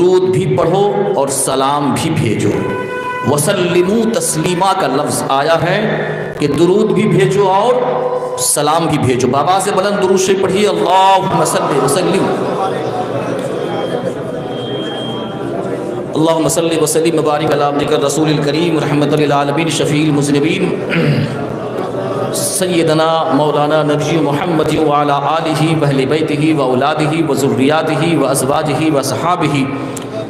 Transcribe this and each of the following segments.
درود بھی پڑھو اور سلام بھی بھیجو۔ وسلموا تسلیما کا لفظ آیا ہے کہ درود بھی بھیجو اور سلام بھی بھیجو۔ بابا سے بلند درود شریف پڑھیے، اللہم صلی وسلم اللہم صلی وسلم مبارک علی عبدک الرسول الکریم رحمۃ للعالمین شفیع المذنبین سیدنا مولانا نبی محمد وعلی آلہ واہل بیتہ واولادہ وذریاتہ وازواجہ وصحابہ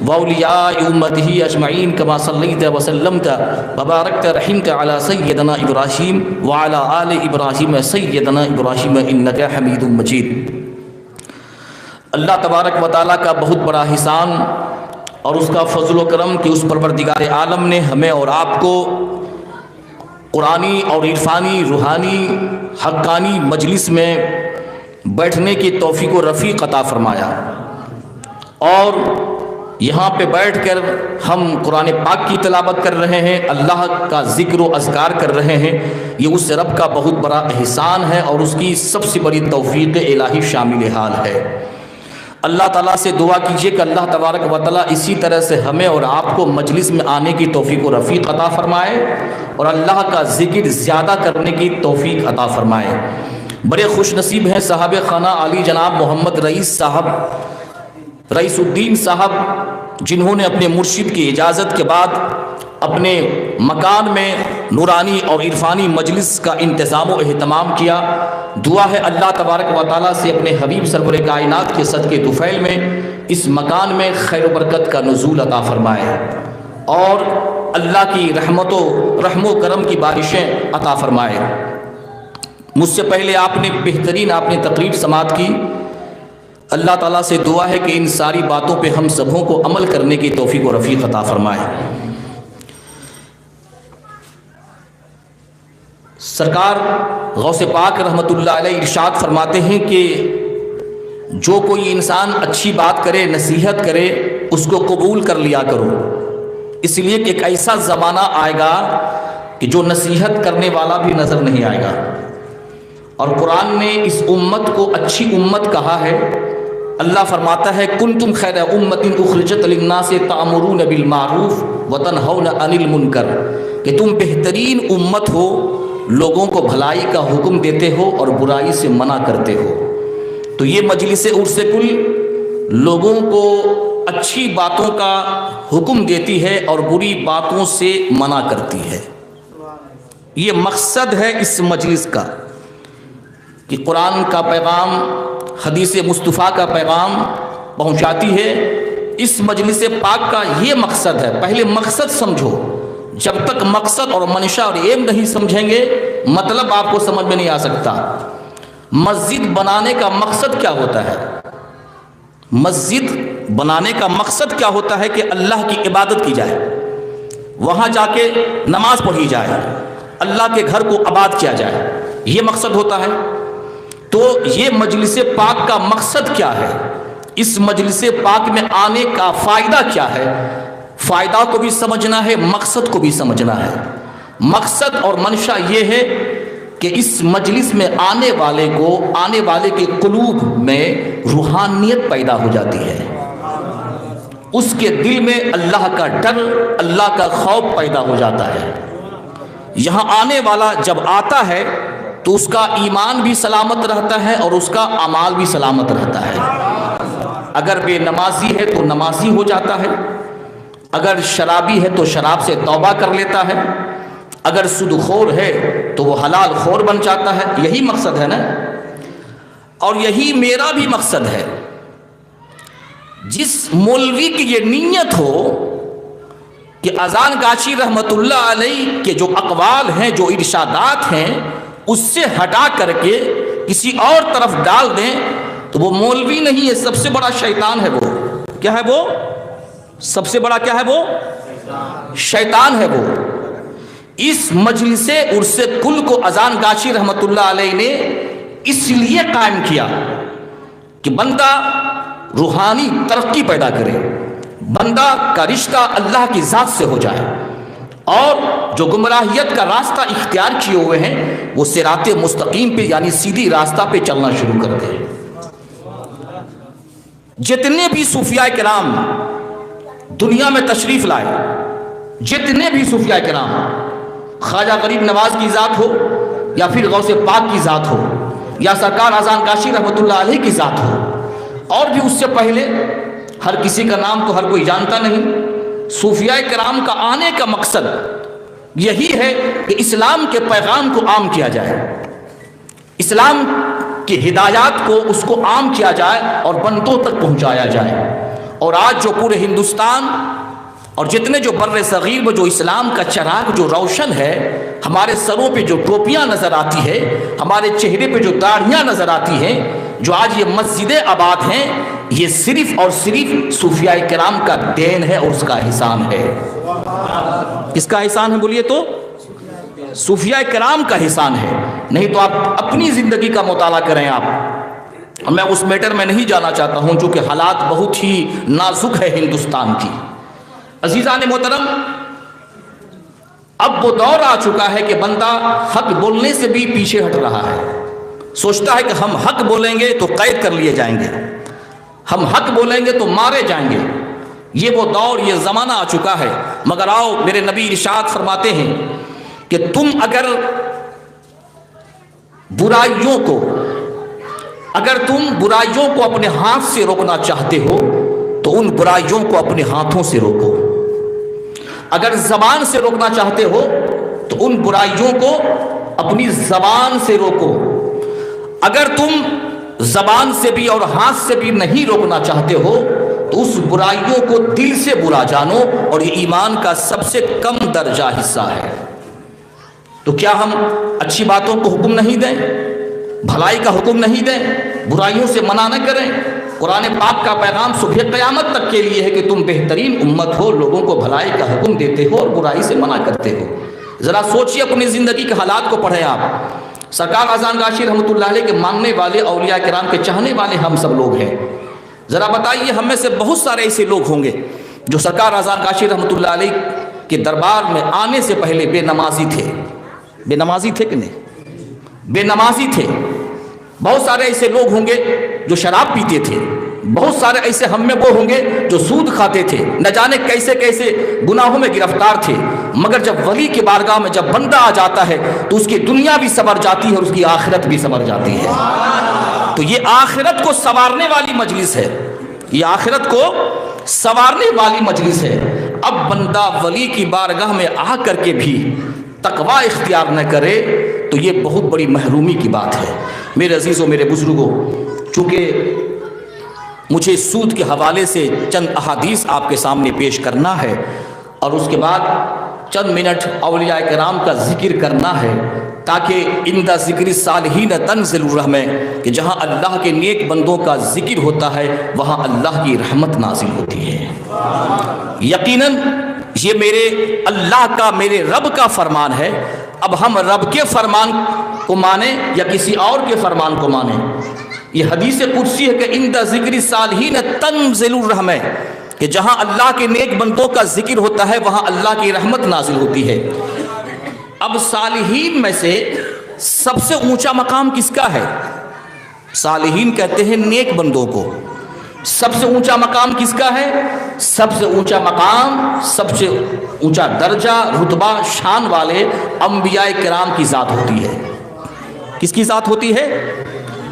واولیاء امتہ اجمعین کما صلیت وسلمت وبارکت رحمت علی سیدنا ابراہیم وعلی آل ابراہیم سیدنا ابراہیم انک حمید مجید۔ اللہ تبارک و تعالیٰ کا بہت بڑا احسان اور اس کا فضل و کرم کہ اس پروردگار عالم نے ہمیں اور آپ کو قرآنی اور عرفانی روحانی حقانی مجلس میں بیٹھنے کی توفیق و رفیق عطا فرمایا، اور یہاں پہ بیٹھ کر ہم قرآن پاک کی تلاوت کر رہے ہیں، اللہ کا ذکر و اذکار کر رہے ہیں۔ یہ اس رب کا بہت بڑا احسان ہے اور اس کی سب سے بڑی توفیق الہی شامل حال ہے۔ اللہ تعالیٰ سے دعا کیجئے کہ اللہ تبارک و تعالیٰ اسی طرح سے ہمیں اور آپ کو مجلس میں آنے کی توفیق و رفیق عطا فرمائے اور اللہ کا ذکر زیادہ کرنے کی توفیق عطا فرمائے۔ بڑے خوش نصیب ہیں صاحب خانہ علی جناب محمد رئیس صاحب، رئیس الدین صاحب، جنہوں نے اپنے مرشد کی اجازت کے بعد اپنے مکان میں نورانی اور عرفانی مجلس کا انتظام و اہتمام کیا۔ دعا ہے اللہ تبارک و تعالیٰ سے اپنے حبیب سرور کائنات کے صدقے طفیل میں اس مکان میں خیر و برکت کا نزول عطا فرمائے اور اللہ کی رحم و کرم کی بارشیں عطا فرمائے۔ مجھ سے پہلے آپ نے بہترین تقریر سماعت کی۔ اللہ تعالیٰ سے دعا ہے کہ ان ساری باتوں پہ ہم سبوں کو عمل کرنے کی توفیق و رفیق عطا فرمائے۔ سرکار غوث پاک رحمۃ اللہ علیہ ارشاد فرماتے ہیں کہ جو کوئی انسان اچھی بات کرے، نصیحت کرے، اس کو قبول کر لیا کرو، اس لیے کہ ایک ایسا زمانہ آئے گا کہ جو نصیحت کرنے والا بھی نظر نہیں آئے گا۔ اور قرآن نے اس امت کو اچھی امت کہا ہے۔ اللہ فرماتا ہے کنتم خیر امت اخرجت للناس تأمرون بالمعروف وتنہون عن المنکر، کہ تم بہترین امت ہو، لوگوں کو بھلائی کا حکم دیتے ہو اور برائی سے منع کرتے ہو۔ تو یہ مجلس عرس کل لوگوں کو اچھی باتوں کا حکم دیتی ہے اور بری باتوں سے منع کرتی ہے۔ یہ مقصد ہے اس مجلس کا کہ قرآن کا پیغام، حدیث مصطفیٰ کا پیغام پہنچاتی ہے۔ اس مجلس پاک کا یہ مقصد ہے۔ پہلے مقصد سمجھو، جب تک مقصد اور منشا اور ایم نہیں سمجھیں گے مطلب آپ کو سمجھ میں نہیں آ سکتا۔ مسجد بنانے کا مقصد کیا ہوتا ہے؟ مسجد بنانے کا مقصد کیا ہوتا ہے؟ کہ اللہ کی عبادت کی جائے، وہاں جا کے نماز پڑھی جائے، اللہ کے گھر کو آباد کیا جائے، یہ مقصد ہوتا ہے۔ تو یہ مجلس پاک کا مقصد کیا ہے؟ اس مجلس پاک میں آنے کا فائدہ کیا ہے؟ فائدہ کو بھی سمجھنا ہے، مقصد کو بھی سمجھنا ہے۔ مقصد اور منشا یہ ہے کہ اس مجلس میں آنے والے کے قلوب میں روحانیت پیدا ہو جاتی ہے، اس کے دل میں اللہ کا ڈر، اللہ کا خوف پیدا ہو جاتا ہے۔ یہاں آنے والا جب آتا ہے تو اس کا ایمان بھی سلامت رہتا ہے اور اس کا اعمال بھی سلامت رہتا ہے۔ اگر بے نمازی ہے تو نمازی ہو جاتا ہے، اگر شرابی ہے تو شراب سے توبہ کر لیتا ہے، اگر سود خور ہے تو وہ حلال خور بن جاتا ہے۔ یہی مقصد ہے نا، اور یہی میرا بھی مقصد ہے۔ جس مولوی کی یہ نیت ہو کہ اذان گاچی رحمت اللہ علیہ کے جو اقوال ہیں، جو ارشادات ہیں، اس سے ہٹا کر کے کسی اور طرف ڈال دیں تو وہ مولوی نہیں ہے، سب سے بڑا شیطان ہے۔ وہ کیا ہے؟ وہ سب سے بڑا کیا ہے؟ وہ شیطان ہے۔ وہ اس مجلس عرس کل کو اذان گاچی رحمت اللہ علیہ نے اس لیے قائم کیا کہ بندہ روحانی ترقی پیدا کرے، بندہ کا رشتہ اللہ کی ذات سے ہو جائے، اور جو گمراہیت کا راستہ اختیار کیے ہوئے ہیں وہ صراط مستقیم پہ یعنی سیدھی راستہ پہ چلنا شروع کر دیں۔ جتنے بھی صوفیاء کرام دنیا میں تشریف لائے، جتنے بھی صوفیاء کرام، خواجہ غریب نواز کی ذات ہو یا پھر غوث پاک کی ذات ہو یا سرکار اذان کاشی رحمۃ اللہ علیہ کی ذات ہو، اور بھی اس سے پہلے، ہر کسی کا نام تو ہر کوئی جانتا نہیں، صوفیاء کرام کا آنے کا مقصد یہی ہے کہ اسلام کے پیغام کو عام کیا جائے، اسلام کی ہدایات کو اس کو عام کیا جائے اور بندوں تک پہنچایا جائے۔ اور آج جو پورے ہندوستان اور جتنے جو بر صغیر میں جو اسلام کا چراغ جو روشن ہے، ہمارے سروں پہ جو ٹوپیاں نظر آتی ہے، ہمارے چہرے پہ جو داڑھیاں نظر آتی ہیں، جو آج یہ مسجدیں آباد ہیں، یہ صرف اور صرف صوفیاء کرام کا دین ہے اور اس کا احسان ہے۔ کس کا احسان ہے بولیے تو؟ صوفیاء کرام کا احسان ہے۔ نہیں تو آپ اپنی زندگی کا مطالعہ کریں آپ، میں اس میٹر میں نہیں جانا چاہتا ہوں چونکہ حالات بہت ہی نازک ہے ہندوستان کی۔ عزیزان محترم، اب وہ دور آ چکا ہے کہ بندہ حق بولنے سے بھی پیچھے ہٹ رہا ہے، سوچتا ہے کہ ہم حق بولیں گے تو قید کر لیے جائیں گے، ہم حق بولیں گے تو مارے جائیں گے۔ یہ وہ دور، یہ زمانہ آ چکا ہے۔ مگر آؤ، میرے نبی ارشاد فرماتے ہیں کہ تم اگر برائیوں کو اپنے ہاتھ سے روکنا چاہتے ہو تو ان برائیوں کو اپنے ہاتھوں سے روکو، اگر زبان سے روکنا چاہتے ہو تو ان برائیوں کو اپنی زبان سے روکو، اگر تم زبان سے بھی اور ہاتھ سے بھی نہیں روکنا چاہتے ہو تو اس برائیوں کو دل سے برا جانو، اور یہ ایمان کا سب سے کم درجہ حصہ ہے۔ تو کیا ہم اچھی باتوں کو حکم نہیں دیں، بھلائی کا حکم نہیں دیں، برائیوں سے منع نہ کریں؟ قرآن پاک کا پیغام صبح قیامت تک کے لیے ہے کہ تم بہترین امت ہو، لوگوں کو بھلائی کا حکم دیتے ہو اور برائی سے منع کرتے ہو۔ ذرا سوچئے، اپنی زندگی کے حالات کو پڑھیں آپ۔ سرکار اذان کاشی رحمۃ اللہ علیہ کے ماننے والے، اولیاء کرام کے چاہنے والے ہم سب لوگ ہیں۔ ذرا بتائیے، ہم میں سے بہت سارے ایسے لوگ ہوں گے جو سرکار اذان کاشی رحمۃ اللہ علیہ کے دربار میں آنے سے پہلے بے نمازی تھے۔ بے نمازی تھے کہ نہیں؟ بے نمازی تھے۔ بہت سارے ایسے لوگ ہوں گے جو شراب پیتے تھے، بہت سارے ایسے ہم میں وہ ہوں گے جو سود کھاتے تھے، نہ جانے کیسے کیسے گناہوں میں گرفتار تھے۔ مگر جب ولی کی بارگاہ میں جب بندہ آ جاتا ہے تو اس کی دنیا بھی سنور جاتی ہے اور اس کی آخرت بھی سنور جاتی ہے۔ تو یہ آخرت کو سنوارنے والی مجلس ہے، یہ آخرت کو سنوارنے والی مجلس ہے۔ اب بندہ ولی کی بارگاہ میں آ کر کے بھی تقوی اختیار نہ کرے تو یہ بہت بڑی محرومی کی بات ہے۔ میرے عزیزوں، میرے بزرگوں، چونکہ مجھے سود کے حوالے سے چند احادیث آپ کے سامنے پیش کرنا ہے اور اس کے بعد چند منٹ اولیاء کرام کا ذکر کرنا ہے، تاکہ عند ذکر الصالحین تنزل الرحمہ، کہ جہاں اللہ کے نیک بندوں کا ذکر ہوتا ہے وہاں اللہ کی رحمت نازل ہوتی ہے۔ یقیناً یہ میرے اللہ کا، میرے رب کا فرمان ہے۔ اب ہم رب کے فرمان کو مانیں یا کسی اور کے فرمان کو مانیں؟ یہ حدیث قدسی ہے کہ عند ذکر الصالحین تنزل الرحمہ، کہ جہاں اللہ کے نیک بندوں کا ذکر ہوتا ہے وہاں اللہ کی رحمت نازل ہوتی ہے۔ اب صالحین میں سے سب سے اونچا مقام کس کا ہے؟ صالحین کہتے ہیں نیک بندوں کو۔ سب سے اونچا مقام کس کا ہے؟ سب سے اونچا مقام، سب سے اونچا درجہ، رتبہ، شان والے انبیاء کرام کی ذات ہوتی ہے۔ کس کی ذات ہوتی ہے؟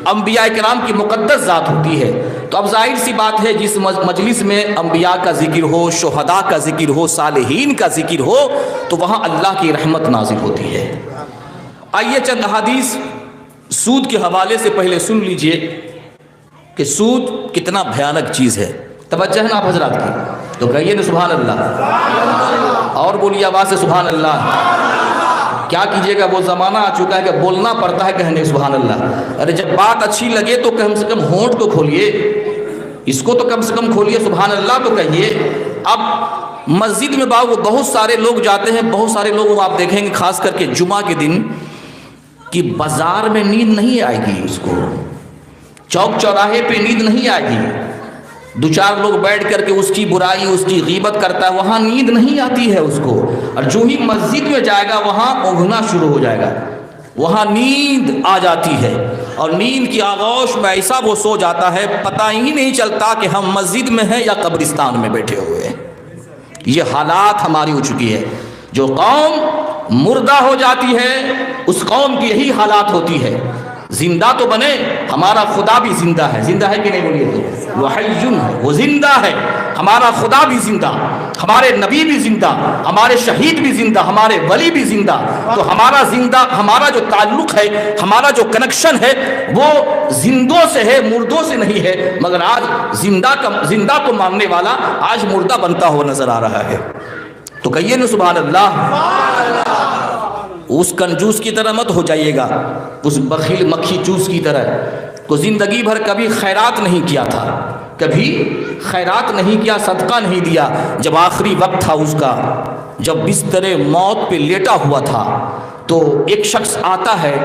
انبیاء کرام کی مقدس ذات ہوتی ہے۔ تو اب ظاہر سی بات ہے، جس مجلس میں انبیاء کا ذکر ہو، شہداء کا ذکر ہو، صالحین کا ذکر ہو، تو وہاں اللہ کی رحمت نازل ہوتی ہے۔ آئیے چند احادیث سود کے حوالے سے پہلے سن لیجئے کہ سود کتنا بھیانک چیز ہے۔ توجہ ہے نا آپ حضرات کی؟ تو کہیے نا سبحان اللہ، اور بولیے آواز سے سبحان اللہ۔ کیا کیجئے گا، وہ زمانہ آ چکا ہے کہ بولنا پڑتا ہے کہنے سبحان اللہ۔ ارے جب بات اچھی لگے تو کم سے کم ہونٹ کو کھولیے، اس کو تو کم سے کم کھولیے، سبحان اللہ تو کہیے۔ اب مسجد میں بہت سارے لوگ جاتے ہیں، بہت سارے لوگ آپ دیکھیں گے خاص کر کے جمعہ کے دن کہ بازار میں نیند نہیں آئے گی، اس کو چوک چوراہے پہ نیند نہیں آئے گی، دو چار لوگ بیٹھ کر کے اس کی برائی، اس کی غیبت کرتا ہے، وہاں نیند نہیں آتی ہے اس کو، اور جو ہی مسجد میں جائے گا وہاں اونگھنا شروع ہو جائے گا، وہاں نیند آ جاتی ہے، اور نیند کی آغوش میں ایسا وہ سو جاتا ہے پتہ ہی نہیں چلتا کہ ہم مسجد میں ہیں یا قبرستان میں بیٹھے ہوئے ہیں۔ یہ حالات ہماری ہو چکی ہے. جو قوم مردہ ہو جاتی ہے اس قوم کی یہی حالات ہوتی ہے. زندہ تو بنے, ہمارا خدا بھی زندہ ہے. زندہ ہے کہ نہیں بولیے تو؟ وہ حیٌّ ہے, وہ زندہ ہے. ہمارا خدا بھی زندہ, ہمارے نبی بھی زندہ, ہمارے شہید بھی زندہ, ہمارے ولی بھی زندہ. تو ہمارا زندہ, ہمارا جو تعلق ہے, ہمارا جو کنیکشن ہے وہ زندوں سے ہے, مردوں سے نہیں ہے. مگر آج زندہ کو ماننے والا آج مردہ بنتا ہوا نظر آ رہا ہے. تو کہیے نا سبحان اللہ. اس کنجوس کی طرح مت ہو جائیے گا, اس بخیل مکھی چوس کی طرح. تو زندگی بھر کبھی خیرات نہیں کیا تھا, کبھی خیرات نہیں کیا, صدقہ نہیں دیا. جب آخری وقت تھا اس کا, جب بستر موت پہ لیٹا ہوا تھا, تو ایک شخص آتا ہے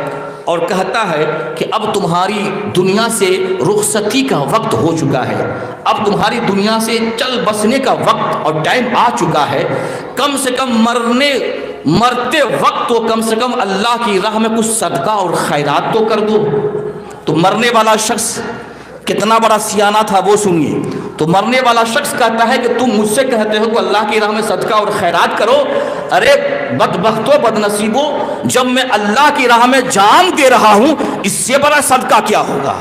اور کہتا ہے کہ اب تمہاری دنیا سے رخصتی کا وقت ہو چکا ہے, اب تمہاری دنیا سے چل بسنے کا وقت اور ٹائم آ چکا ہے. کم سے کم مرتے وقت تو کم سے کم اللہ کی راہ میں کچھ صدقہ اور خیرات تو کر دو. تو مرنے والا شخص کتنا بڑا سیانہ تھا وہ سنیے. تو مرنے والا شخص کہتا ہے کہ تم مجھ سے کہتے ہو کہ اللہ کی راہ میں صدقہ اور خیرات کرو. ارے بدبختو, بد نصیبو, جب میں اللہ کی راہ میں جان دے رہا ہوں اس سے بڑا صدقہ کیا ہوگا؟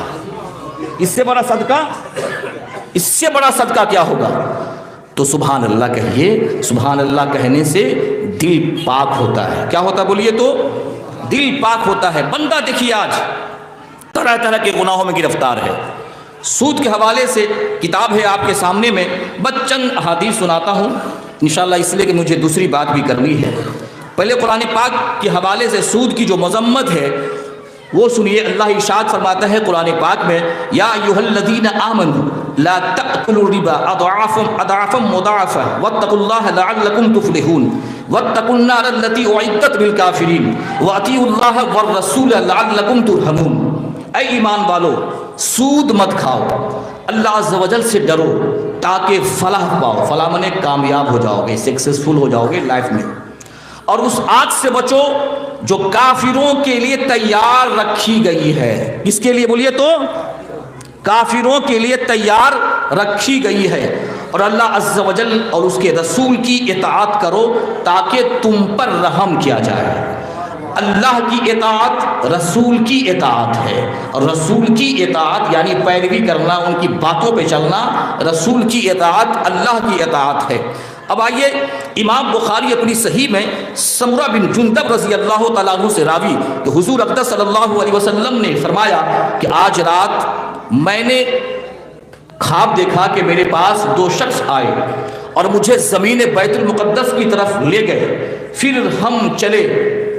اس سے بڑا صدقہ کیا ہوگا؟ تو سبحان اللہ کہیے. سبحان اللہ کہنے سے دل پاک ہوتا ہے. کیا ہوتا بولیے تو؟ دل پاک ہوتا ہے. بندہ دیکھیے آج طرح طرح کے گناہوں میں گرفتار ہے. سود کے حوالے سے کتاب ہے آپ کے سامنے, میں بس چند احادیث سناتا ہوں انشاءاللہ, اس لیے کہ مجھے دوسری بات بھی کرنی ہے. پہلے قرآن پاک کے حوالے سے سود کی جو مذمت ہے وہ سنیے. اللہ ارشاد فرماتا ہے قرآن پاک میں, یا ایھا الذین آمنوا لا تأکلوا الربا اضعافا مضاعفا واتقوا اللہ لعلکم تفلحون واتقوا النار التي اعدت للکافرین واطیعوا اللہ والرسول لعلکم ترحمون. اے ایمان والو, سود مت کھاؤ, اللہ عز و جل سے ڈرو تاکہ فلاح پاؤ. فلاح منے کامیاب ہو جاؤ گے, سکسیسفل ہو جاؤ گے لائف میں. اور اس آگ سے بچو جو کافروں کے لیے تیار رکھی گئی ہے. کس کے لیے بولیے تو؟ کافروں کے لیے تیار رکھی گئی ہے. اور اللہ عز و جل اور اس کے رسول کی اطاعت کرو تاکہ تم پر رحم کیا جائے. اللہ کی اطاعت رسول کی اطاعت ہے, اور رسول کی اطاعت یعنی پیروی کرنا, ان کی باتوں پہ چلنا. رسول کی اطاعت اللہ کی اطاعت ہے. اب آئیے, امام بخاری اپنی صحیح میں سمرہ بن جندب رضی اللہ تعالیٰ عنہ سے راوی کہ حضور اقدس صلی اللہ علیہ وسلم نے فرمایا کہ آج رات میں نے خواب دیکھا کہ میرے پاس دو شخص آئے اور مجھے زمین بیت المقدس کی طرف لے گئے. پھر ہم چلے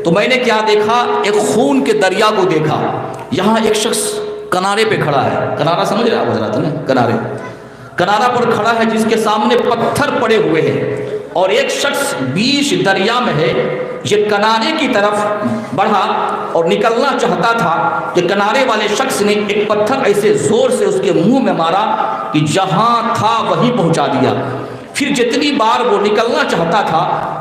تو میں نے کیا دیکھا؟ ایک خون کے دریا کو دیکھا. یہاں ایک شخص کنارے پہ کھڑا ہے. کنارہ سمجھ رہے آپ حضرات نا؟ کنارہ پر کھڑا ہے جس کے سامنے پتھر پڑے ہوئے ہیں, اور ایک شخص بیچ دریا میں ہے. یہ کنارے کی طرف بڑھا اور نکلنا چاہتا تھا کہ کنارے والے شخص نے ایک پتھر ایسے زور سے اس کے منہ میں مارا کہ جہاں تھا وہیں پہنچا دیا. پھر جتنی بار وہ نکلنا چاہتا تھا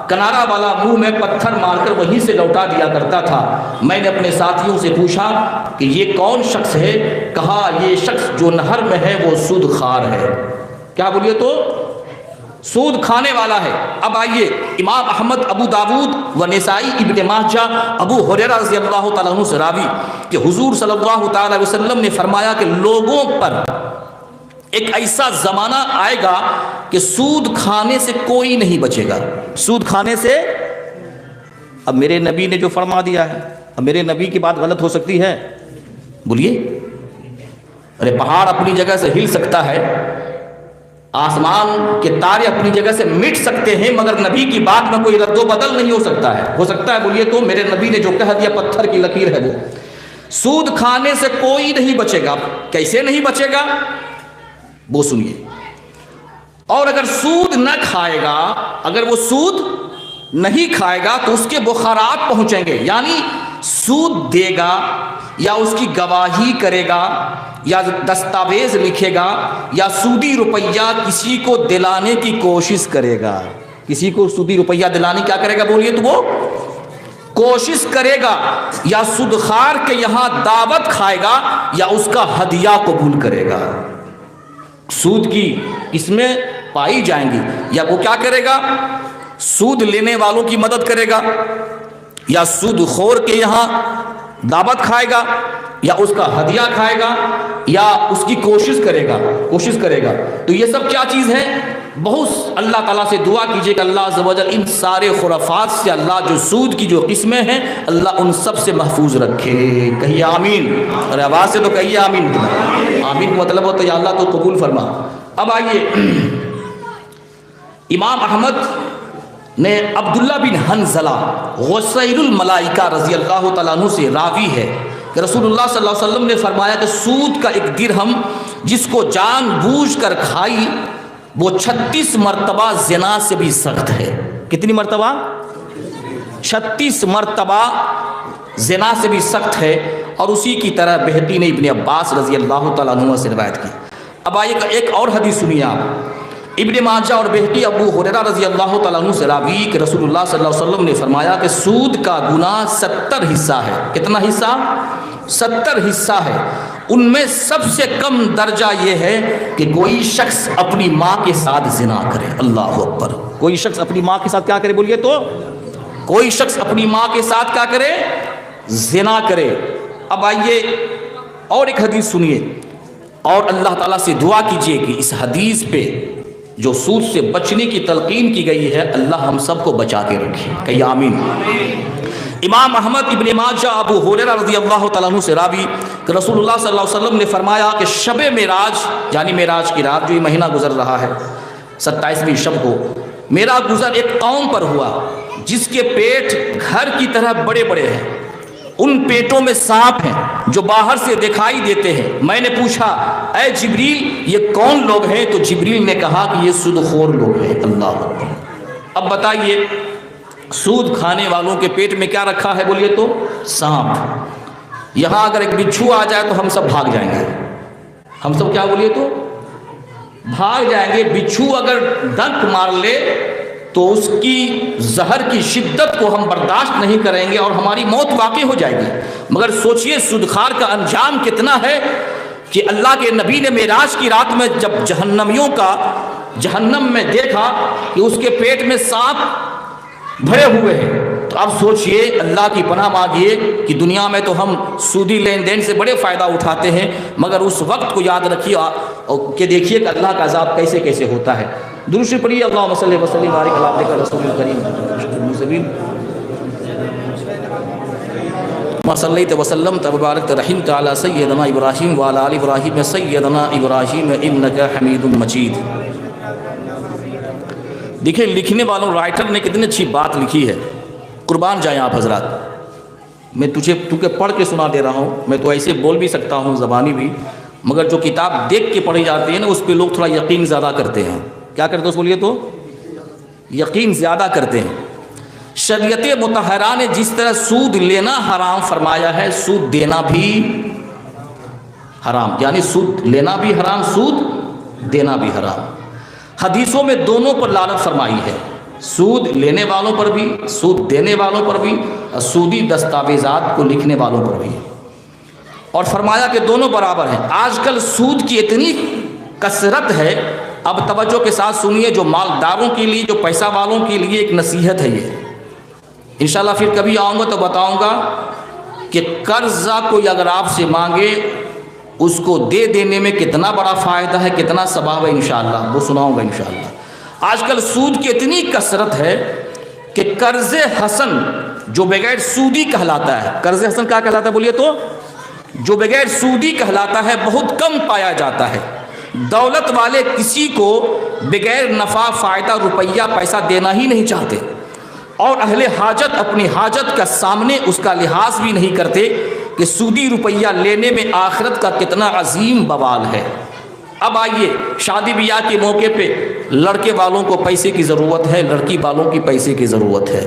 کنارہ والا منہ میں پتھر مار کر وہیں سے لوٹا دیا کرتا تھا. میں نے اپنے ساتھیوں سے پوچھا کہ یہ کون شخص ہے؟ کہا یہ شخص جو نہر میں ہے وہ سود خوار ہے. کیا بولیے تو؟ سود کھانے والا ہے. اب آئیے, امام احمد, ابو داود و نسائی, ابن ماجہ, ابو ہریرہ رضی اللہ تعالیٰ عنہ سے راوی کہ حضور صلی اللہ تعالیٰ علیہ وسلم نے فرمایا کہ لوگوں پر ایک ایسا زمانہ آئے گا کہ سود کھانے سے کوئی نہیں بچے گا. سود کھانے سے, اب میرے نبی نے جو فرما دیا ہے, اب میرے نبی کی بات غلط ہو سکتی ہے؟ بولیے. ارے پہاڑ اپنی جگہ سے ہل سکتا ہے, آسمان کے تارے اپنی جگہ سے مٹ سکتے ہیں, مگر نبی کی بات میں کوئی رد و بدل نہیں ہو سکتا ہے. ہو سکتا ہے بولیے تو؟ میرے نبی نے جو کہہ دیا پتھر کی لکیر ہے وہ. سود کھانے سے کوئی نہیں بچے گا. کیسے نہیں بچے گا وہ سنیے. اور اگر سود نہ کھائے گا, اگر وہ سود نہیں کھائے گا تو اس کے بخارات پہنچیں گے. یعنی سود دے گا یا اس کی گواہی کرے گا یا دستاویز لکھے گا یا سودی روپیہ کسی کو دلانے کی کوشش کرے گا. کسی کو سودی روپیہ دلانے کیا کرے گا بولیے تو؟ وہ کوشش کرے گا, یا سودخوار کے یہاں دعوت کھائے گا یا اس کا ہدیہ قبول کرے گا. سود کی اس میں پائی جائیں گی، یا وہ کیا کرے گا؟ سود لینے والوں کی مدد کرے گا، یا سود خور کے یہاں دعوت کھائے گا، یا اس کا ہدیہ کھائے گا، یا اس کی کوشش کرے گا۔ تو یہ سب کیا چیز ہے؟ بہت اللہ تعالیٰ سے دعا کیجئے کہ اللہ عز و جل ان سارے خرافات سے، اللہ جو سود کی جو قسمیں ہیں، اللہ ان سب سے محفوظ رکھے۔ کہیے آمین، اور آواز سے تو کہیے آمین۔ آمین کا مطلب ہوتا ہے یا اللہ تو قبول فرما۔ اب آئیے، امام احمد نے عبداللہ بن حنظلہ غسیل الملائکہ رضی اللہ تعالیٰ عنہ سے راوی ہے کہ رسول اللہ صلی اللہ علیہ وسلم نے فرمایا کہ سود کا ایک درہم جس کو جان بوجھ کر کھائی وہ 36 مرتبہ زنا سے بھی سخت ہے۔ کتنی مرتبہ؟ 36 مرتبہ زنا سے بھی سخت ہے۔ اور اسی کی طرح بہقی نے ابن عباس رضی اللہ تعالیٰ عنہ سے روایت کی۔ اب آئیے ایک اور حدیث سنیے آپ، ابن ماجہ اور بہقی ابو ہریرہ رضی اللہ تعالیٰ عنہ سے راوی کہ رسول اللہ صلی اللہ علیہ وسلم نے فرمایا کہ سود کا گناہ 70 حصہ ہے۔ کتنا حصہ؟ 70 حصہ ہے۔ ان میں سب سے کم درجہ یہ ہے کہ کوئی شخص اپنی ماں کے ساتھ زنا کرے۔ اللہ اکبر! کوئی شخص اپنی ماں کے ساتھ کیا کرے؟ بولیے تو، کوئی شخص اپنی ماں کے ساتھ کیا کرے؟ زنا کرے۔ اب آئیے اور ایک حدیث سنیے، اور اللہ تعالیٰ سے دعا کیجئے کہ اس حدیث پہ جو سود سے بچنے کی تلقین کی گئی ہے، اللہ ہم سب کو بچا کے رکھے۔ کہیے آمین۔ امام احمد، ابن ماجہ، ابو ہریرہ رضی اللہ تعالیٰ عنہ سے راوی کہ رسول اللہ صلی اللہ علیہ وسلم نے فرمایا کہ شب معراج، یعنی معراج کی رات جو یہ مہینہ گزر رہا ہے 27ویں شب کو، میرا گزر ایک قوم پر ہوا جس کے پیٹ گھر کی طرح بڑے بڑے ہیں، ان پیٹوں میں سانپ ہیں جو باہر سے دکھائی دیتے ہیں۔ میں نے پوچھا اے جبریل یہ کون لوگ ہیں؟ تو جبریل نے کہا کہ یہ سود خور لوگ ہیں۔ اللہ اکبر! اب بتائیے سود کھانے والوں کے پیٹ میں کیا رکھا ہے؟ بولیے تو سانپ۔ یہاں اگر ایک بچھو آ جائے تو ہم سب بھاگ جائیں گے، ہم سب کیا بولیے تو بھاگ جائیں گے۔ بچھو اگر ڈنک مار لے تو اس کی زہر کی شدت کو ہم برداشت نہیں کریں گے اور ہماری موت واقع ہو جائے گی۔ مگر سوچئے سودخوار کا انجام کتنا ہے کہ اللہ کے نبی نے معراج کی رات میں جب جہنمیوں کا جہنم میں دیکھا کہ اس کے پیٹ میں سانپ بھرے ہوئے ہیں، تو اب سوچئے، اللہ کی پناہ مانگیے کہ دنیا میں تو ہم سودی لین دین سے بڑے فائدہ اٹھاتے ہیں، مگر اس وقت کو یاد رکھیے کہ دیکھیے کہ اللہ کا عذاب کیسے کیسے ہوتا ہے۔ درود شریف پڑھیے، اللہم صلی وسلم وبارک علی عبدک رسول الکریم ما صلیت وسلمت وبارکت رحمت علی سیدنا ابراہیم وعلی آل ابراہیم سیدنا ابراہیم انک حمید مجید۔ دیکھیں لکھنے والوں رائٹر نے کتنی اچھی بات لکھی ہے، قربان جائیں آپ حضرات۔ میں تجھے پڑھ کے سنا دے رہا ہوں، میں تو ایسے بول بھی سکتا ہوں زبانی بھی، مگر جو کتاب دیکھ کے پڑھی جاتی ہے نا اس پہ لوگ تھوڑا یقین زیادہ کرتے ہیں۔ کیا کرتے ہیں بولیے تو یقین زیادہ کرتے ہیں۔ شریعت مطہرہ نے جس طرح سود لینا حرام فرمایا ہے، سود دینا بھی حرام، یعنی سود لینا بھی حرام، سود دینا بھی حرام۔ حدیثوں میں دونوں پر لعنت فرمائی ہے، سود لینے والوں پر بھی، سود دینے والوں پر بھی، اور سودی دستاویزات کو لکھنے والوں پر بھی، اور فرمایا کہ دونوں برابر ہیں۔ آج کل سود کی اتنی کثرت ہے، اب توجہ کے ساتھ سنیے، جو مالداروں کے لیے، جو پیسہ والوں کے لیے ایک نصیحت ہے یہ۔ انشاءاللہ پھر کبھی آؤں گا تو بتاؤں گا کہ قرضہ کوئی اگر آپ سے مانگے اس کو دے دینے میں کتنا بڑا فائدہ ہے، کتنا ثواب ہے، انشاءاللہ وہ سناؤں گا انشاءاللہ۔ آج کل سود کی اتنی کثرت ہے کہ قرض حسن جو بغیر سودی کہلاتا ہے، قرض حسن کیا کہلاتا ہے بولیے تو، جو بغیر سودی کہلاتا ہے، بہت کم پایا جاتا ہے۔ دولت والے کسی کو بغیر نفع فائدہ روپیہ پیسہ دینا ہی نہیں چاہتے، اور اہل حاجت اپنی حاجت کا سامنے اس کا لحاظ بھی نہیں کرتے کہ سودی روپیہ لینے میں آخرت کا کتنا عظیم بوال ہے۔ اب آئیے، شادی بیاہ کے موقع پہ لڑکے والوں کو پیسے کی ضرورت ہے، لڑکی والوں کی پیسے کی ضرورت ہے۔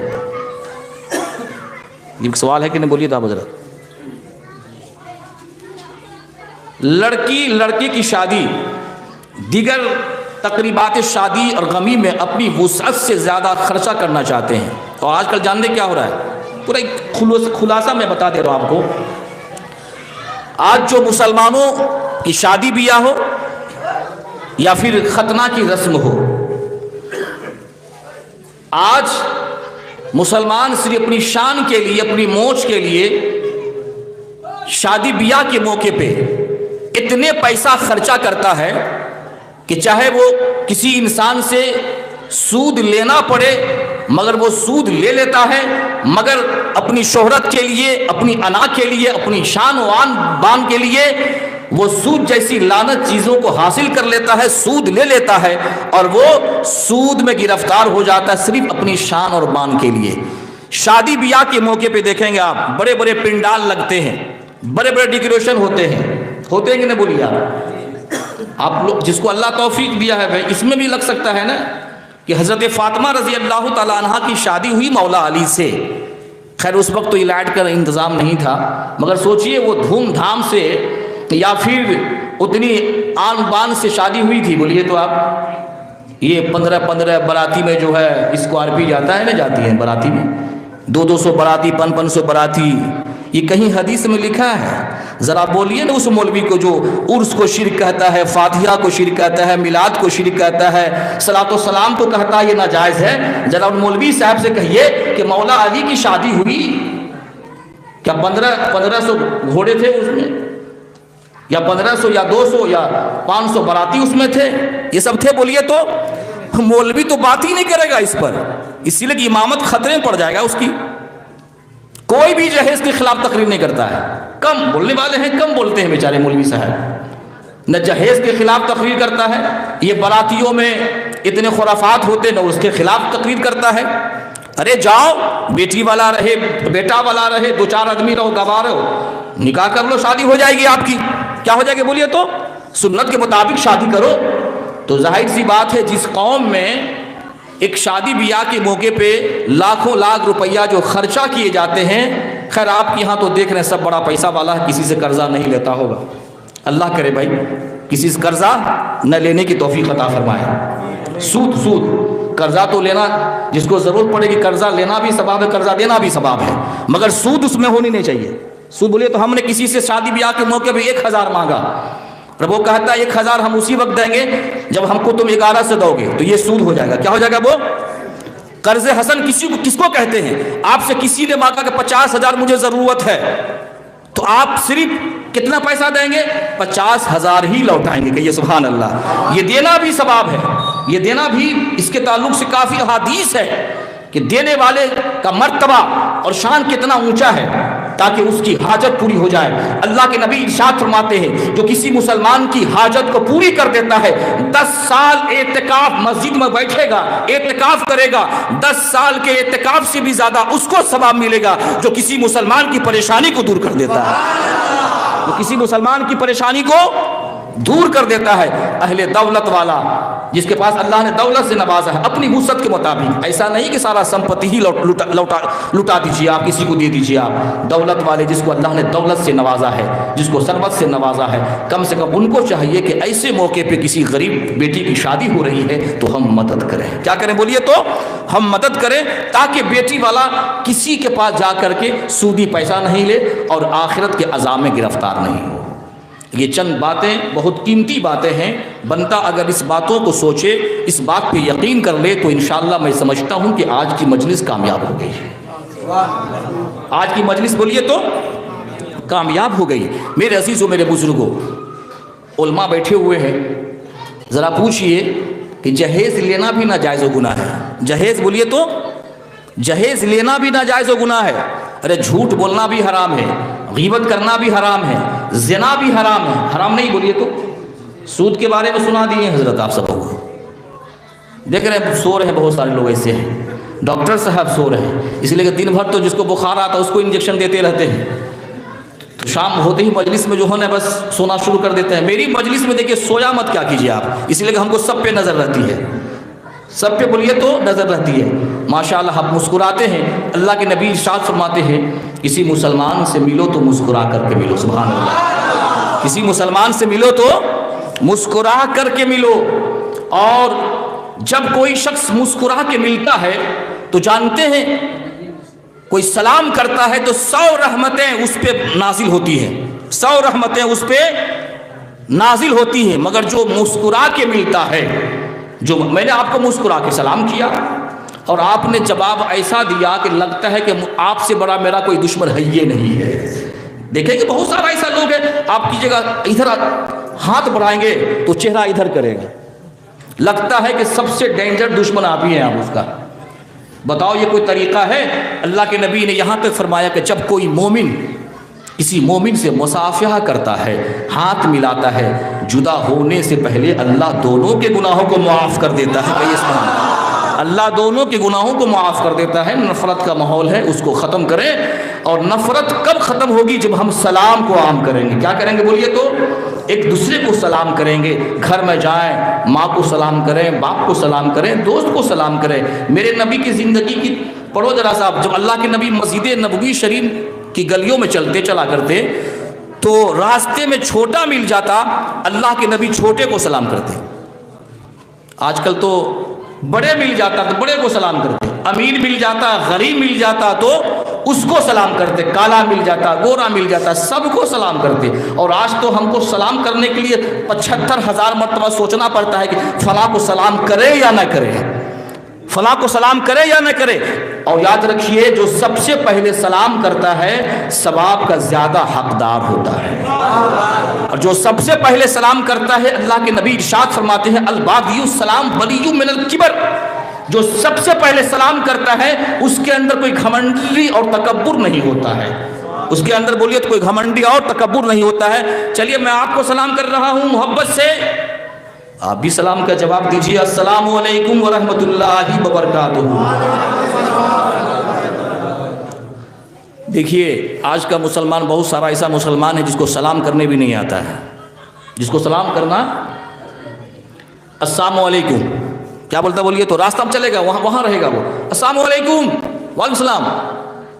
یہ سوال ہے کہ نہیں بولیے تو حضرت۔ لڑکی کی شادی، دیگر تقریبات شادی اور غمی میں اپنی وسعت سے زیادہ خرچہ کرنا چاہتے ہیں، اور آج کل جانتے کیا ہو رہا ہے، پورا ایک خلاصہ میں بتا دے رہا ہوں آپ کو۔ آج جو مسلمانوں کی شادی بیاہ ہو یا پھر ختنہ کی رسم ہو، آج مسلمان صرف اپنی شان کے لیے، اپنی موج کے لیے شادی بیاہ کے موقع پہ اتنے پیسہ خرچہ کرتا ہے کہ چاہے وہ کسی انسان سے سود لینا پڑے مگر وہ سود لے لیتا ہے، مگر اپنی شہرت کے لیے، اپنی انا کے لیے، اپنی شان و آن بان کے لیے وہ سود جیسی لعنت چیزوں کو حاصل کر لیتا ہے، سود لے لیتا ہے اور وہ سود میں گرفتار ہو جاتا ہے صرف اپنی شان اور بان کے لیے۔ شادی بیاہ کے موقع پہ دیکھیں گے آپ، بڑے بڑے پنڈال لگتے ہیں، بڑے بڑے ڈیکوریشن ہوتے ہیں کہ نہیں بولیے آپ لوگ جس کو اللہ توفیق دیا ہے بھائی اس میں بھی لگ سکتا ہے نا کہ حضرت فاطمہ رضی اللہ تعالیٰ عنہ کی شادی ہوئی مولا علی سے۔ خیر اس وقت تو یہ لائٹ کا انتظام نہیں تھا، مگر سوچئے وہ دھوم دھام سے یا پھر اتنی آن بان سے شادی ہوئی تھی۔ بولیے تو آپ یہ 15 باراتی میں جو ہے اسکارپی جاتا ہے نا، جاتی ہے باراتی میں 200 باراتی 500 باراتی، یہ کہیں حدیث میں لکھا ہے؟ ذرا بولیے نا اس مولوی کو جو عرس کو شرک کہتا ہے، فاتحہ کو شرک کہتا ہے، میلاد کو شرک کہتا ہے، صلاۃ و سلام کو کہتا ہے یہ ناجائز ہے، ذرا ان مولوی صاحب سے کہیے کہ مولا علی کی شادی ہوئی کیا 1500 گھوڑے تھے اس میں، یا 1500 یا 200 یا 500 باراتی اس میں تھے، یہ سب تھے؟ بولیے تو مولوی تو بات ہی نہیں کرے گا اس پر، اسی لیے کہ امامت خطرے میں پڑ جائے گا اس کی۔ کوئی بھی جہیز کے خلاف تقریر نہیں کرتا ہے، کم بولنے والے ہیں، کم بولتے ہیں بیچارے مولوی صاحب، نہ جہیز کے خلاف تقریر کرتا ہے، یہ براتیوں میں اتنے خرافات ہوتے نہ اس کے خلاف تقریر کرتا ہے۔ ارے جاؤ، بیٹی والا رہے، بیٹا والا رہے، 2-4 آدمی رہو، گواہ رہو، نکاح کر لو، شادی ہو جائے گی آپ کی۔ کیا ہو جائے گی بولیے تو؟ سنت کے مطابق شادی کرو۔ تو ظاہر سی بات ہے جس قوم میں ایک شادی بیاہ کے موقع پہ لاکھوں لاکھ روپیہ جو خرچہ کیے جاتے ہیں، خیر آپ کے یہاں تو دیکھ رہے ہیں سب بڑا پیسہ والا ہے، کسی سے قرضہ نہیں لیتا ہوگا، اللہ کرے بھائی کسی سے قرضہ نہ لینے کی توفیق عطا فرمائے۔ سود قرضہ تو لینا، جس کو ضرورت پڑے گی قرضہ لینا بھی ثواب ہے، قرضہ دینا بھی ثواب ہے، مگر سود اس میں ہونی نہیں چاہیے۔ سود بولیے تو ہم نے کسی سے شادی بیاہ کے موقع پہ 1000 مانگا اور وہ کہتا ہے 1000 ہم اسی وقت دیں گے جب ہم کو تم 11 سے دو گے، تو یہ سود ہو جائے گا۔ کیا ہو جائے گا؟ وہ قرض حسن کس کو کہتے ہیں؟ آپ سے کسی نے مانگا کہ 50,000 مجھے ضرورت ہے، تو آپ صرف کتنا پیسہ دیں گے؟ 50,000 ہی لوٹائیں گے۔ کہ یہ سبحان اللہ، یہ دینا بھی ثواب ہے، یہ دینا بھی اس کے تعلق سے کافی احادیث ہے کہ دینے والے کا مرتبہ اور شان کتنا اونچا ہے تاکہ اس کی حاجت پوری ہو جائے۔ اللہ کے نبی ارشاد فرماتے ہیں جو کسی مسلمان کی حاجت کو پوری کر دیتا ہے، 10 سال اعتکاف مسجد میں بیٹھے گا، اعتکاف کرے گا، 10 سال کے اعتکاف سے بھی زیادہ اس کو ثواب ملے گا جو کسی مسلمان کی پریشانی کو دور کر دیتا ہے، جو کسی مسلمان کی پریشانی کو دور کر دیتا ہے۔ اہل دولت والا جس کے پاس اللہ نے دولت سے نوازا ہے اپنی وسعت کے مطابق، ایسا نہیں کہ سارا سمپتی ہی لوٹا دیجیے آپ، کسی کو دے دیجیے آپ۔ دولت والے جس کو اللہ نے دولت سے نوازا ہے، جس کو ثروت سے نوازا ہے، کم سے کم ان کو چاہیے کہ ایسے موقع پہ کسی غریب بیٹی کی شادی ہو رہی ہے تو ہم مدد کریں۔ کیا کریں بولیے تو؟ ہم مدد کریں تاکہ بیٹی والا کسی کے پاس جا کر کے سودی پیسہ نہیں لے اور آخرت کے عذاب میں گرفتار نہیں ہو۔ یہ چند باتیں بہت قیمتی باتیں ہیں، بندہ اگر اس باتوں کو سوچے، اس بات پہ یقین کر لے تو انشاءاللہ میں سمجھتا ہوں کہ آج کی مجلس کامیاب ہو گئی ہے۔ آج کی مجلس بولیے تو کامیاب ہو گئی۔ میرے عزیزوں، میرے بزرگوں، علماء بیٹھے ہوئے ہیں، ذرا پوچھئے کہ جہیز لینا بھی ناجائز و گناہ ہے؟ جہیز بولیے تو جہیز لینا بھی ناجائز و گناہ ہے۔ ارے جھوٹ بولنا بھی حرام ہے، غیبت کرنا بھی حرام ہے، زنا بھی حرام ہے۔ حرام نہیں بولیے تو؟ سود کے بارے میں سنا دیے حضرت آپ سب کو، دیکھ رہے ہیں سو رہے ہیں، بہت سارے لوگ ایسے ہیں، ڈاکٹر صاحب سو رہے ہیں، اس لیے کہ دن بھر تو جس کو بخار آتا ہے اس کو انجیکشن دیتے رہتے ہیں، تو شام ہوتے ہی مجلس میں جو ہے نا بس سونا شروع کر دیتے ہیں۔ میری مجلس میں دیکھیے سویا مت کیا کیجیے آپ، اس لیے کہ ہم کو سب پہ نظر رہتی ہے، سب پہ بولیے تو نظر رہتی ہے۔ ماشاءاللہ ہم مسکراتے ہیں، اللہ کے نبی ارشاد فرماتے ہیں کسی مسلمان سے ملو تو مسکرا کر کے ملو۔ سبحان اللہ، کسی مسلمان سے ملو تو مسکرا کر کے ملو۔ اور جب کوئی شخص مسکرا کے ملتا ہے تو جانتے ہیں کوئی سلام کرتا ہے تو 100 رحمتیں اس پہ نازل ہوتی ہیں، 100 رحمتیں اس پہ نازل ہوتی ہیں، مگر جو مسکرا کے ملتا ہے، جو میں نے آپ کو مسکرا کے سلام کیا، اور آپ نے جواب ایسا دیا کہ لگتا ہے کہ آپ سے بڑا میرا کوئی دشمن ہے یہ نہیں ہے۔ دیکھیں کہ بہت سارا ایسا لوگ ہے آپ کی جگہ ادھر ہاتھ بڑھائیں گے تو چہرہ ادھر کرے گا، لگتا ہے کہ سب سے ڈینجر دشمن آپ ہی ہیں آپ اس کا۔ بتاؤ یہ کوئی طریقہ ہے؟ اللہ کے نبی نے یہاں تک فرمایا کہ جب کوئی مومن کسی مومن سے مصافحہ کرتا ہے، ہاتھ ملاتا ہے، جدا ہونے سے پہلے اللہ دونوں کے گناہوں کو معاف کر دیتا ہے۔ اللہ دونوں کے گناہوں کو معاف کر دیتا ہے۔ نفرت کا ماحول ہے اس کو ختم کریں، اور نفرت کب ختم ہوگی؟ جب ہم سلام کو عام کریں گے۔ کیا کریں گے بولیے تو؟ ایک دوسرے کو سلام کریں گے، گھر میں جائیں ماں کو سلام کریں، باپ کو سلام کریں، دوست کو سلام کریں۔ میرے نبی کی زندگی کی پڑھو ذرا صاحب، جب اللہ کے نبی مسجد نبوی شریف کی گلیوں میں چلا کرتے تو راستے میں چھوٹا مل جاتا، اللہ کے نبی چھوٹے کو سلام کرتے۔ آج کل تو بڑے مل جاتا تو بڑے کو سلام کرتے، امیر مل جاتا غریب مل جاتا تو اس کو سلام کرتے، کالا مل جاتا گورا مل جاتا سب کو سلام کرتے۔ اور آج تو ہم کو سلام کرنے کے لیے 75,000 مرتبہ سوچنا پڑتا ہے کہ فلاں کو سلام کرے یا نہ کرے، فلاں کو سلام کرے یا نہ کرے۔ اور یاد رکھیے جو سب سے پہلے سلام کرتا ہے ثواب کا زیادہ حقدار ہوتا ہے، اور جو سب سے پہلے سلام کرتا ہے اللہ کے نبی ارشاد فرماتے ہیں البادی السلام ولی من الکبر، جو سب سے پہلے سلام کرتا ہے اس کے اندر کوئی گھمنڈی اور تکبر نہیں ہوتا ہے، اس کے اندر بولیے تو کوئی گھمنڈی اور تکبر نہیں ہوتا ہے۔ چلیے میں آپ کو سلام کر رہا ہوں محبت سے، آپ بھی سلام کا جواب دیجیے، السلام علیکم ورحمۃ اللہ وبرکاتہ۔ دیکھیے آج کا مسلمان بہت سارا ایسا مسلمان ہے جس کو سلام کرنے بھی نہیں آتا ہے، جس کو سلام کرنا السلام علیکم کیا بولتا بولیے تو راستہ میں چلے گا وہاں رہے گا وہ السلام علیکم وعلیکم السلام،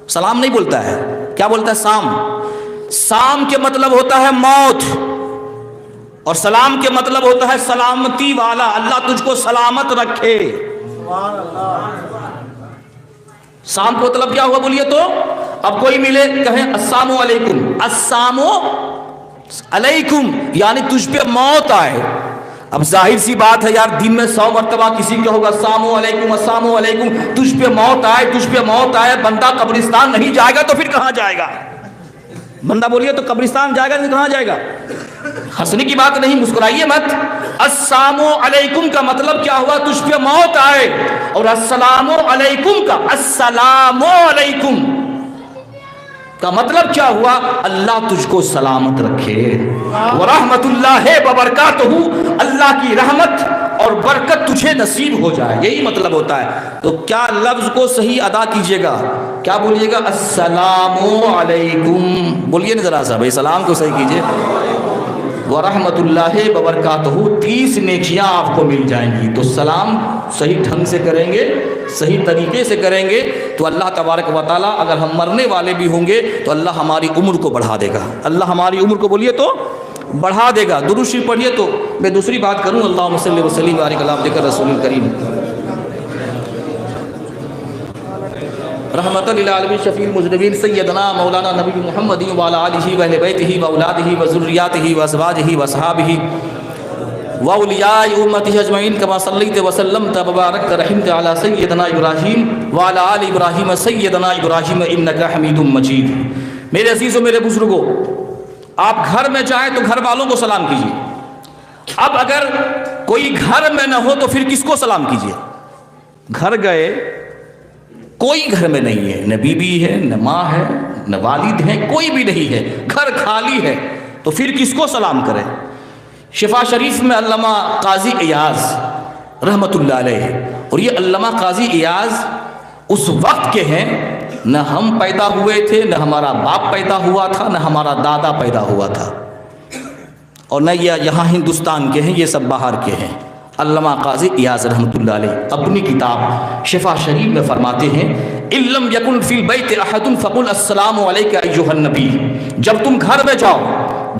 سلام نہیں بولتا ہے، کیا بولتا ہے سام۔ سام کے مطلب ہوتا ہے موت، اور سلام کے مطلب ہوتا ہے سلامتی والا، اللہ تجھ کو سلامت رکھے۔ سام کا مطلب کیا ہوا بولیے تو؟ اب کوئی ملے کہیں السلام علیکم، السلام علیکم یعنی تجھ پہ موت آئے۔ اب ظاہر سی بات ہے یار دن میں 100 مرتبہ کسی کا ہوگا السلام علیکم السلام علیکم، تجھ پہ موت آئے، تجھ پہ موت آئے، بندہ قبرستان نہیں جائے گا تو پھر کہاں جائے گا؟ بندہ بولیے تو قبرستان جائے گا نہیں کہاں جائے گا؟ ہنسنے کی بات نہیں، مسکرائیے مت۔ السلام علیکم کا مطلب کیا ہوا؟ تجھ پہ موت آئے، اور السلام علیکم کا السلام علیکم کا مطلب کیا ہوا؟ اللہ تجھ کو سلامت رکھے، ورحمت اللہ وبرکاتہ، اللہ کی رحمت اور برکت تجھے نصیب ہو جائے، یہی مطلب ہوتا ہے۔ تو کیا لفظ کو صحیح ادا کیجئے گا، کیا بولیے گا؟ السلام علیکم بولیے نا ذرا سا بھائی، سلام کو صحیح کیجئے، ورحمت اللہ وبرکاتہ، 30 نیکیاں آپ کو مل جائیں گی۔ تو سلام صحیح ڈھنگ سے کریں گے، صحیح طریقے سے کریں گے تو اللہ تبارک و تعالیٰ اگر ہم مرنے والے بھی ہوں گے تو اللہ ہماری عمر کو بڑھا دے گا، اللہ ہماری عمر کو بولیے تو بڑھا دے گا۔ درود شریف پڑھیے۔ تو میں دوسری بات کروں، اللہم صلی وسلم وبارک علی عبدک رسول الکریم رحمۃ للعالمین شفیع المذنبین سیدنا مولانا نبی محمد وعلی آلہ واہل بیتہ واولادہ وذریاتہ وازواجہ واصحابہ واولیاء امتہ اجمعین کما صلیت وسلمت وبارکت رحمت علی سیدنا ابراہیم وعلی آل ابراہیم سیدنا ابراہیم انک حمید مجید۔ میرے عزیزوں میرے بزرگوں، آپ گھر میں جائیں تو گھر والوں کو سلام کیجیے۔ اب اگر کوئی گھر میں نہ ہو تو پھر کس کو سلام کیجیے؟ گھر گئے کوئی گھر میں نہیں ہے، نہ بیوی ہے، نہ ماں ہے، نہ والد ہیں، کوئی بھی نہیں ہے، گھر خالی ہے، تو پھر کس کو سلام کریں؟ شفا شریف میں علامہ قاضی ایاز رحمت اللہ علیہ، اور یہ علامہ قاضی ایاز اس وقت کے ہیں، نہ ہم پیدا ہوئے تھے، نہ ہمارا باپ پیدا ہوا تھا، نہ ہمارا دادا پیدا ہوا تھا، اور نہ یہ یہاں ہندوستان کے ہیں، یہ سب باہر کے ہیں۔ علامہ قاضی ایاز رحمت اللہ علیہ اپنی کتاب شفا شریف میں فرماتے ہیں ان لم یکن فی البیت احد فقل السلام علیک ایھا النبی، جب تم گھر میں جاؤ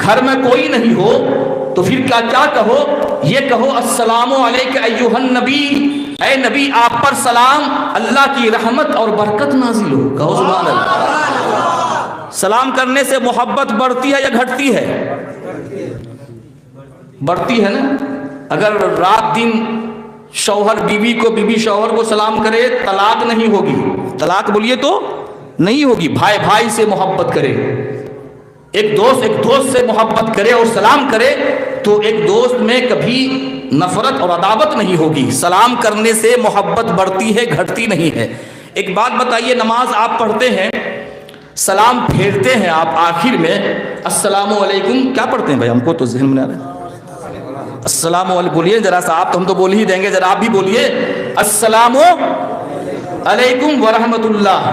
گھر میں کوئی نہیں ہو تو پھر کیا کہو؟ یہ کہو السلام علیک ایھا النبی، اے نبی آپ پر سلام، اللہ کی رحمت اور برکت نازل ہو۔ کہو سبحان اللہ۔ سلام کرنے سے محبت بڑھتی ہے یا گھٹتی ہے؟ بڑھتی ہے نا۔ اگر رات دن شوہر بیوی کو، بیوی شوہر کو سلام کرے، طلاق نہیں ہوگی. طلاق بولیے تو نہیں ہوگی. بھائی بھائی سے محبت کرے، ایک دوست سے محبت کرے اور سلام کرے تو ایک دوست میں کبھی نفرت اور عداوت نہیں ہوگی. سلام کرنے سے محبت بڑھتی ہے، گھٹتی نہیں ہے. ایک بات بتائیے، نماز آپ پڑھتے ہیں، سلام پھیرتے ہیں آپ آخر میں السلام علیکم، کیا پڑھتے ہیں بھائی؟ ہم کو تو ذہن میں آ رہا ہے. السلام علیکم بولیے ذرا سا، آپ تو ہم تو بول ہی دیں گے، ذرا آپ بھی بولیے السلام علیکم ورحمۃ اللہ.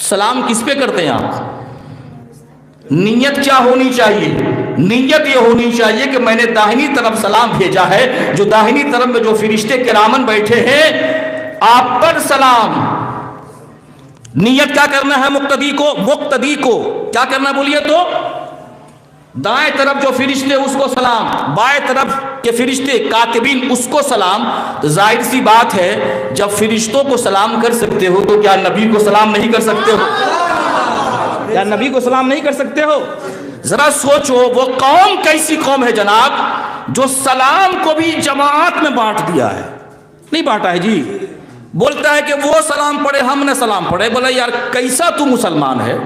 سلام کس پہ کرتے ہیں آپ؟ نیت کیا ہونی چاہیے؟ نیت یہ ہونی چاہیے کہ میں نے داہنی طرف سلام بھیجا ہے، جو داہنی طرف میں جو فرشتے کرامن بیٹھے ہیں آپ پر سلام. نیت کیا کرنا ہے؟ مقتدی کو کیا کرنا بولیے تو؟ دائیں طرف جو فرشتے اس کو سلام، بائیں طرف کے فرشتے کاتبین اس کو سلام. تو ظاہر سی بات ہے جب فرشتوں کو سلام کر سکتے ہو تو کیا نبی کو سلام نہیں کر سکتے ہو؟ کیا نبی کو سلام نہیں کر سکتے ہو؟ ذرا سوچو وہ قوم کیسی قوم ہے جناب جو سلام کو بھی جماعت میں بانٹ دیا ہے. نہیں بانٹا ہے جی. بولتا ہے کہ وہ سلام پڑھے ہم نے سلام پڑھے. بولا یار کیسا تو مسلمان ہے؟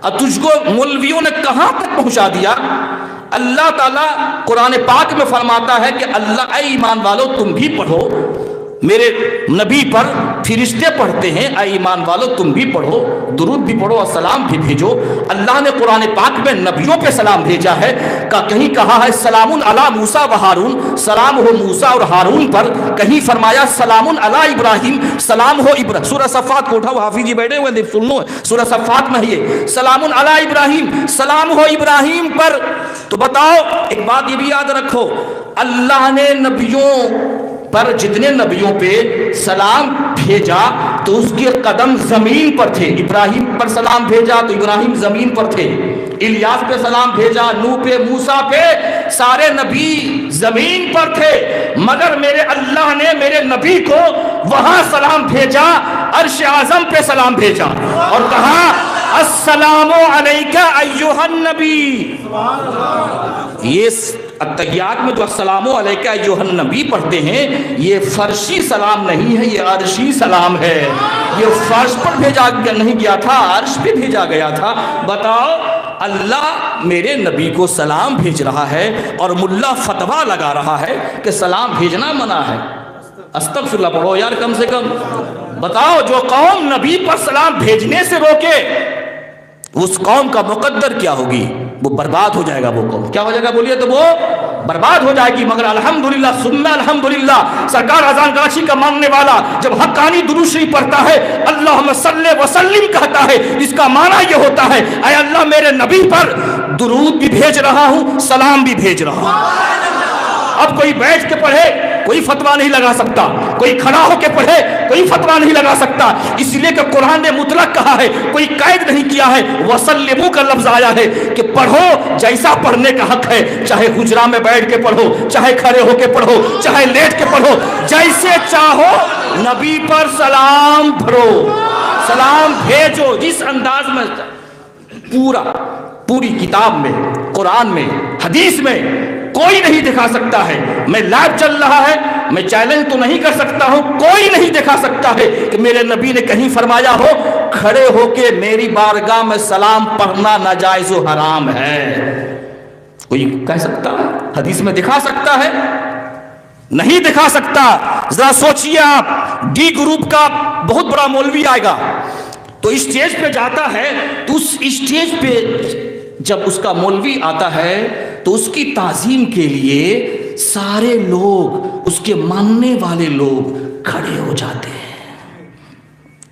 اب تجھ کو مولویوں نے کہاں تک پہنچا دیا؟ اللہ تعالیٰ قرآن پاک میں فرماتا ہے کہ اللہ اے ایمان والو تم بھی پڑھو، میرے نبی پر فرشتے پڑھتے ہیں، اے ایمان والو تم بھی پڑھو، درود بھی پڑھو اور سلام بھی بھیجو. اللہ نے قرآن پاک میں نبیوں پہ سلام بھیجا ہے. کہیں کہا ہے سلام علی موسیٰ و ہارون، سلام ہو موسیٰ اور ہارون پر. کہیں فرمایا سلام علی ابراہیم، سلام ہو ابراہیم. سورہ صفات کو اٹھاؤ، حافظ جی بیٹھے ہوئے سن لو، سورہ صفات میں یہ سلام علی ابراہیم، سلام ہو ابراہیم پر. تو بتاؤ ایک بات یہ بھی یاد رکھو، اللہ نے نبیوں پر جتنے نبیوں پہ سلام بھیجا تو اس کے قدم زمین پر تھے. ابراہیم پر سلام بھیجا تو ابراہیم زمین پر تھے. الیاس پہ سلام بھیجا، نوح پہ، موسیٰ پہ، سارے نبی زمین پر تھے. مگر میرے اللہ نے میرے نبی کو وہاں سلام بھیجا، عرش اعظم پہ سلام بھیجا اور کہا السلام علیکہ ایھا النبی. یہ التحیات میں جو السلام علیکہ ایھا النبی پڑھتے ہیں یہ فرشی سلام نہیں ہے، یہ عرشی سلام ہے. یہ فرش پر بھیجا نہیں گیا تھا، عرش پہ بھیجا گیا تھا. بتاؤ اللہ میرے نبی کو سلام بھیج رہا ہے اور ملا فتویٰ لگا رہا ہے کہ سلام بھیجنا منع ہے. استغفر اللہ پڑھو یار کم سے کم. بتاؤ جو قوم نبی پر سلام بھیجنے سے روکے اس قوم کا مقدر کیا ہوگی؟ وہ برباد ہو جائے گا. وہ قوم کیا ہو جائے گا بولیے تو؟ وہ برباد ہو جائے گی. مگر الحمدللہ ثم الحمدللہ سرکار اذان گاچھی کا ماننے والا جب حقانی درود شریف پڑھتا ہے اللہم صلی وسلم کہتا ہے، اس کا معنی یہ ہوتا ہے اے اللہ میرے نبی پر درود بھی بھیج رہا ہوں، سلام بھی بھیج رہا ہوں. اب کوئی بیٹھ کے پڑھے کوئی فتویٰ نہیں لگا سکتا، کوئی کھڑا ہو کے پڑھے کوئی فتویٰ نہیں لگا سکتا، اس لیے کہ قرآن نے مطلق کہا ہے، کوئی قید نہیں کیا ہے. وسلمو کا لفظ آیا ہے کہ پڑھو جیسا پڑھنے کا حق ہے، چاہے حجرہ میں بیٹھ کے پڑھو، چاہے کھڑے ہو کے پڑھو، چاہے لیٹ کے پڑھو، جیسے چاہو نبی پر سلام بھرو، سلام بھیجو جس انداز میں. پوری کتاب میں، قرآن میں، حدیث میں کوئی نہیں دکھا سکتا ہے. میں لائیو چل رہا ہے، میں چیلنج تو نہیں کر سکتا ہوں، کوئی نہیں دکھا سکتا ہے کہ میرے نبی نے کہیں فرمایا ہو کھڑے ہو کے میری بارگاہ میں سلام پڑھنا ناجائز و حرام ہے. کوئی کہہ سکتا ہے؟ حدیث میں دکھا سکتا ہے؟ نہیں دکھا سکتا. ذرا سوچئے آپ، ڈی گروپ کا بہت بڑا مولوی آئے گا تو اسٹیج پہ جاتا ہے تو اس اسٹیج پہ جب اس کا مولوی آتا ہے تو اس کی تعظیم کے لیے سارے لوگ، اس کے ماننے والے لوگ کھڑے ہو جاتے ہیں.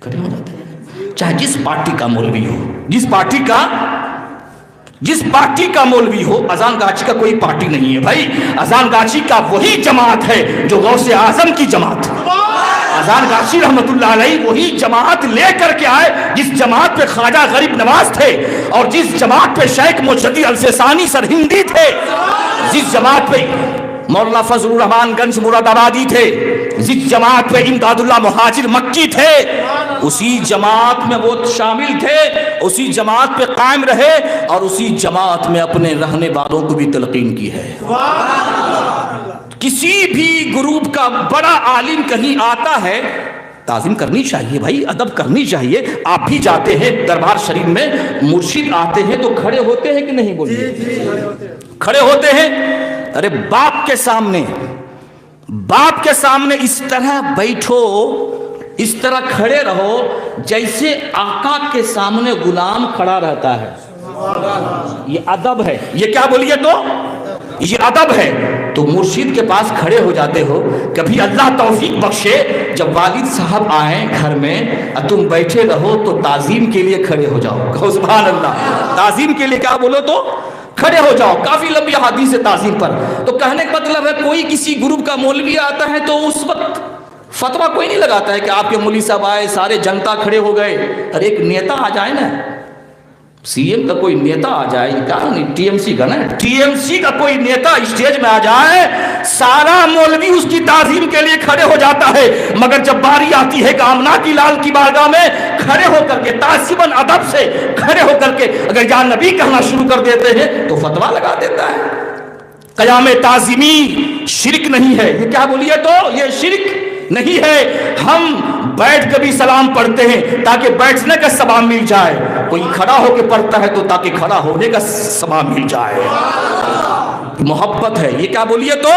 کھڑے ہو جاتے ہیں چاہے جس پارٹی کا مولوی ہو، جس پارٹی کا مولوی ہو. اذان گاچھی کا کوئی پارٹی نہیں ہے بھائی، اذان گاچھی کا وہی جماعت ہے جو غوث اعظم کی جماعت ہے. اذان گاچھی رحمت اللہ علیہ وہی جماعت لے کر کے آئے جس جماعت پہ خواجہ غریب نواز تھے، اور جس جماعت پہ شیخ مجددی الفسانی سرہندی تھے، جس جماعت پہ مولانا فضل الرحمان گنج مراد آبادی تھے، جس جماعت پہ امداد اللہ مہاجر مکی تھے، اسی جماعت میں وہ شامل تھے، اسی جماعت پہ قائم رہے اور اسی جماعت میں اپنے رہنے والوں کو بھی تلقین کی ہے. کسی بھی گروپ کا بڑا عالم کہیں آتا ہے تعظیم کرنی چاہیے بھائی، ادب کرنی چاہیے. آپ بھی جاتے ہیں دربار شریف میں، مرشد آتے ہیں تو کھڑے ہوتے ہیں کہ نہیں؟ بولیے. کھڑے ہوتے ہیں. ارے باپ کے سامنے اس طرح بیٹھو، اس طرح کھڑے رہو جیسے آقا کے سامنے غلام کھڑا رہتا ہے. یہ ادب ہے. یہ کیا بولیے تو یہ ادب ہے. تو مرشد کے پاس کھڑے ہو جاتے ہو. کبھی اللہ توفیق بخشے جب والد صاحب آئیں گھر میں اور تم بیٹھے رہو تو تعظیم کے لیے کھڑے ہو جاؤ. کہو سبحان اللہ. تعظیم کے لیے کیا بولو تو کھڑے ہو جاؤ. کافی لمبی حدیث ہے تعظیم پر. تو کہنے کا مطلب ہے کوئی کسی گروپ کا مولوی آتا ہے تو اس وقت فتویٰ کوئی نہیں لگاتا ہے کہ آپ کے مولوی صاحب آئے سارے جنتا کھڑے ہو گئے. ارے ایک نیتا آ جائے نا، سی ایم کا کوئی نیتا آ جائے، کیا نہیں ٹی ایم سی کا نا، ٹی ایم سی کا کوئی نیتا اسٹیج میں آ جائے، سارا مولوی اس کی تعظیم کے لیے کھڑے ہو جاتا ہے. مگر جب باری آتی ہے کہ آمنہ کی لال کی بارگاہ میں کھڑے ہو کر کے تعصباً ادب سے کھڑے ہو کر کے اگر یا نبی کہنا شروع کر دیتے ہیں تو فتویٰ لگا دیتا ہے. قیام تعظیمی شرک نہیں ہے. یہ کیا بولیے تو یہ شرک نہیں ہے. ہم بیٹھ کے بھی سلام پڑھتے ہیں تاکہ بیٹھنے کا ثواب مل جائے. کوئی کھڑا ہو کے پڑھتا ہے تو تاکہ کھڑا ہونے کا ثواب مل جائے. محبت ہے. یہ کیا بولیے تو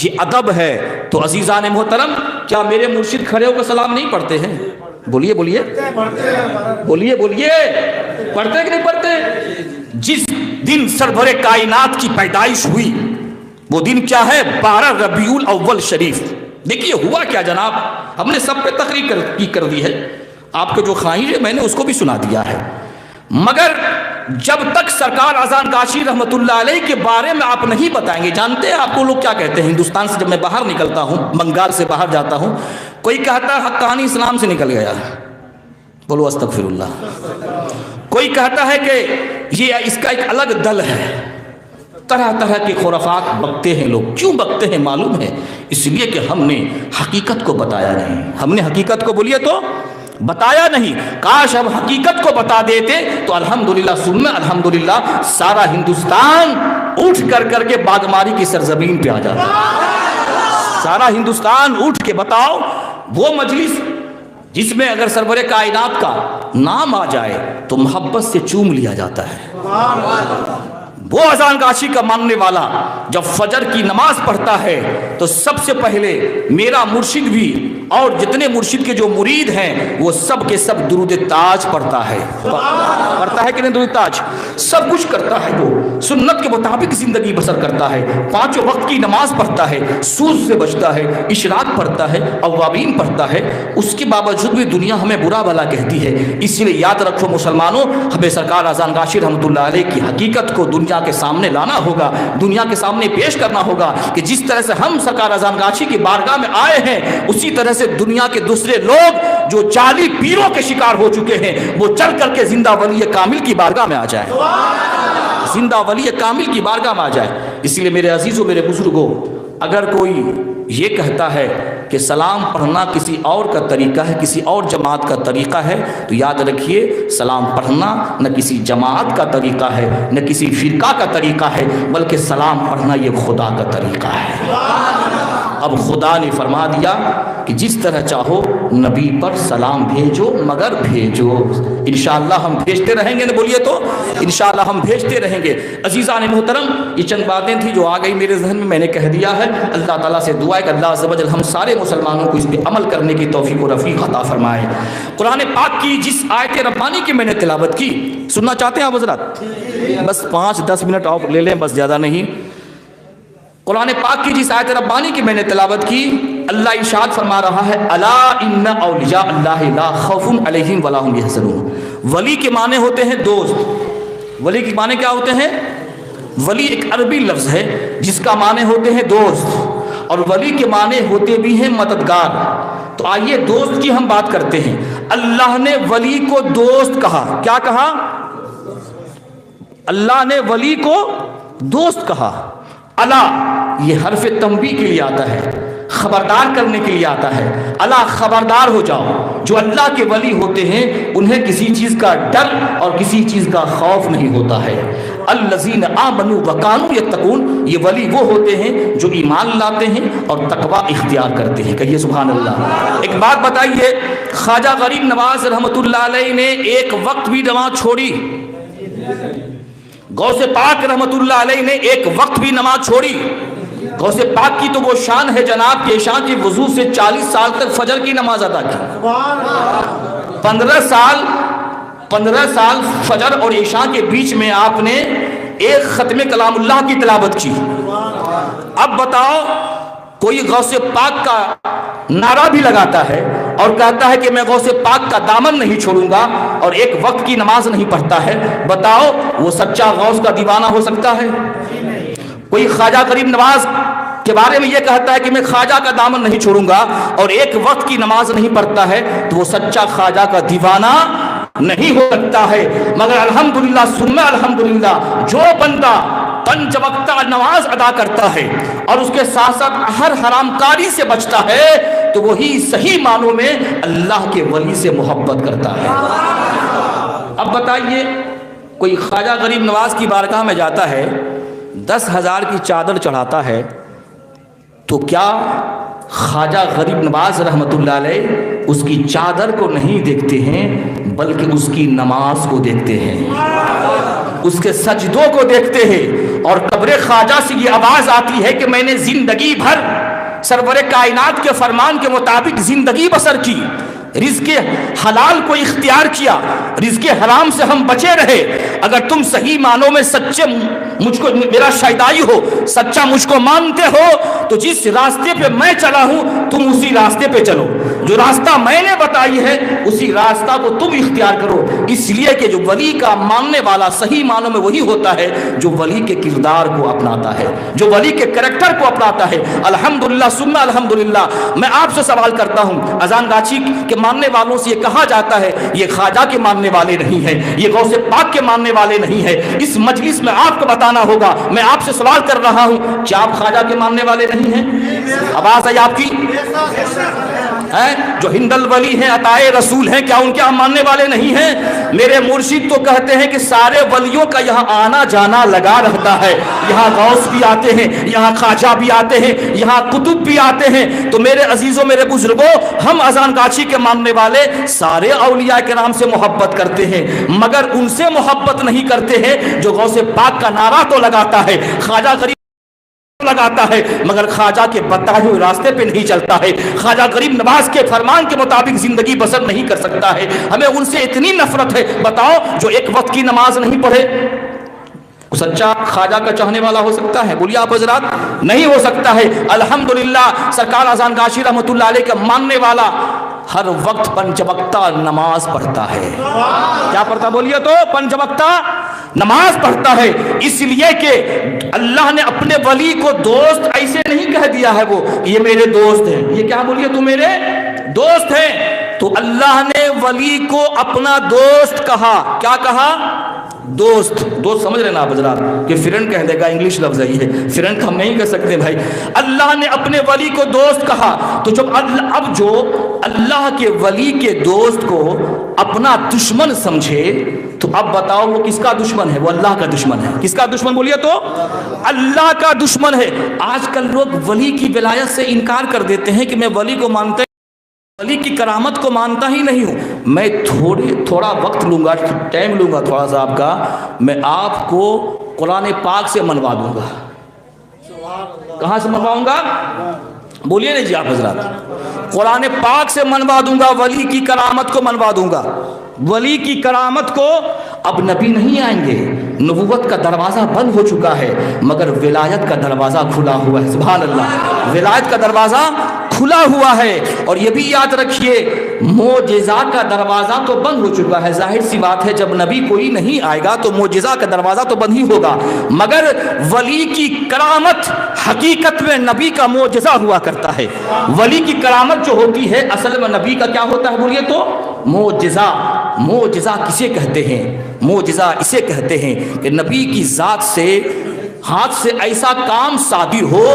یہ ادب ہے. تو عزیزان محترم، کیا میرے مرشد کھڑے ہو کر سلام نہیں پڑھتے ہیں؟ بولیے بولیے بولیے بولیے. پڑھتے کہ نہیں پڑھتے؟ جس دن سرور کائنات کی پیدائش ہوئی وہ دن کیا ہے؟ 12 ربیع الاول شریف. دیکھیے ہوا کیا جناب، ہم نے سب پہ تقریر کر دی ہے. آپ کے جو خواہش ہے میں نے اس کو بھی سنا دیا ہے. مگر جب تک سرکار اذان کاشی رحمت اللہ علیہ کے بارے میں آپ نہیں بتائیں گے، جانتے ہیں آپ کو لوگ کیا کہتے ہیں؟ ہندوستان سے جب میں باہر نکلتا ہوں، بنگال سے باہر جاتا ہوں، کوئی کہتا ہے حقانی اسلام سے نکل گیا. بولو استغفر اللہ. کوئی کہتا ہے کہ یہ اس کا ایک الگ دل ہے. طرح طرح کے خرافات بکتے ہیں لوگ. کیوں بکتے ہیں معلوم ہے؟ اس لیے کہ ہم نے حقیقت کو بتایا نہیں. ہم نے حقیقت کو بولیے تو بتایا نہیں. کاش ہم حقیقت کو بتا دیتے تو الحمدللہ ثم الحمدللہ سارا ہندوستان اٹھ کر کے باغماری کی سرزمین پہ آ جاتا. سارا ہندوستان اٹھ کے بتاؤ وہ مجلس جس میں اگر سرور کائنات کا نام آ جائے تو محبت سے چوم لیا جاتا ہے. وہ اذان کاشی کا ماننے والا جب فجر کی نماز پڑھتا ہے تو سب سے پہلے میرا مرشد بھی اور جتنے مرشد کے جو مرید ہیں وہ سب کے سب درود تاج پڑھتا ہے. پڑھتا ہے کہ نہیں درود تاج؟ سب کچھ کرتا ہے. وہ سنت کے مطابق زندگی بسر کرتا ہے. 5 وقت کی نماز پڑھتا ہے، سود سے بچتا ہے، اشراق پڑھتا ہے، اوابین پڑھتا ہے. اس کے باوجود بھی دنیا ہمیں برا بھلا کہتی ہے. اس لیے یاد رکھو مسلمانوں، ہمیں سرکار اذان کاشی رحمۃ اللہ علیہ کی حقیقت کو دنیا کے سامنے لانا ہوگا، دنیا کے سامنے پیش کرنا ہوگا کہ جس طرح سے ہم سرکار اذان کاشی کی بارگاہ میں آئے ہیں اسی طرح سے دنیا کے دوسرے لوگ جو جعلی پیروں کے شکار ہو چکے ہیں وہ چل کر کے زندہ ولی کامل کی بارگاہ میں آ جائیں. زندہ ولی کامل کی بارگاہ میں آ جائیں. اس لیے میرے عزیزوں، میرے بزرگوں، اگر کوئی یہ کہتا ہے کہ سلام پڑھنا کسی اور کا طریقہ ہے، کسی اور جماعت کا طریقہ ہے، تو یاد رکھیے سلام پڑھنا نہ کسی جماعت کا طریقہ ہے نہ کسی فرقہ کا طریقہ ہے، بلکہ سلام پڑھنا یہ خدا کا طریقہ ہے. اب خدا نے فرما دیا کہ جس طرح چاہو نبی پر سلام بھیجو، مگر بھیجو. انشاءاللہ ہم بھیجتے رہیں گے. بولیے تو انشاءاللہ ہم بھیجتے رہیں گے. عزیزان محترم، یہ چند باتیں تھیں جو آ گئی میرے ذہن میں، میں نے کہہ دیا ہے. اللہ تعالیٰ سے دعا ہے کہ اللہ عز و جل ہم سارے مسلمانوں کو اس پہ عمل کرنے کی توفیق و رفیق عطا فرمائے. قرآن پاک کی جس آیت ربانی کی میں نے تلاوت کی، سننا چاہتے ہیں آپ حضرات؟ بس 5-10 منٹ آپ لے لیں، بس زیادہ نہیں. قرآن پاک کی جس آیت ربانی کی میں نے تلاوت کی، اللہ ارشاد فرما رہا ہے الا ان اولیاء اللہ لا خوف علیہم ولا هم یحزنون. ولی کے معنی ہوتے ہیں دوست. ولی کے معنی کیا ہوتے ہیں؟ ولی ایک عربی لفظ ہے جس کا معنی ہوتے ہیں دوست، اور ولی کے معنی ہوتے بھی ہیں مددگار. تو آئیے دوست کی ہم بات کرتے ہیں. اللہ نے ولی کو دوست کہا. کیا کہا؟ اللہ نے ولی کو دوست کہا. الا یہ حرف تنبیہ کے لیے آتا ہے. خبردار کرنے کے لیے آتا ہے۔ اللہ خبردار ہو جاؤ، جو اللہ کے ولی ہوتے ہیں انہیں کسی چیز کا ڈر اور کسی چیز کا خوف نہیں ہوتا ہے۔ الذین آمنوا وکانوا یتقون، یہ ولی وہ ہوتے ہیں جو ایمان لاتے ہیں اور تقوی اختیار کرتے ہیں۔ کہیے سبحان اللہ۔ ایک بات بتائیے، خواجہ غریب نواز رحمۃ اللہ علیہ نے ایک وقت بھی نماز چھوڑی؟ غوث پاک رحمۃ اللہ علیہ نے ایک وقت بھی نماز چھوڑی؟ غوث پاک کی تو وہ شان ہے جناب کہ عشاء کے وضو سے 40 سال تک فجر کی نماز ادا کی۔ 15 سال فجر اور عشاء کے بیچ میں آپ نے ایک ختم کلام اللہ کی تلاوت کی۔ اب بتاؤ، کوئی غوث پاک کا نعرہ بھی لگاتا ہے اور کہتا ہے کہ میں غوث پاک کا دامن نہیں چھوڑوں گا اور ایک وقت کی نماز نہیں پڑھتا ہے، بتاؤ وہ سچا غوث کا دیوانہ ہو سکتا ہے؟ کوئی خواجہ غریب نواز کے بارے میں یہ کہتا ہے کہ میں خواجہ کا دامن نہیں چھوڑوں گا اور ایک وقت کی نماز نہیں پڑھتا ہے، تو وہ سچا خواجہ کا دیوانہ نہیں ہو سکتا ہے۔ مگر الحمدللہ ثم الحمدللہ، جو بندہ 5 وقتہ نماز ادا کرتا ہے اور اس کے ساتھ ساتھ ہر حرام کاری سے بچتا ہے، تو وہی صحیح معنوں میں اللہ کے ولی سے محبت کرتا ہے۔ اب بتائیے، کوئی خواجہ غریب نواز کی بارگاہ میں جاتا ہے، 10,000 کی چادر چڑھاتا ہے، تو کیا خواجہ غریب نواز رحمۃ اللہ علیہ اس کی چادر کو نہیں دیکھتے ہیں بلکہ اس کی نماز کو دیکھتے ہیں، اس کے سجدوں کو دیکھتے ہیں؟ اور قبر خواجہ سے یہ آواز آتی ہے کہ میں نے زندگی بھر سرور کائنات کے فرمان کے مطابق زندگی بسر کی، رزق حلال کو اختیار کیا، رزق حرام سے ہم بچے رہے۔ اگر تم صحیح معنوں میں سچے مجھ کو میرا شیدائی ہو، سچا مجھ کو مانتے ہو، تو جس راستے پہ میں چلا ہوں تم اسی راستے پہ چلو، جو راستہ میں نے بتائی ہے اسی راستہ کو تم اختیار کرو۔ اس لیے کہ جو ولی کا ماننے والا صحیح معنوں میں وہی ہوتا ہے جو ولی کے کردار کو اپناتا ہے، جو ولی کے کریکٹر کو اپناتا ہے۔ الحمدللہ ثم الحمدللہ، میں آپ سے سوال کرتا ہوں، اذان گاچی کے ماننے والوں سے یہ کہا جاتا ہے یہ خواجہ کے ماننے والے نہیں ہیں، یہ غوث پاک کے ماننے والے نہیں ہیں۔ اس مجلس میں آپ کو بتانا ہوگا، میں آپ سے سوال کر رہا ہوں، کیا آپ خواجہ کے ماننے والے نہیں ہیں؟ آواز ہے آپ کی؟ جو ہند الولی ہیں، عطائے رسول ہیں، کیا ان کے ہم ماننے والے نہیں ہیں؟ میرے مرشد تو کہتے ہیں کہ سارے ولیوں کا یہاں آنا جانا لگا رہتا ہے، یہاں غوث بھی آتے ہیں، یہاں خواجہ بھی آتے ہیں، یہاں قطب بھی آتے ہیں۔ تو میرے عزیزوں، میرے بزرگوں، ہم اذان گاچی کے ماننے والے سارے اولیاء کرام سے محبت کرتے ہیں، مگر ان سے محبت نہیں کرتے ہیں جو غوث پاک کا نعرہ تو لگاتا ہے، خواجہ غریب لگاتا ہے مگر خواجہ کے بتائے ہوئے راستے پہ نہیں چلتا ہے، خواجہ غریب نواز کے فرمان کے مطابق زندگی بسر نہیں کر سکتا ہے۔ ہمیں ان سے اتنی نفرت ہے، بتاؤ جو ایک وقت کی نماز نہیں پڑھے سچا خواجہ کا چاہنے والا ہو سکتا ہے؟ بولیے آپ حضرات، نہیں ہو سکتا ہے۔ الحمدللہ سرکار اذان گاشی رحمۃ اللہ علیہ کا ماننے والا ہر وقت 5 وقتہ نماز پڑھتا ہے۔ کیا پڑھتا؟ بولیے تو 5 وقتہ نماز پڑھتا ہے، اس لیے کہ اللہ نے اپنے ولی کو دوست ایسے نہیں کہہ دیا ہے وہ کہ یہ میرے دوست ہیں، یہ کیا بولیے تو میرے دوست ہیں، تو اللہ نے ولی کو اپنا دوست کہا۔ کیا کہا؟ دوست۔ دوست سمجھ رہے نا آپ حضرات کہ فرینڈ کہہ دے گا، انگلش لفظ ہے یہ، فرینڈ ہم نہیں کہہ سکتے بھائی۔ اللہ نے اپنے ولی کو دوست کہا، تو جب اب جو اللہ کے ولی کے دوست کو اپنا دشمن سمجھے تو اب بتاؤ وہ کس کا دشمن ہے؟ وہ اللہ کا دشمن ہے۔ کس کا دشمن بولیے تو؟ اللہ کا دشمن ہے۔ آج کل لوگ ولی کی ولایت سے انکار کر دیتے ہیں کہ میں ولی کو مانتا ولی کی کرامت کو مانتا ہی نہیں ہوں، میں تھوڑا وقت لوں گا، ٹائم لوں گا تھوڑا سا آپ کا، میں آپ کو قرآن پاک سے منوا دوں گا۔ کہاں سے منواؤں گا؟ بولیے نہیں جی آپ حضرات، قرآن پاک سے منوا دوں گا، ولی کی کرامت کو منوا دوں گا۔ ولی کی کرامت کو اب نبی نہیں آئیں گے، نبوت کا دروازہ بند ہو چکا ہے، مگر ولایت کا دروازہ کھلا ہوا ہے۔ سبحان اللہ، ولایت کا دروازہ کھلا ہوا ہے۔ اور یہ بھی یاد رکھیے، معجزہ کا دروازہ تو بند ہو چکا ہے، ظاہر سی بات ہے جب نبی کوئی نہیں آئے گا تو معجزہ کا دروازہ تو بند ہی ہوگا، مگر ولی کی کرامت حقیقت میں نبی کا معجزہ ہوا کرتا ہے۔ ولی کی کرامت جو ہوتی ہے اصل میں نبی کا کیا ہوتا ہے بولیے تو؟ معجزہ۔ معجزہ کسے کہتے ہیں؟ معجزہ اسے کہتے ہیں کہ نبی کی ذات سے ہاتھ سے ایسا کام صادر ہو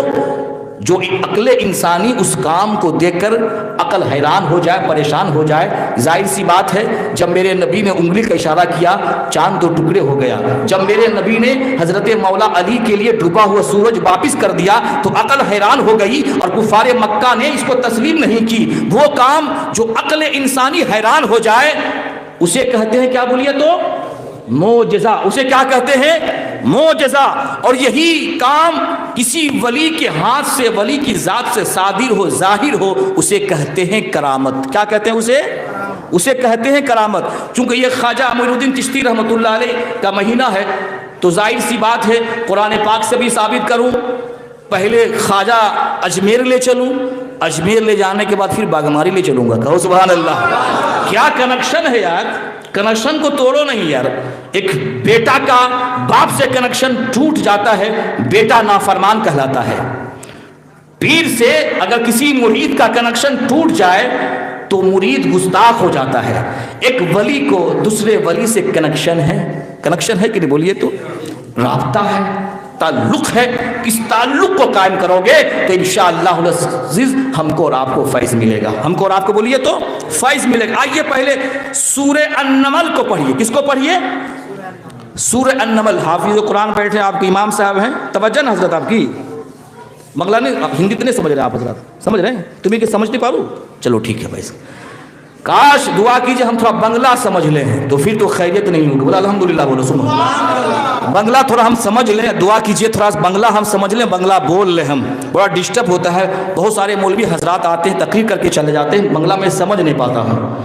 جو عقل انسانی اس کام کو دیکھ کر عقل حیران ہو جائے، پریشان ہو جائے۔ ظاہر سی بات ہے، جب میرے نبی نے انگلی کا اشارہ کیا چاند دو ٹکڑے ہو گیا، جب میرے نبی نے حضرت مولا علی کے لیے ڈوبا ہوا سورج واپس کر دیا تو عقل حیران ہو گئی، اور کفار مکہ نے اس کو تسلیم نہیں کی۔ وہ کام جو عقل انسانی حیران ہو جائے اسے کہتے ہیں کیا بولیے تو معجزہ، اسے کیا کہتے ہیں معجزہ۔ اور یہی کام کسی ولی کے ہاتھ سے، ولی کی ذات سے صادر ہو، ظاہر ہو، اسے کہتے ہیں کرامت۔ کیا کہتے ہیں اسے کہتے ہیں کرامت۔ چونکہ یہ خواجہ معین الدین چشتی رحمۃ اللہ علیہ کا مہینہ ہے تو ظاہر سی بات ہے قرآن پاک سے بھی ثابت کروں، پہلے خواجہ اجمیر لے چلوں، اجمیر لے جانے کے بعد پھر باغماری لے چلوں گا۔ کہو سبحان اللہ، کیا کنیکشن ہے یار، کنیکشن کو توڑو نہیں یار۔ ایک بیٹا کا باپ سے کنیکشن ٹوٹ جاتا ہے، بیٹا نافرمان کہلاتا ہے۔ پیر سے اگر کسی مرید کا کنیکشن ٹوٹ جائے تو مرید گستاخ ہو جاتا ہے۔ ایک ولی کو دوسرے ولی سے کنیکشن ہے کہ نہیں بولیے تو رابطہ ہے، تعلق ہے۔ اس تعلق کو قائم کرو گے تو انشاءاللہ العزیز ہم کو اور آپ کو فیض ملے گا، ہم کو اور آپ کو بولیے تو فیض ملے گا۔ آئیے پہلے سورہ النمل کو پڑھیے۔ کس کو پڑھیے؟ سورہ النمل۔ حافظ قرآن بیٹھے آپ کے امام صاحب ہیں، توجہ نا حضرت آپ کی۔ بنگلہ نہیں، ہندی تو نہیں سمجھ رہے آپ حضرات؟ سمجھ رہے ہیں؟ تمہیں کہ سمجھ نہیں پا رہو؟ چلو ٹھیک ہے بھائی، کاش دعا کیجئے ہم تھوڑا بنگلہ سمجھ لیں تو پھر تو خیریت نہیں ہوگی۔ بولا الحمدللہ، بولو سبحان اللہ۔ بنگلہ تھوڑا ہم سمجھ لیں، دعا کیجئے تھوڑا بنگلہ ہم سمجھ لیں، بنگلہ بول لیں۔ ہم بڑا ڈسٹرب ہوتا ہے، بہت سارے مولوی حضرات آتے ہیں تقریر کر کے چلے جاتے ہیں، بنگلہ میں سمجھ نہیں پاتا ہوں۔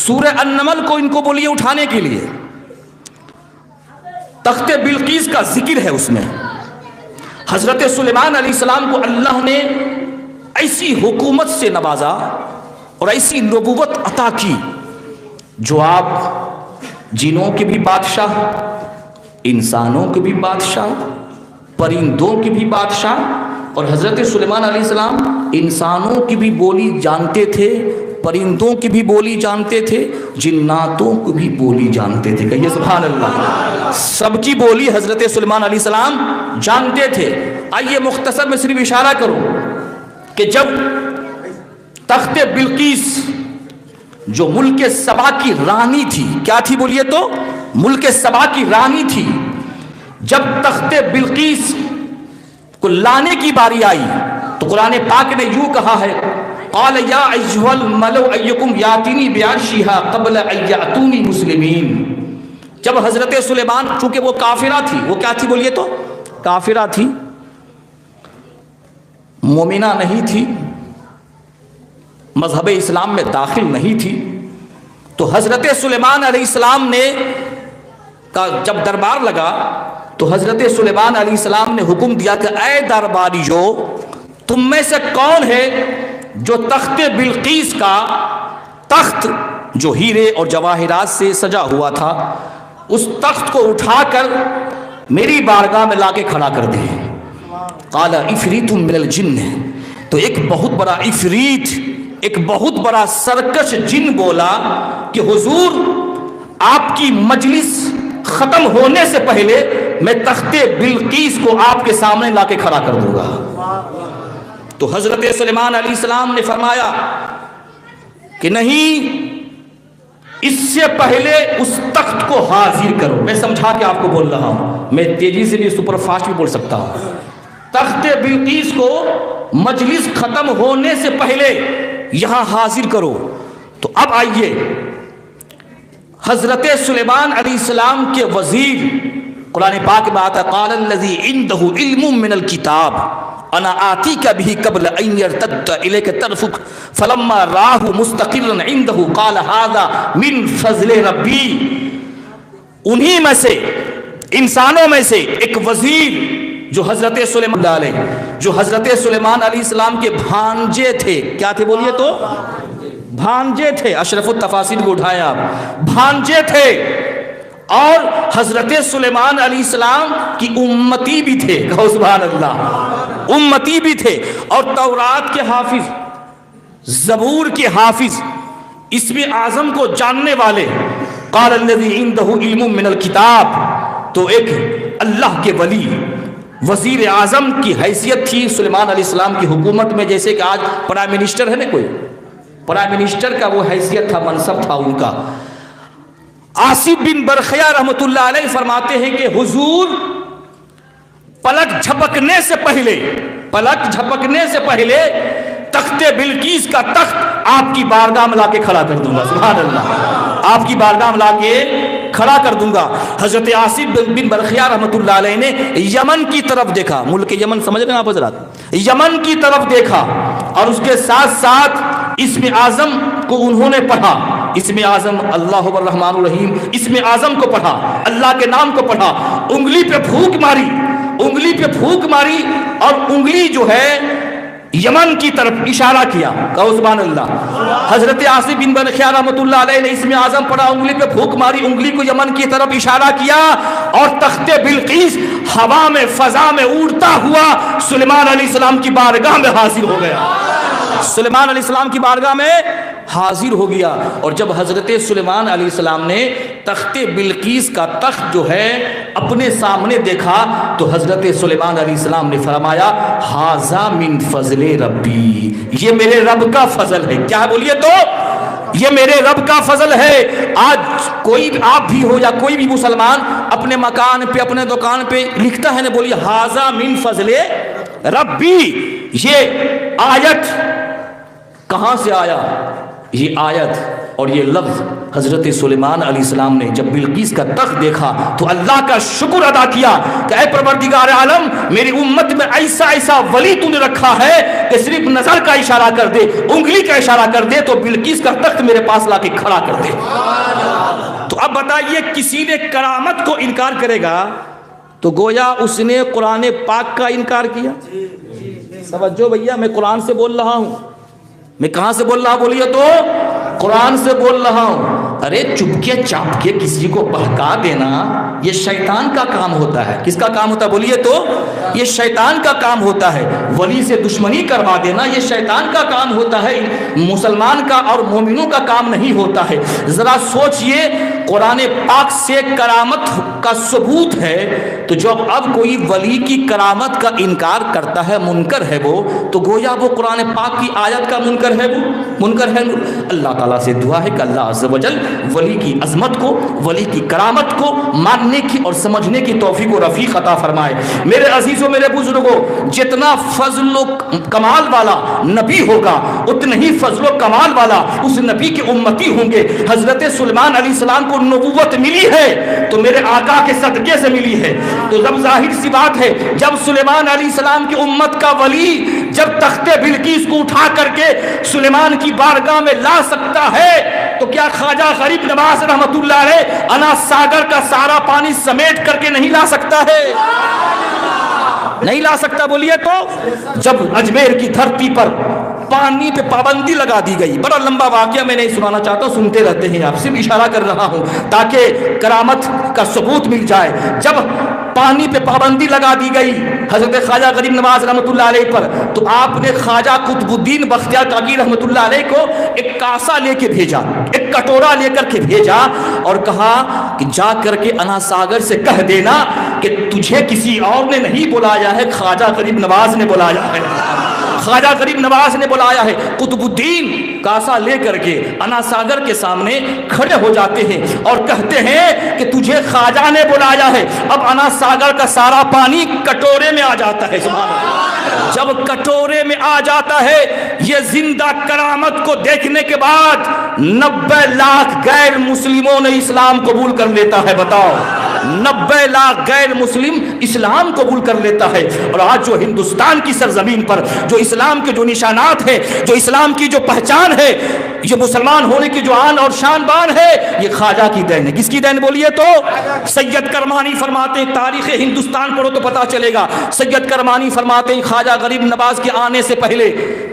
سورہ النمل کو ان کو بولیے اٹھانے کے لیے۔ تخت بلقیس کا ذکر ہے اس میں۔ حضرت سلیمان علیہ السلام کو اللہ نے ایسی حکومت سے نوازا اور ایسی نبوت عطا کی جو آپ جنوں کے بھی بادشاہ، انسانوں کے بھی بادشاہ، پرندوں کے بھی بادشاہ۔ اور حضرت سلیمان علیہ السلام انسانوں کی بھی بولی جانتے تھے، پرندوں کی بھی بولی جانتے تھے، جناتوں کی بھی بولی جانتے تھے۔ کہیے سبحان اللہ، سب کی بولی حضرت سلیمان علیہ السلام جانتے تھے۔ آئیے مختصر میں صرف اشارہ کروں کہ جب تخت بلقیس جو ملک سبا کی رانی تھی، کیا تھی بولیے تو ملک سبا کی رانی تھی، جب تخت بلقیس کو لانے کی باری آئی تو قرآن پاک نے یوں کہا ہے، قال یا ایھا الملأ ایکم یاتینی بعرشها قبل ان یاتونی مسلمین۔ جب حضرت سلیمان، چونکہ وہ کافرہ تھی، وہ کیا تھی بولیے تو کافرہ تھی، مومنہ نہیں تھی، مذہب اسلام میں داخل نہیں تھی، تو حضرت سلیمان علیہ السلام نے کا جب دربار لگا تو حضرت سلیمان علیہ السلام نے حکم دیا کہ اے درباریو، تم میں سے کون ہے جو تخت بلقیس کا تخت جو ہیرے اور جواہرات سے سجا ہوا تھا، اس تخت کو اٹھا کر میری بارگاہ میں لا کے کھڑا کر دے۔ قال عفریت من الجن، تو ایک بہت بڑا عفریت، ایک بہت بڑا سرکش جن بولا کہ حضور آپ کی مجلس ختم ہونے سے پہلے میں تخت بلقیس کو آپ کے سامنے لا کے کھڑا کر دوں گا۔ تو حضرت سلیمان علیہ السلام نے فرمایا کہ نہیں، اس سے پہلے اس تخت کو حاضر کرو۔ میں سمجھا کے آپ کو بول رہا ہوں، میں تیزی سے بھی سپر فاسٹ بھی بول سکتا ہوں۔ تخت بلقیس کو مجلس ختم ہونے سے پہلے یہاں حاضر کرو۔ تو اب آئیے، حضرت سلیمان علیہ السلام کے وزیر، قرآن پاک میں آتا ہے قال الذی عنده علم من الکتاب انا آتیک به قبل ان یرتد الیک طرفک فلما راہ مستقرا عنده قال هذا من فضل ربی۔ انہی میں سے، انسانوں میں سے ایک وزیر جو حضرت سلیمان علیہ، جو حضرت سلیمان علیہ السلام کے بھانجے تھے، کیا تھے بولیے تو بھانجے تھے، اشرف التفاسیر کو اٹھائیں آپ، بھانجے تھے، اور حضرت سلیمان علیہ السلام کی امتی بھی تھے۔ کہو سبحان اللہ، امتی بھی تھے، اور تورات کے حافظ، زبور کے حافظ، اسم اعظم کو جاننے والے۔ قال الذی عنده علم من الکتاب، تو ایک اللہ کے ولی، وزیر اعظم کی حیثیت تھی سلیمان علیہ السلام کی حکومت میں، جیسے کہ آج پرائم منسٹر ہے نا، کوئی پرائم منسٹر کا وہ حیثیت تھا، منصب تھا ان کا۔ آصف بن برخیا رحمۃ اللہ علیہ فرماتے ہیں کہ حضور پلک جھپکنے سے پہلے تخت بلقیس کا تخت آپ کی بارگاہ میں لا کے کھڑا کر دوں گا، سبحان اللہ، آپ کی بارگاہ میں لا کے کھڑا کر دوں گا۔ حضرت آصف بن برخیا رحمۃ اللہ علیہ نے یمن کی طرف دیکھا، ملک یمن سمجھ رہے ہیں آپ حضرات، یمن کی طرف دیکھا، اور اس کے ساتھ ساتھ اسم اعظم کو انہوں نے پڑھا، اسم اعظم اللہ الرحمن الرحیم، اسم اعظم کو پڑھا، اللہ کے نام کو پڑھا، انگلی پہ پھونک ماری اور انگلی جو ہے یمن کی طرف اشارہ کیا، کہو سبحان اللہ۔ حضرت آصف بن برخیا رحمۃ اللہ علیہ نے اسم اعظم پڑھا، انگلی پہ پھونک ماری، انگلی کو یمن کی طرف اشارہ کیا، اور تخت بلقیس ہوا میں فضا میں اڑتا ہوا سلیمان علیہ السلام کی بارگاہ میں حاضر ہو گیا، سلیمان علیہ السلام کی بارگاہ میں حاضر ہو گیا۔ اور جب حضرت سلیمان علیہ السلام نے تخت بلقیس کا تخت جو ہے اپنے سامنے دیکھا تو حضرت سلیمان علیہ السلام نے فرمایا ھذا من فضل ربی، یہ میرے رب کا فضل ہے۔ کیا بولیے تو یہ میرے رب کا فضل ہے۔ آج کوئی آپ بھی ہو یا کوئی بھی مسلمان اپنے مکان پہ اپنے دکان پہ لکھتا ہے نا، بولیے ھذا من فضل ربی۔ یہ آیت کہاں سے آیا؟ یہ آیت اور یہ لفظ حضرت سلیمان علیہ السلام نے جب بلقیس کا تخت دیکھا تو اللہ کا شکر ادا کیا کہ اے پروردگار عالم، میری امت میں ایسا ولی تو نے رکھا ہے کہ صرف نظر کا اشارہ کر دے، انگلی کا اشارہ کر دے تو بلقیس کا تخت میرے پاس لا کے کھڑا کر دے۔ تو اب بتائیے کسی نے کرامت کو انکار کرے گا تو گویا اس نے قرآن پاک کا انکار کیا۔ توجہ بھیا، میں قرآن سے بول رہا ہوں، میں کہاں سے بول رہا ہوں بولیے تو؟ قرآن سے بول رہا ہوں۔ ارے چپکے چاپ کے کسی کو بہکا دینا یہ شیطان کا کام ہوتا ہے۔ کس کا کام ہوتا ہے بولیے تو؟ یہ شیطان کا کام ہوتا ہے۔ ولی سے دشمنی کروا دینا یہ شیطان کا کام ہوتا ہے، مسلمان کا اور مومنوں کا کام نہیں ہوتا ہے۔ ذرا سوچئے، قرآن پاک سے کرامت کا ثبوت ہے، تو جب اب کوئی ولی کی کرامت کا انکار کرتا ہے، منکر ہے وہ، تو گویا وہ قرآن پاک کی آیت کا منکر ہے، وہ منکر ہے۔ اللہ تعالیٰ سے دعا ہے کہ اللہ عز و جل ولی کی عظمت کو، ولی کی کرامت کو ماننے کی اور سمجھنے کی توفیق و رفیق عطا فرمائے۔ میرے عزیزوں، میرے بزرگوں، جتنا فضل و کمال والا نبی ہوگا اتنا ہی فضل و کمال والا اس نبی کے امتی ہوں گے۔ حضرت سلیمان علیہ السلام کو نبوت ملی ہے تو میرے آقا کے صدقے سے ملی ہے، تو جب ظاہر سی بات ہے جب سلیمان علیہ السلام کی امت کا ولی جب تخت بلقیس کو اٹھا کر کے سلیمان کی بارگاہ میں لا سکتا ہے تو کیا خواجہ غریب نواز رحمت اللہ علیہ انا ساگر کا سارا پانی سمیٹ کر کے نہیں لا سکتا ہے؟ نہیں لا سکتا بولیے تو؟ جب اجمیر کی دھرتی پر پانی پہ پابندی لگا دی گئی، بڑا لمبا واقعہ میں نہیں سنانا چاہتا، سنتے رہتے ہیں آپ، صرف اشارہ کر رہا ہوں تاکہ کرامت کا ثبوت مل جائے۔ جب پانی پہ پابندی لگا دی گئی حضرت خواجہ غریب نواز رحمۃ اللہ علیہ پر، تو آپ نے خواجہ قطب الدین بختیار کاکی رحمۃ اللہ علیہ کو ایک کاسا لے کے بھیجا، ایک کٹورا لے کر کے بھیجا اور کہا کہ جا کر کے انا ساگر سے کہہ دینا کہ تجھے کسی اور نے نہیں بلایا ہے، خواجہ غریب نواز نے بلایا ہے، خواجہ غریب نواز نے بلایا ہے۔ قطب الدین کاسا لے کر کے انا ساگر کے سامنے کھڑے ہو جاتے ہیں اور کہتے ہیں کہ تجھے خواجہ نے بلایا ہے۔ اب انا ساگر کا سارا پانی کٹورے میں آ جاتا ہے، سبحان اللہ۔ جب کٹورے میں آ جاتا ہے، یہ زندہ کرامت کو دیکھنے کے بعد 90 لاکھ غیر مسلموں نے اسلام قبول کر لیتا ہے۔ بتاؤ، 90 لاکھ غیر مسلم اسلام قبول کر لیتا ہے۔ اور آج جو ہندوستان کی سرزمین پر جو اسلام کے جو نشانات ہیں، جو اسلام کی جو پہچان ہے، یہ مسلمان ہونے کی جو آن اور شان بان ہے، یہ خواجہ کی دین ہے۔ کس کی دین بولیے تو؟ سید کرمانی فرماتے ہیں، تاریخ ہندوستان پڑھو تو پتا چلے گا، سید کرمانی فرماتے ہیں خواجہ غریب نواز کے آنے سے پہلے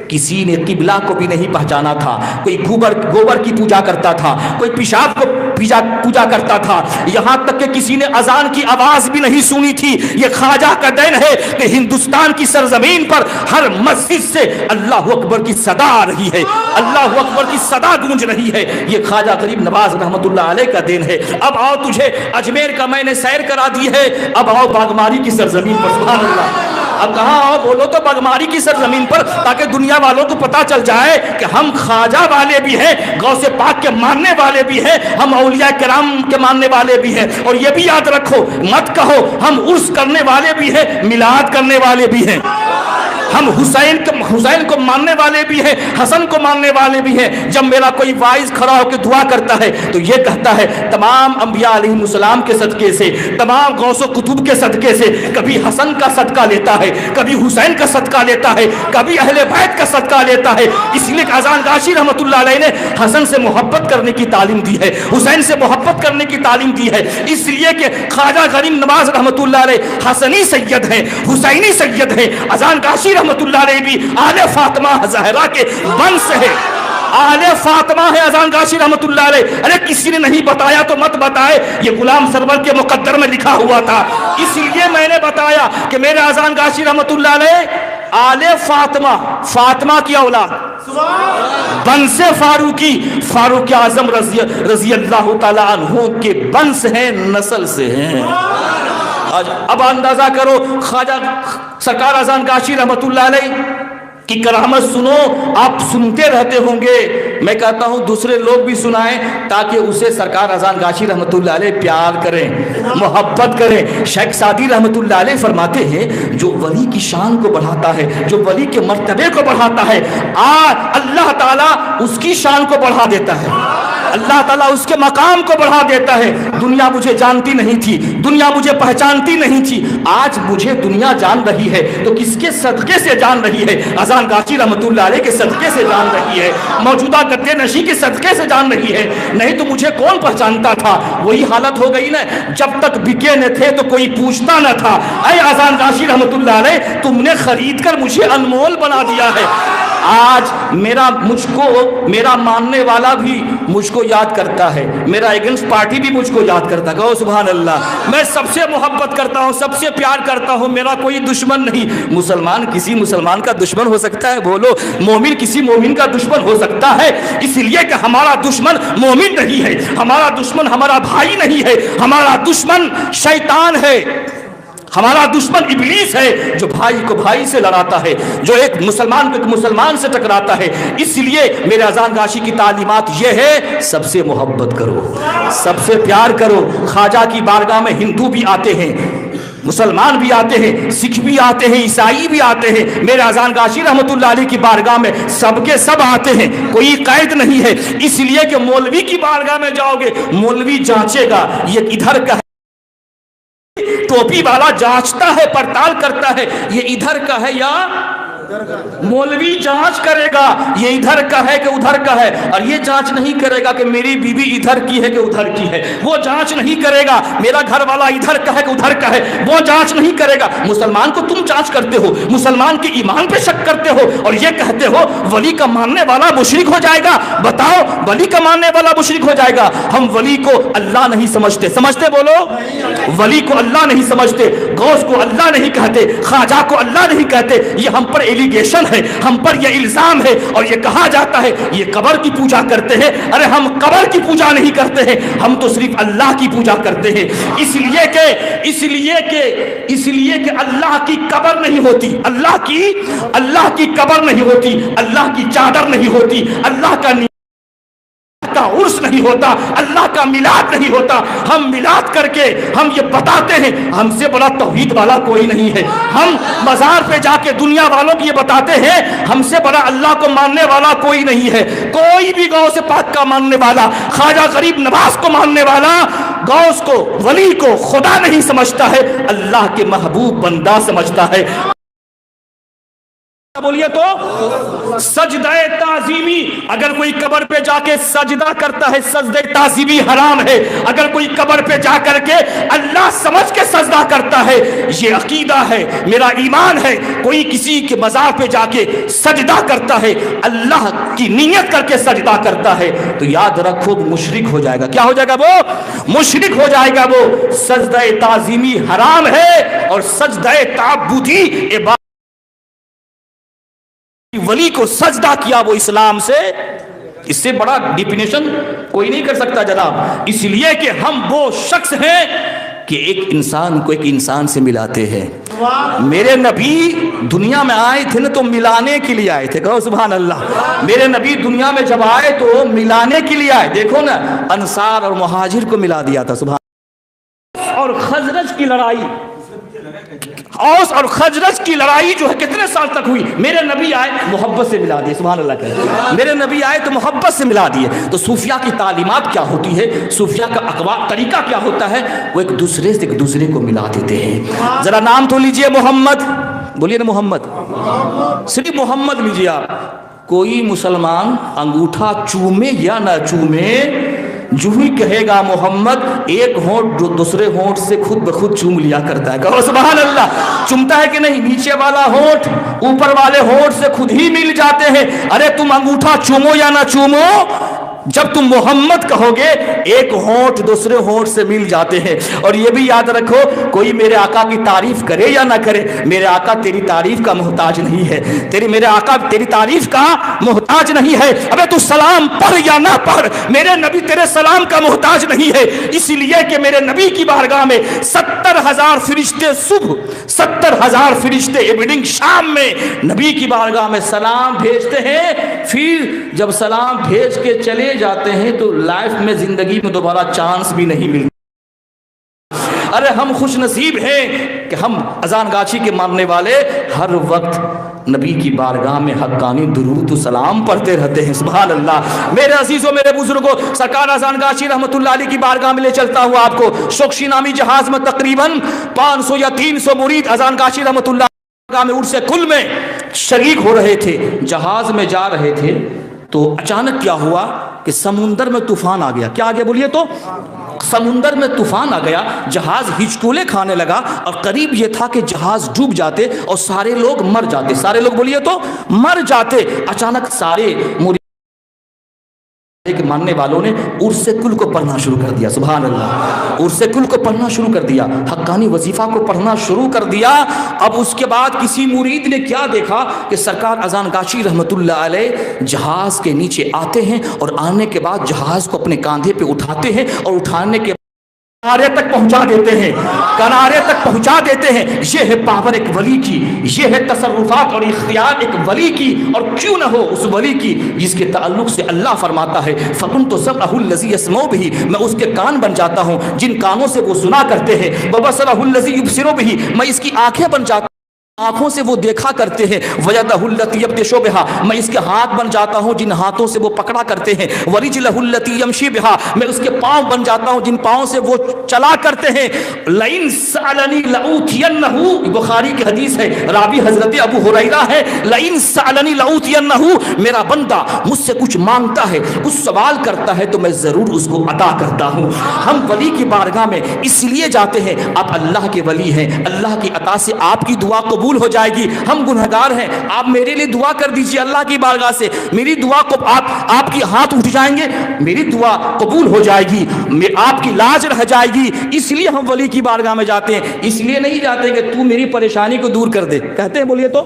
کسی نے قبلہ کو بھی نہیں پہچانا تھا، کوئی گوبر کی پوجا کرتا تھا، کوئی پیشاب کو پوجا کرتا تھا، یہاں تک کہ کسی نے اذان کی آواز بھی نہیں سنی تھی۔ یہ خواجہ کا دین ہے کہ ہندوستان کی سرزمین پر ہر مسجد سے اللہ اکبر کی صدا آ رہی ہے، اللہ اکبر کی صدا گونج رہی ہے۔ یہ خواجہ غریب نواز رحمت اللہ علیہ کا دین ہے۔ اب آؤ، تجھے اجمیر کا میں نے سیر کرا دی ہے، اب آؤ باغماری کی سرزمین پر۔ سبحان اللہ۔ اب کہاں آؤ؟ بولو تو باغماری کی سرزمین پر، تاکہ دنیا والوں کو پتا چل جائے کہ ہم خواجہ والے بھی ہیں، غوث پاک کے ماننے والے بھی ہیں، ہم اولیاء کرام کے ماننے والے بھی ہیں۔ اور یہ بھی یاد رکھو، مت کہو ہم عرس کرنے والے بھی ہیں، میلاد کرنے والے بھی ہیں، ہم حسین کو ماننے والے بھی ہیں، حسن کو ماننے والے بھی ہیں۔ جب میرا کوئی وائز کھڑا ہو کے دعا کرتا ہے تو یہ کہتا ہے تمام انبیاء علیہ السلام کے صدقے سے، تمام غوث و قطب کے صدقے سے، کبھی حسن کا صدقہ لیتا ہے، کبھی حسین کا صدقہ لیتا ہے، کبھی اہل بیت کا صدقہ لیتا ہے۔ اس لیے کہ اذان غاشی رحمت اللہ علیہ نے حسن سے محبت کرنے کی تعلیم دی ہے، حسین سے محبت کرنے کی تعلیم دی ہے۔ اس لیے کہ خواجہ غریب نواز رحمت اللہ علیہ حسنی سید ہیں، حسینی سید ہیں۔ اذان غاشی رحمت اللہ علیہ بھی آل فاطمہ زہرا کے ونش ہے، آل فاطمہ ہے اذان غاشی رحمت اللہ علیہ۔ ارے کسی نے نہیں بتایا تو مت بتائے، یہ غلام سرور کے مقدر میں لکھا ہوا تھا، اس لیے میں نے بتایا کہ میرے اذان غاشی رحمت اللہ علیہ آل فاطمہ کی اولاد، ونش فاروقی، فاروق اعظم رضی اللہ تعالی عنہ کے ونش ہیں، نسل سے ہیں۔ اب اندازہ کرو، خواجہ سرکار اذان غاشی رحمت اللہ علیہ کی کرامت سنو، آپ سنتے رہتے ہوں گے، میں کہتا ہوں دوسرے لوگ بھی سنائیں تاکہ اسے سرکار اذان غاشی رحمت اللہ علیہ پیار کریں، محبت کریں۔ شیخ سعدی رحمت اللہ علیہ فرماتے ہیں جو ولی کی شان کو بڑھاتا ہے، جو ولی کے مرتبے کو بڑھاتا ہے، اللہ تعالیٰ اس کی شان کو بڑھا دیتا ہے، اللہ تعالیٰ اس کے مقام کو بڑھا دیتا ہے۔ دنیا مجھے جانتی نہیں تھی، دنیا مجھے پہچانتی نہیں تھی، آج مجھے دنیا جان رہی ہے تو کس کے صدقے سے جان رہی ہے؟ اذان غاشی رحمت اللہ علیہ کے صدقے سے جان رہی ہے، موجودہ گدے نشی کے صدقے سے جان رہی ہے، نہیں تو مجھے کون پہچانتا تھا؟ وہی حالت ہو گئی نا، جب تک بکے نہ تھے تو کوئی پوچھتا نہ تھا۔ اے اذان غاشی رحمت اللہ علیہ، تم نے خرید کر مجھے انمول بنا دیا ہے۔ آج میرا ماننے والا بھی مجھ کو یاد کرتا ہے، میرا اگینسٹ پارٹی بھی مجھ کو یاد کرتا ہے۔ کہو سبحان اللہ۔ میں سب سے محبت کرتا ہوں، سب سے پیار کرتا ہوں، میرا کوئی دشمن نہیں۔ مسلمان کسی مسلمان کا دشمن ہو سکتا ہے؟ بولو، مومن کسی مومن کا دشمن ہو سکتا ہے؟ اس لیے کہ ہمارا دشمن مومن نہیں ہے، ہمارا دشمن ہمارا بھائی نہیں ہے، ہمارا دشمن شیطان ہے، ہمارا دشمن ابلیس ہے جو بھائی کو بھائی سے لڑاتا ہے، جو ایک مسلمان کو ایک مسلمان سے ٹکراتا ہے۔ اس لیے میرے اذان غاشی کی تعلیمات یہ ہے، سب سے محبت کرو، سب سے پیار کرو۔ خواجہ کی بارگاہ میں ہندو بھی آتے ہیں، مسلمان بھی آتے ہیں، سکھ بھی آتے ہیں، عیسائی بھی آتے ہیں، میرے اذان غاشی رحمت اللہ علیہ کی بارگاہ میں سب کے سب آتے ہیں، کوئی قید نہیں ہے۔ اس لیے کہ مولوی کی بارگاہ میں جاؤ گے، مولوی جانچے گا یہ ادھر کا ہے، ٹوپی والا جانچتا ہے، پڑتال کرتا ہے یہ ادھر کا ہے یا مولوی جانچ کرے گا یہ ادھر کا ہے کہ ادھر کا ہے، اور یہ جانچ نہیں کرے گا کہ میری بیوی ادھر کی ہے کہ ادھر کی ہے، وہ جانچ نہیں کرے گا میرا گھر والا ادھر کا ہے کہ ادھر کا ہے، وہ جانچ نہیں کرے گا۔ مسلمان کو تم جانچ کرتے ہو، مسلمان کے ایمان پہ شک کرتے ہو اور یہ کہتے ہو ولی کا ماننے والا مشرک ہو جائے گا۔ بتاؤ، ولی کا ماننے والا مشرک ہو جائے گا؟ ہم ولی کو اللہ نہیں سمجھتے، سمجھتے بولو؟ ولی کو اللہ نہیں سمجھتے، غوث کو اللہ نہیں کہتے، خواجہ کو اللہ نہیں کہتے، یہ ہم پر ایلیگیشن ہے، ہم پر یہ الزام ہے، اور یہ کہا جاتا ہے یہ قبر کی پوجا کرتے ہیں۔ ارے ہم قبر کی پوجا نہیں کرتے ہیں، ہم تو صرف اللہ کی پوجا کرتے ہیں، اس لیے کہ اللہ کی قبر نہیں ہوتی، اللہ کی قبر نہیں ہوتی، اللہ کی چادر نہیں ہوتی، اللہ کا عرس نہیں ہوتا، اللہ کا میلاد نہیں ہوتا۔ ہم میلاد کر کے ہم یہ بتاتے ہیں ہم سے بڑا توحید والا کوئی نہیں ہے، ہم مزار پہ جا کے دنیا والوں کو یہ بتاتے ہیں ہم سے بڑا اللہ کو ماننے والا کوئی نہیں ہے۔ کوئی بھی غوث پاک کا ماننے والا، خواجہ غریب نواز کو ماننے والا، غوث کو، ولی کو خدا نہیں سمجھتا ہے، اللہ کے محبوب بندہ سمجھتا ہے۔ بولیے تو سجدہ تعظیمی. اگر کوئی قبر پہ جا کے سجدہ کرتا ہے سجدہ تعظیمی حرام ہے. اگر کوئی قبر پہ جا کر کے اللہ سمجھ کے سجدہ کرتا ہے, یہ عقیدہ ہے, میرا ایمان ہے. کوئی کسی کے مزار پہ جا کے سجدہ کرتا ہے, اللہ کی نیت کر کے سجدہ کرتا ہے, تو یاد رکھو مشرک ہو جائے گا. کیا ہو جائے گا وہ؟ مشرک ہو جائے گا وہ. سجدہ تعظیمی حرام ہے اور سجدہ تعبدی عبادت. ولی کو سجدہ کیا وہ اسلام سے, اس سے بڑا ڈیفینیشن کوئی نہیں کر سکتا جناب. اس لیے کہ ہم وہ شخص ہیں کہ ایک انسان کو ایک انسان سے ملاتے ہیں. میرے نبی دنیا میں آئے تھے نا تو ملانے کے لیے آئے تھے. کہو سبحان اللہ. میرے نبی دنیا میں جب آئے تو ملانے کے لیے آئے. دیکھو نا, انصار اور مہاجر کو ملا دیا تھا. سبحان. اور خزرج کی لڑائی, اوس اور خزرج کی لڑائی جو ہے کتنے سال تک ہوئی. میرے نبی آئے محبت سے ملا دیے. سبحان اللہ کہتے. میرے نبی آئے تو محبت سے ملا دیے. تو صوفیاء کی تعلیمات کیا ہوتی ہے, صوفیاء کا طریقہ کیا ہوتا ہے, وہ ایک دوسرے سے ایک دوسرے کو ملا دیتے ہیں. ذرا نام تو لیجئے محمد, بولیے نا محمد. صرف محمد لیجئے آپ. کوئی مسلمان انگوٹھا چومے یا نہ چومے, جو ہی کہے گا محمد, ایک ہونٹ جو دوسرے ہونٹ سے خود بخود چوم لیا کرتا ہے. کہو سبحان اللہ. چومتا ہے کہ نہیں؟ نیچے والا ہونٹ اوپر والے ہونٹ سے خود ہی مل جاتے ہیں. ارے تم انگوٹھا چومو یا نہ چومو, جب تم محمد کہو گے ایک ہونٹ دوسرے ہونٹ سے مل جاتے ہیں. اور یہ بھی یاد رکھو, کوئی میرے آقا کی تعریف کرے یا نہ کرے, میرے آقا تیری تعریف کا محتاج نہیں ہے. میرے آقا تیری تعریف کا محتاج نہیں ہے. ابے تو سلام پڑھ یا نہ پڑھ, میرے نبی تیرے سلام کا محتاج نہیں ہے. اسی لیے کہ میرے نبی کی بارگاہ میں 70,000 فرشتے صبح, 70,000 فرشتے ایوننگ شام میں نبی کی بارگاہ میں سلام بھیجتے ہیں. پھر جب سلام بھیج کے چلے جاتے ہیں تو لائف میں, زندگی میں دوبارہ چانس بھی نہیں ملتا. ارے ہم خوش نصیب ہیں کہ ہم اذان گاچھی کے ماننے والے ہر وقت نبی کی بارگاہ میں حقانی درود و سلام پڑھتے رہتے ہیں. سبحان اللہ. میرے عزیزوں, میرے بزرگوں, سرکار اذان گاچھی رحمت اللہ علیہ کی بارگاہ میں لے چلتا ہوں آپ کو. شوقشی نامی جہاز میں تقریباً 500 یا 300 مرید اذان گاچھی رحمت اللہ علیہ کی بارگاہ میں عرس کل میں شریک ہو رہے تھے. جہاز میں جا رہے تھے تو اچانک کیا ہوا کہ سمندر میں طوفان آ گیا. کیا آ گیا بولیے تو؟ سمندر میں طوفان آ گیا. جہاز ہچکولے کھانے لگا اور قریب یہ تھا کہ جہاز ڈوب جاتے اور سارے لوگ مر جاتے. سارے لوگ بولیے تو مر جاتے. اچانک سارے کے ماننے والوں نے عرس کل کو پڑھنا شروع کر دیا. سبحان اللہ. عرس کل کو پڑھنا شروع کر دیا, حقانی وظیفہ کو پڑھنا شروع کر دیا. اب اس کے بعد کسی مرید نے کیا دیکھا کہ سرکار اذان گاچھی رحمت اللہ علیہ جہاز کے نیچے آتے ہیں اور آنے کے بعد جہاز کو اپنے کاندھے پہ اٹھاتے ہیں اور اٹھانے کے کنارے تک پہنچا دیتے ہیں. کنارے تک پہنچا دیتے ہیں. یہ ہے پاور ایک ولی کی, یہ ہے تصرفات اور اختیار ایک ولی کی. اور کیوں نہ ہو اس ولی کی جس کے تعلق سے اللہ فرماتا ہے فَكُنْتُ سَمْعَهُ الَّذِي يَسْمَعُ بِهِ, میں اس کے کان بن جاتا ہوں جن کانوں سے وہ سنا کرتے ہیں. وَبَصَرَهُ الَّذِي يُبْصِرُ بِهِ, میں اس کی آنکھیں بن جاتا ہوں, آنکھوں سے وہ دیکھا کرتے ہیں. وَيَدَهُ الَّتِي يَبْطِشُ بِهَا, میں اس کے ہاتھ بن جاتا ہوں جن ہاتھوں سے وہ پکڑا کرتے ہیں. وَرِجْلَهُ الَّتِي يَمْشِي بِهَا, میں اس کے پاؤں بن جاتا ہوں جن پاؤں سے وہ چلا کرتے ہیں. لَئِن سَأَلَنِي لَأُوتِيَنَّهُ, بخاری کی حدیث ہے, راوی حضرت ابو ہریرہ ہے. لَئِن سَأَلَنِي لَأُوتِيَنَّهُ, میرا بندہ مجھ سے کچھ مانگتا ہے, کچھ سوال کرتا ہے تو میں ضرور اس کو عطا کرتا ہوں. ہم ولی کی بارگاہ میں اس لیے جاتے ہیں, آپ اللہ کے ولی ہیں, اللہ کی عطا سے آپ کی دعا قبول ہو جائے گی. ہم گنہگار ہیں, آپ میرے لیے دعا کر دیجئے اللہ کی بارگاہ سے. میری دعا کو آپ کی ہاتھ اٹھ جائیں گے, میری دعا قبول ہو جائے گی, آپ کی لاج رہ جائے گی. اس لیے ہم ولی کی بارگاہ میں جاتے ہیں. اس لیے نہیں جاتے کہ تو میری پریشانی کو دور کر دے. کہتے ہیں بولیے تو,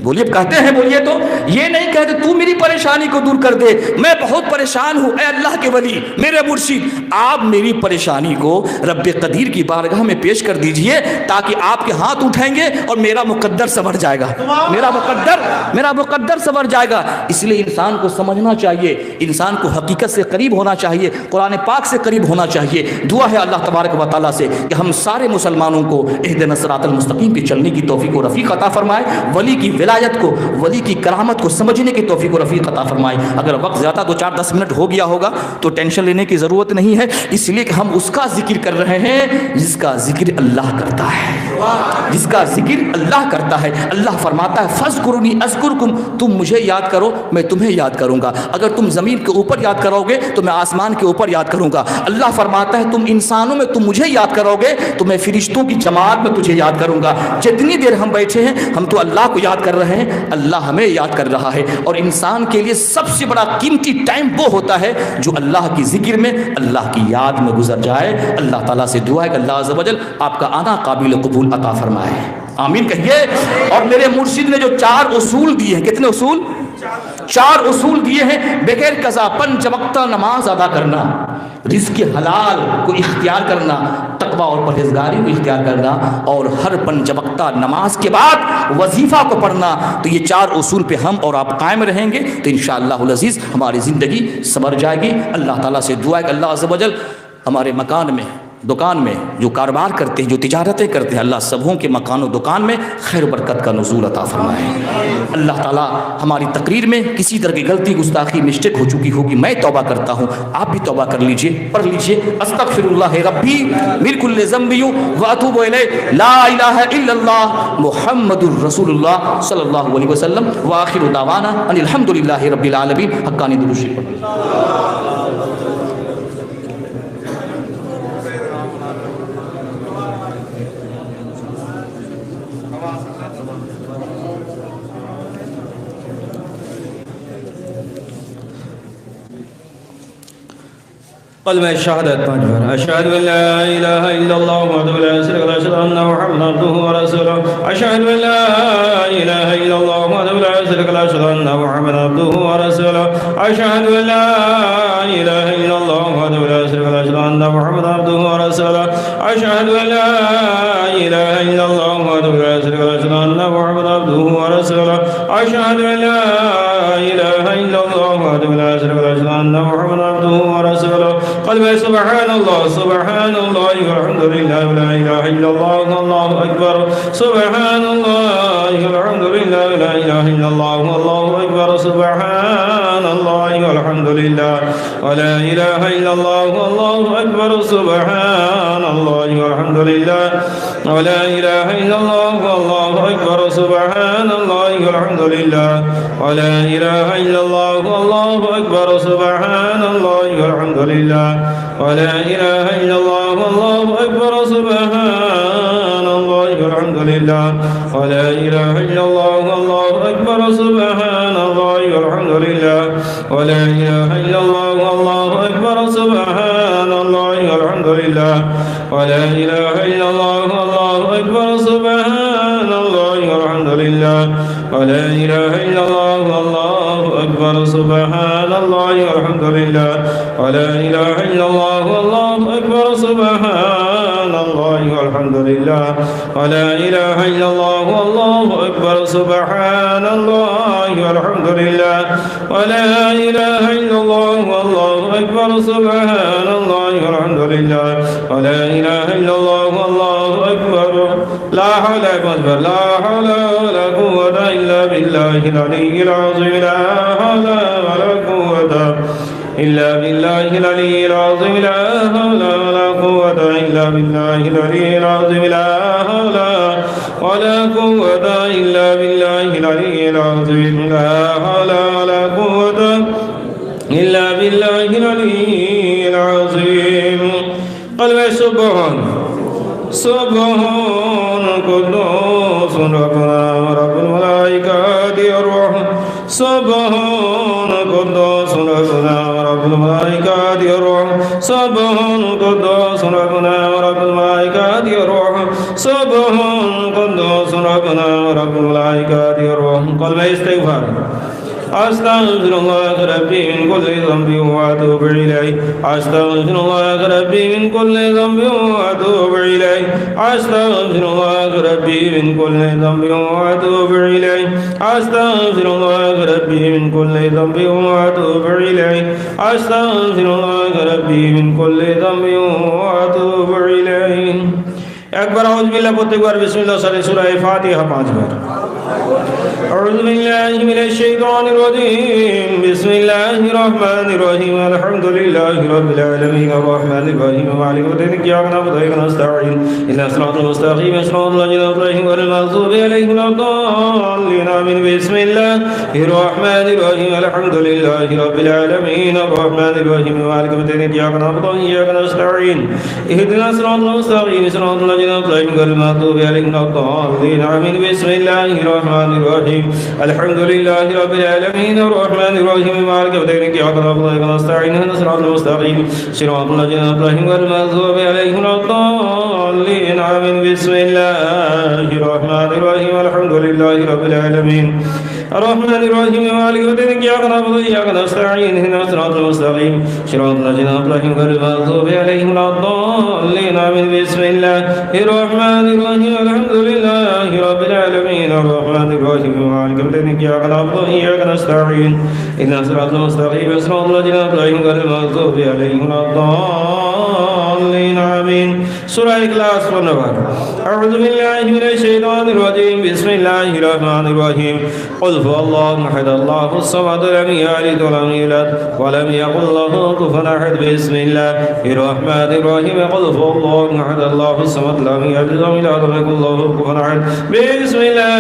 بولیے کہتے ہیں بولیے تو, یہ نہیں کہتے تو میری پریشانی کو دور کر دے, میں بہت پریشان ہوں. اے اللہ کے ولی, میرے مرشد, آپ میری پریشانی کو رب قدیر کی بارگاہ میں پیش کر دیجئے تاکہ آپ کے ہاتھ اٹھیں گے اور میرا مقدر سنور جائے گا. میرا مقدر سنور جائے گا. اس لیے انسان کو سمجھنا چاہیے, انسان کو حقیقت سے قریب ہونا چاہیے, قرآن پاک سے قریب ہونا چاہیے. دعا ہے اللہ تبارک و تعالیٰ سے کہ ہم سارے مسلمانوں کو اہدنا الصراط المستقیم پہ چلنے کی توفیق و رفیق عطا فرمائے. ولی کی ولایت کو, ولی کی کرامت کو سمجھنے کی توفیق و رفیق عطا فرمائے. اگر وقت زیادہ 2-4-10 منٹ ہو گیا ہوگا تو ٹینشن لینے کی ضرورت نہیں ہے, اس لیے کہ ہم اس کا ذکر کر رہے ہیں جس کا ذکر اللہ کرتا ہے, جس کا ذکر اللہ کرتا ہے. اللہ فرماتا ہے فاذکرونی اذکرکم, تم مجھے یاد کرو میں تمہیں یاد کروں گا. اگر تم زمین کے اوپر یاد کرو گے تو میں آسمان کے اوپر یاد کروں گا. اللہ فرماتا ہے تم انسانوں میں تم مجھے یاد کرو گے تو میں فرشتوں کی جماعت میں تجھے یاد کروں گا. جتنی دیر ہم بیٹھے ہیں ہم تو اللہ کو یاد کر رہے ہیں, اللہ ہمیں یاد کر رہا ہے. اور انسان کے لیے سب سے بڑا قیمتی ٹائم وہ ہوتا ہے جو اللہ کی ذکر میں, اللہ کی یاد میں گزر جائے. اللہ تعالیٰ سے دعا ہے کہ اللہ عز و جل آپ کا آنا قابل قبول عطا فرمائے. آمین کہیے. اور میرے مرشد نے جو 4 اصول دیے ہیں, کتنے اصول؟ 4 اصول دیے ہیں. بغیر قضا 5 وقتہ نماز ادا کرنا, رزق حلال کو اختیار کرنا, تقوی اور پرہیزگاری کو اختیار کرنا, اور ہر 5 وقتہ نماز کے بعد وظیفہ کو پڑھنا. تو یہ 4 اصول پہ ہم اور آپ قائم رہیں گے تو انشاءاللہ العزیز ہماری زندگی سنور جائے گی. اللہ تعالیٰ سے دعا ہے کہ اللہ عز و جل ہمارے مکان میں, دکان میں جو کاروبار کرتے ہیں, جو تجارتیں کرتے ہیں, اللہ سبوں کے مکان و دکان میں خیر و برکت کا نزول عطا فرمائے. اللہ تعالیٰ ہماری تقریر میں کسی طرح کی غلطی گستاخی مسٹیک ہو چکی ہوگی, میں توبہ کرتا ہوں, آپ بھی توبہ کر لیجئے, پڑھ لیجئے استغفر اللہ ربی من کل ذنب واتوب الیہ لا الہ الا اللہ محمد الرسول اللہ صلی اللہ علیہ وسلم وآخر دعوانا ان الحمد للہ رب العالمین. حقانی درود شریف پڑھ. قلب شهادت 5 بار. اشهد ان لا اله الا الله وحده لا شريك له, اشهد ان محمدا عبده ورسوله. اشهد ان لا اله الا الله وحده لا شريك له, اشهد ان محمدا عبده ورسوله. اشهد ان لا اله الا الله وحده لا شريك له, اشهد ان محمدا عبده ورسوله. اشهد ان لا اله الا الله وحده لا شريك له, اشهد ان محمدا عبده ورسوله. اشهد ان لا اله الا الله وحده لا شريك له, اشهد ان محمدا عبده ورسوله. قلب سبحان الله سبحان الله والحمد لله ولا اله الا الله والله اكبر. سبحان الله والحمد لله ولا اله الا الله والله اكبر. سبحان الله والحمد لله ولا اله الا الله والله اكبر. سبحان الله والحمد لله ولا اله الا الله والله اكبر. سبحان الله والحمد لله ولا اله الا الله والله اكبر. سبحان الله والحمد لله ولا إله إلا الله والله أكبر. سبحان الله والحمد لله ولا إله إلا الله والله أكبر. سبحان الله والحمد لله ولا إله إلا الله والله أكبر. سبحان الله والحمد لله ولا إله إلا الله والله أكبر. سبحان الله والحمد لله ولا إله إلا الله والله أكبر. سبحان الله والحمد لله ولا إله إلا الله والله أكبر. سبحان الله والحمد لله ولا إله إلا الله والله أكبر. سبحان الله والحمد لله ولا إله إلا الله والله أكبر. سبحان الله والحمد لله ولا إله إلا الله والله أكبر. لا حول لا حول ولا قوة إلا بالله العلي العظيم. لا حول ولا قوة إلا بالله العلي العظيم. لا حول ولا قوة إلا بالله العلي العظيم. لا حول ولا قوة إلا بالله العلي العظيم. لا حول ولا قوة إلا بالله العلي العظيم. قلب سبحان سبحان قدوس ربنا رب الملائكة والروح. سبحان قدوس ربنا رب الملائكة والروح. سبحان قدوس ربنا رب الملائكة والروح. سبحان قدوس ربنا رب الملائكة والروح. قلب استغفار. أستغفر الله ربي من كل ذنب وأتوب إليه. أستغفر الله ربي من كل ذنب وأتوب إليه. أستغفر الله ربي من كل ذنب وأتوب إليه. أستغفر الله ربي من كل ذنب وأتوب إليه. أستغفر الله ربي من كل ذنب وأتوب إليه. একবার আউযু বিল্লাহ প্রত্যেকবার বিসমিল্লাহ সালে সূরা ফাতিহা 5 বার. أعوذ بالله من الشيطان الرجيم بسم الله الرحمن الرحيم الحمد لله رب العالمين الرحمن الرحيم مالك يوم الدين إياك نعبد وإياك نستعين اهدنا الصراط المستقيم صراط الذين أنعمت عليهم غير المغضوب عليهم ولا الضالين آمين بسم الله الرحمن الرحيم الحمد لله رب العالمين الرحمن الرحيم مالك يوم الدين إياك نعبد وإياك نستعين اهدنا الصراط المستقيم صراط الذين أنعمت عليهم غير المغضوب عليهم ولا الضالين آمين بسم الله الرحمن الرحيم الحمد لله رب العالمين الرحمن الرحيم مالك يوم الدين إياك نعبد وإياك نستعين اهدنا الصراط المستقيم صراط الذين أنعمت عليهم غير المغضوب عليهم ولا الضالين آمين بسم الله الرحمن الرحيم الحمد لله رب العالمين الرحمن الرحيم مالك يوم الدين إياك نعبد وإياك نستعين اهدنا الصراط المستقيم صراط الذين أنعمت عليهم غير المغضوب عليهم ولا الضالين آمين بسم الله الرحمن الرحيم الحمد لله رب العالمين الرحمن الرحيم مالك يوم الدين إياك نعبد وإياك نستعين اهدنا الصراط المستقيم صراط الذين أنعمت عليهم غير المغضوب عليهم ولا الضالين آمين. سورة إخلاص والنبأ. أعوذ بالله من الشيطان الرجيم بسم الله الرحمن الرحيم قل هو الله أحد الله الصمد لم يلد ولم يولد ولم يكن له كفوا أحد بسم الله الرحمن الرحيم قل هو الله أحد الله الصمد لم يلد ولم يولد ولم يكن له كفوا أحد بسم الله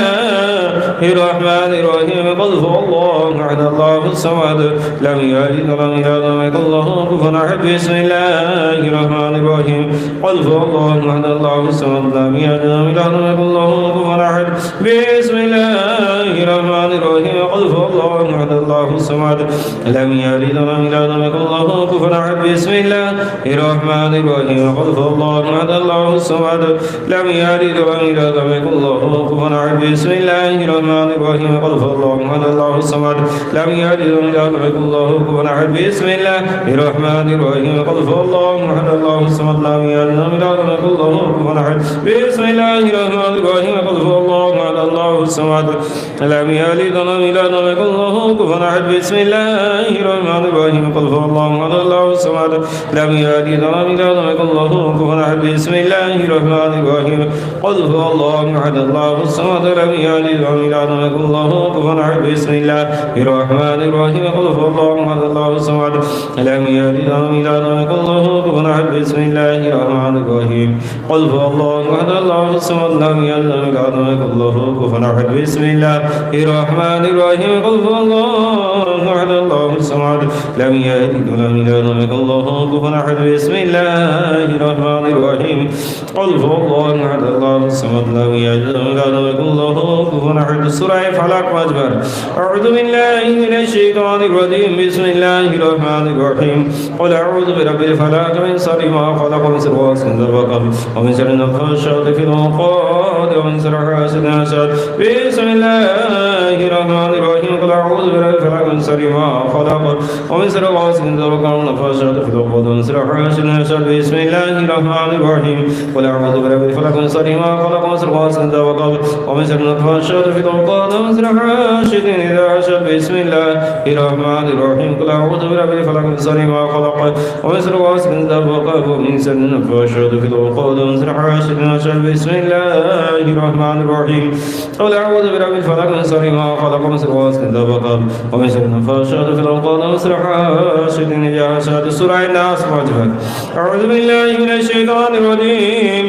الرحمن الرحيم قل هو الله أحد الله الصمد لم يلد ولم يولد ولم يكن له كفوا أحد بسم الله الرحمن الرحيم قل هو الله أحد الله الصمد لم يلد ولم يولد ولم يكن له كفوا أحد بسم الله الرحمن الرحيم قل هو الله أحد الله الصمد لم يلد ولم يولد ولم يكن له كفوا أحد بسم الله الرحمن الرحيم قل هو الله أحد الله الصمد لم يلد ولم يولد ولم يكن له كفوا أحد بسم الله الرحمن الرحيم قل هو الله أحد الله الصمد لم يلد ولم يولد ولم يكن له كفوا أحد بسم الله الرحمن الرحيم قل هو الله أحد الله الصمد لم يلد ولم يولد ولم يكن له كفوا أحد بسم الله الرحمن الرحيم قل هو الله أحد الله الصمد لم يلد ولم يولد ولم يكن له كفوا أحد بسم الله الرحمن الرحيم قل هو الله أحد الله الصمد لم يلد ولم يولد ولم يكن له كفوا أحد بسم الله الرحمن الرحيم قل هو الله أحد الله الصمد لم يلد ولم يولد ولم يكن له كفوا أحد بسم الله الرحمن الرحيم قل هو الله أحد الله الصمد لم يلد ولم يولد ولم يكن له كفوا أحد بسم الله الرحمن الرحيم قل هو الله أحد الله الصمد لم يلد ولم يولد ولم يكن له كفوا أحد بسم الله الرحمن الرحيم قل هو الله أحد الله الصمد لم يلد ولم يولد ولم يكن له كفوا أحد بسم الله الرحمن الرحيم قل هو الله أحد الله الصمد لم يلد ولم يولد ولم يكن له كفوا أحد. سورة فلق واجبر. أعوذ بالله من الشيطان الرجيم بسم الله الرحمن الرحيم قل أعوذ برب الفلق من شر ما خلق ومن شر غاسق إذا وقب ومن شر النفاثات في العقد ومن شر حاسد إذا حسد بسم الله الرحمن الرحيم قل أعوذ برب الفلق من شر ما خلق ومن شر غاسق إذا وقب ومن النفاثات في العقد ومن شر حاسد إذا حسد بسم الله الرحمن الرحيم قل أعوذ برب الفلق من شر ما خلق ومن شر غاسق إذا وقب ومن شر النفاثات في العقد ومن شر حاسد إذا حسد بسم الله الرحمن الرحيم قل أعوذ برب الفلق من شر ما خلق ومن شر غاسق إذا وقب ومن شر النفاثات في العقد ومن شر حاسد إذا حسد بسم الله الرحمن الرحيم قل أعوذ برب الفلق من شر ما خلق ومن شر غاسق إذا وقب ومن شر النفاثات في العقد ومن شر حاسد إذا حسد. سورة الناس واجبر. أعوذ بالله من الشيطان الرجيم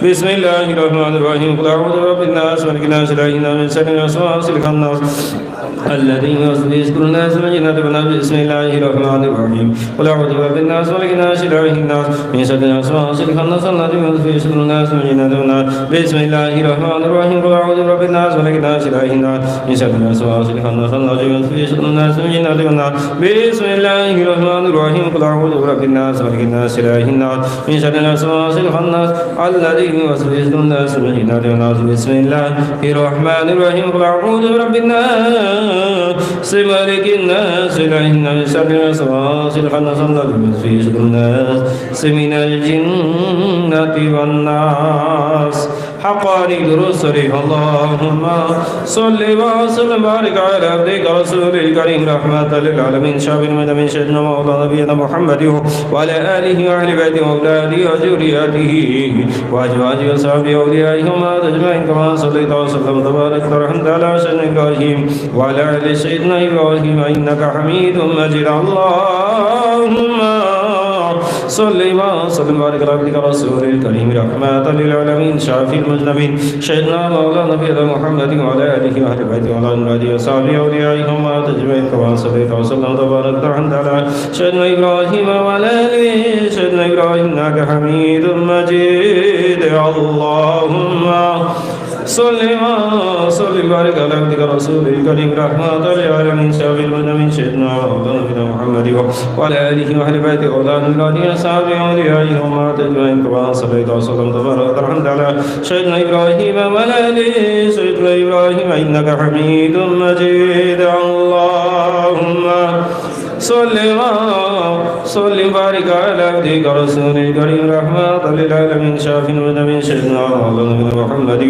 بسم الله الرحمن الرحيم قل أعوذ برب الناس ملك الناس إله الناس من شر الوسواس الخناس الذي يوسوس في صدور الناس من الجنة والناس بسم الله الرحمن الرحيم قل أعوذ برب الناس ملك الناس إله الناس من شر الوسواس الخناس الذي يوسوس في صدور الناس من الجنة والناس بسم الله الرحمن الرحيم قل أعوذ برب الناس ملك الناس إله الناس من شر الوسواس الخناس الذي يوسوس في صدور الناس من الجنة والناس بسم الله الرحمن الرحيم قل أعوذ برب الناس ملك الناس إله الناس من شر الوسواس الخناس الذي يوسوس في صدور الناس من الجنة والناس بسم الله الرحمن الرحيم قل أعوذ برب الناس ملك الناس إله الناس من شر الوسواس الخناس الذي يوسوس في صدور الناس من الجنة والناس حقاني درست اللهم صل وسلم وبارك على عبدك رسول الكريم رحمة للعالمين شافي المدمن سيدنا مولانا نبينا محمد وعلى آله وأهل بيته وأولاده وذرياته وأزواجه وصحبه وأوليائهم أجمعين كما صليت وسلم وبارك ورحمت على سيدنا إبراهيم وعلى آل سيدنا إبراهيم إنك حميد مجيد اللهم صل وسلم وبارك على عبدك رسول الكريم رحمة للعالمين شافي المذنبين سيدنا مولانا نبينا محمد وعلى آله وأهل بيته وعلى أزواجه وصحبه وأوليائهم أجمعين كما صليت وسلم وبارك ورحمت على سيدنا إبراهيم وعلى آل سيدنا إبراهيم إنك حميد مجيد اللهم صل وسلم وبارك على عبدك رسول الكريم رحمة للعالمين شافي المذنبين سيدنا مولانا نبينا محمد وعلى آله وأهل بيته وعلى أزواجه وصحبه وأوليائهم أجمعين كما صليت وسلم وبارك ورحمت على سيدنا إبراهيم وعلى آل سيدنا إبراهيم إنك حميد مجيد اللهم صل وسلم وبارك على عبدك رسول الكريم رحمة للعالمين شافي المذنبين سيدنا مولانا نبينا محمد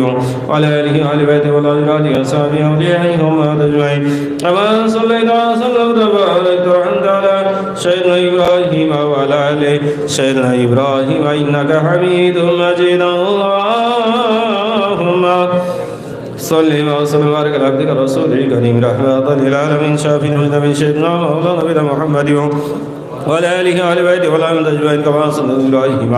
وعلى آله وأهل بيته وعلى أزواجه وصحبه وأوليائهم أجمعين كما صليت وسلم وبارك ورحمت على سيدنا إبراهيم وعلى آل سيدنا إبراهيم إنك حميد مجيد اللهم صل وسلم وبارك على عبدك رسول الكريم رحمة للعالمين شافي المذنبين سيدنا مولانا نبينا محمد وعلى آله وعلى بيته وعلى أجمعين كما صلى إبراهيم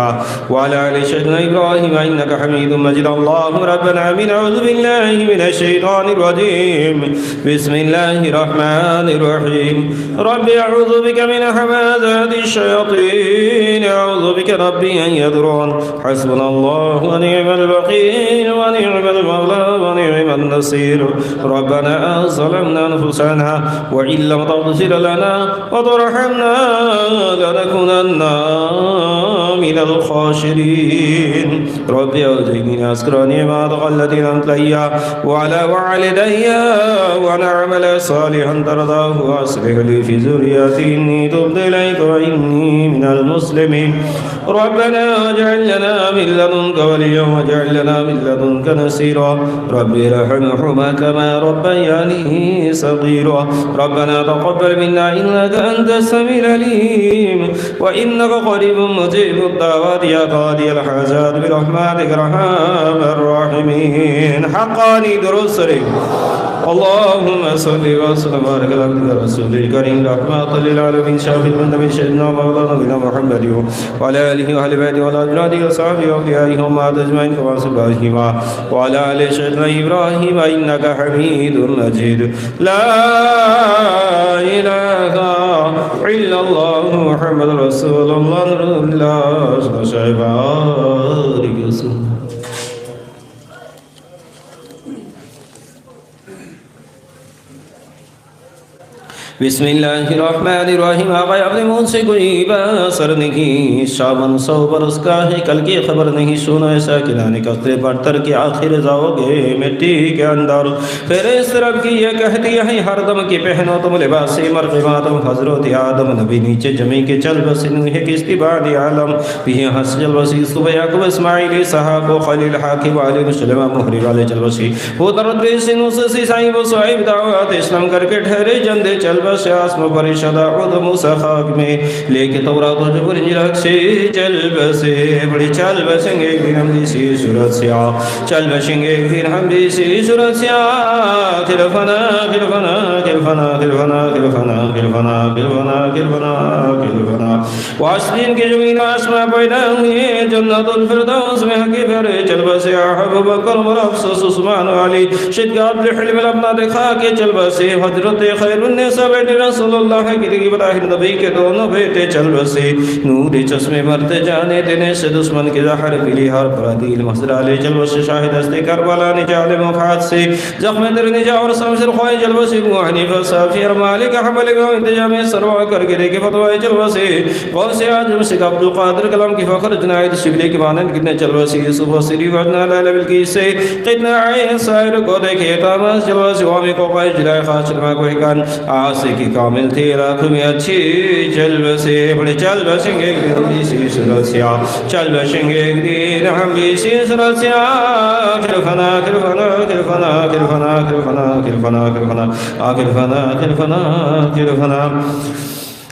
وعلى آل سيدنا إبراهيم إنك حميد مجيد اللهم ربنا آمين أعوذ بالله من الشيطان الرجيم بسم الله الرحمن الرحيم رب أعوذ بك من همزات الشياطين أعوذ بك ربي أن يضرون حسبنا الله ونعم الوكيل ونعم المولى ونعم النصير ربنا ظلمنا أنفسنا وإن لم تغفر لنا وترحمنا لنكونن من الخاسرين رب أوزعني أذكر نعمتك التي أنعمت علي وعلى والدي وأن أعمل صالحا ترضاه وأصلح لي في ذريتي إني تبت إليك وإني من المسلمين ربنا اجعل لنا من لدنك وليا واجعل لنا من لدنك نصيرا رب ارحمهما كما ربياني صغيرا ربنا تقبل منا إنك أنت السميع العليم وإنك قريب مجيب الدعوات يا قاضي الحاجات برحمتك أرحم الراحمين حقاني درست اللهم صل وسلم وبارك على عبدك رسول الكريم رحمة للعالمين شافي المذنبين سيدنا مولانا نبينا محمد وعلى آله وأهل بيته وعلى أزواجه وصحبه وأوليائهم أجمعين كما صلى إبراهيم وعلى آل سيدنا إبراهيم إنك حميد مجيد لا إله إلا الله محمد رسول الله بسم الله الرحمن الرحیم آقا اپنے منہ سے کوئی بسر نہیں شامن 100 برس کا ہے کل کی خبر نہیں سنو ایسا کلانے قصر برتر کے آخر جاؤ گے مٹی کے اندر پھر اس رب کی یہ کہتی ہے ہر دم کی پہنو تم لباس مرغماتم حضرت آدم نبی نیچے جمی کے چل بس نوح کشتی بعد عالم بھی ہنس جل بسی صبح یعقوب اسماعیل صحاق و خلیل حاکم علی مسلمہ مہری والے چل بسی وہ درد ریسی نوسسی سائب و صعیب دعوات اسلام کر کے ٹھہرے جندے چل بس آسم پریشدہ عود موسیٰ خاک میں لے کے تورات و جبر جرک سے چل بسے بڑی چل بسیں گے ایک دن ہم دیسی صورت سے چل بسیں گے ایک دن ہم دیسی صورت سے خلفنا خلفنا خلفنا خلفنا خلفنا خلفنا خلفنا خلفنا خلفنا واسدین کی زمین آسماں پیدا ہوئے جنت الفردوس میں حقی پھرے چل بسے حب بکر مرفصص عثمان علی شدگاب لحلم الابنا دکھا کے چل بسے حضرت خیر النساء بیٹے رسول اللہ کی لگی براہر نبی کے دونوں بیٹے چل بسے نور چشمے مرتے جانے دینے سے دشمن کے زہر پیلی ہار پرادیل محضر علی چل بسے شاہد ہستے کربلا نجال مخات سے زخم در نجا اور سمسر خواہ چل بسے ابو حنیفہ صافی ارمالک حمل گو انتجام سروا کر کے دیکھے فتوائی چل بسے غوث آجم سکھ عبدالقادر کلام کی فخر جنائد شبلی کی مانند کتنے چل بسے یوسف و سری وجنا لالہ بلکی سے کتنا عین سائر کو دیکھے تاماس چل بسے وامی کو قائد جلائے خاص چلمہ کو حکان ناسک کامل تیرے آنکھ میں اچھی چل بسے بڑے چل بسیں گے ایک دن ہم اسی صورت سیاہ چل بسیں گے ایک دن ہم اسی صورت سیاہ آخر فنا آخر فنا آخر فنا آخر فنا آخر فنا آخر فنا آخر فنا آخر فنا آخر فنا آخر فنا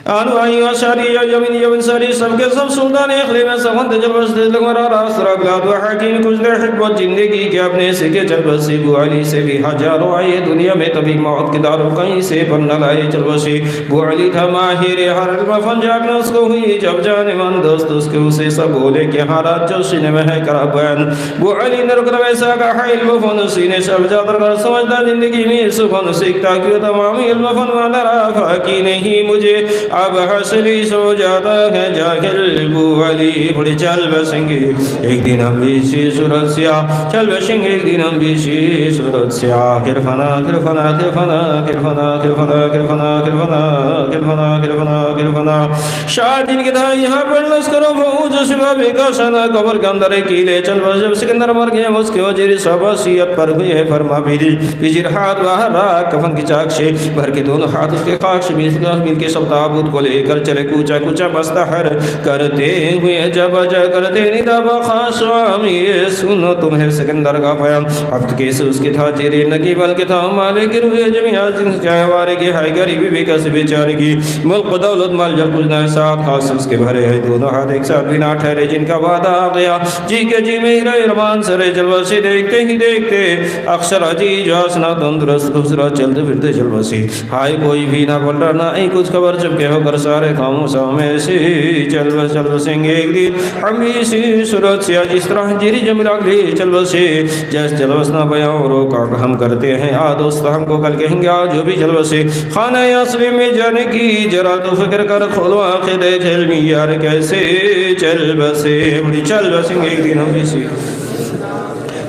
آنو آئی و شاری یمین یمین ساری سب کے سب سلطان اخلی میں سخن تجربہ سے لگمرا راست رقلات و حکیم کچھ دے حکمت زندگی کے اپنے سے کے چل بسی بو علی سے بھی ہزاروں آئے دنیا میں تبھی موت کے داروں کہیں سے پر نہ لائے چل بسی بو علی تھا ماہر ہر علم جاگنا اس کو ہوئی جب جانے من دوست اس کے اسے سب بولے کہ حالات جو سینے میں ہے کرا بیان بو علی نے رکر ویسا کہا علم فن سینے شب جادر کر سمجھتا زندگی میں سفن سیکھتا کیوں تمام علم فن والا رافا کی نہیں مجھے اب حسلی سو جاتا ہے جاہل بو علی بڑے چل بسیں گے ایک دن ہم بھی اسی صورت سیاہ چل بسیں گے ایک دن ہم بھی اسی صورت سیاہ کر فنا کر فنا کر فنا کر فنا کر فنا کر فنا کر فنا کر فنا کر فنا کر فنا شاہ دن کی دھائی یہاں پر لشکروں فوج شباب کا شنا قبر کے اندر کیلے چل بس جب سکندر مر گئے اس کے وجیر صحباسیت پر ہوئی ہے فرما بیجر ہاتھ باہر راک کفن کی چاک سے بھر کے دونوں ہاتھ اس کے خاک سے مل کے سب تابوت کو لے کر چلے کوچا کوچا مستحر کرتے ہوئے جب جا کرتے ندا بخاص وامی سنو تمہیں سکندر کا پیام عبد کیسے اس کے تھا تیرے نکی بلکہ تھا مالک روئے جمعیہ جن چاہے وارے کی ہائی گریبی بھی کسی بیچارے کی ملک دولت مال جب کچھ نہ ساتھ خاص اس کے بھرے ہیں دونوں ہاتھ ایک ساتھ بنا ٹھہرے جن کا وعدہ آ گیا جی کے جی میں ہیرے ارمان سرے جلوہ سے دیکھتے ہی دیکھتے اکثر عجی جاسنا تندرست خوبصورت چلتے پھرتے جلوہ سے ہائی کوئی بھی نہ بول رہا نہ ہی کچھ خبر چپکے ہو کر سارے خاموشوں میں سے چل بسیں گے ایک دن ہم اسی صورت سے جس طرح جیری جمیل اگلی چل بسے جیس چل بسنا بیاں روکا ہم کرتے ہیں دوست ہم کو کل کہیں گے جو بھی چل بسے خانہ اصلی میں جانے کی ذرا تو فکر کر کھولو آنکھیں دے چل یار کیسے چل بسے بڑی چل بسیں گے ایک دن ہم اسی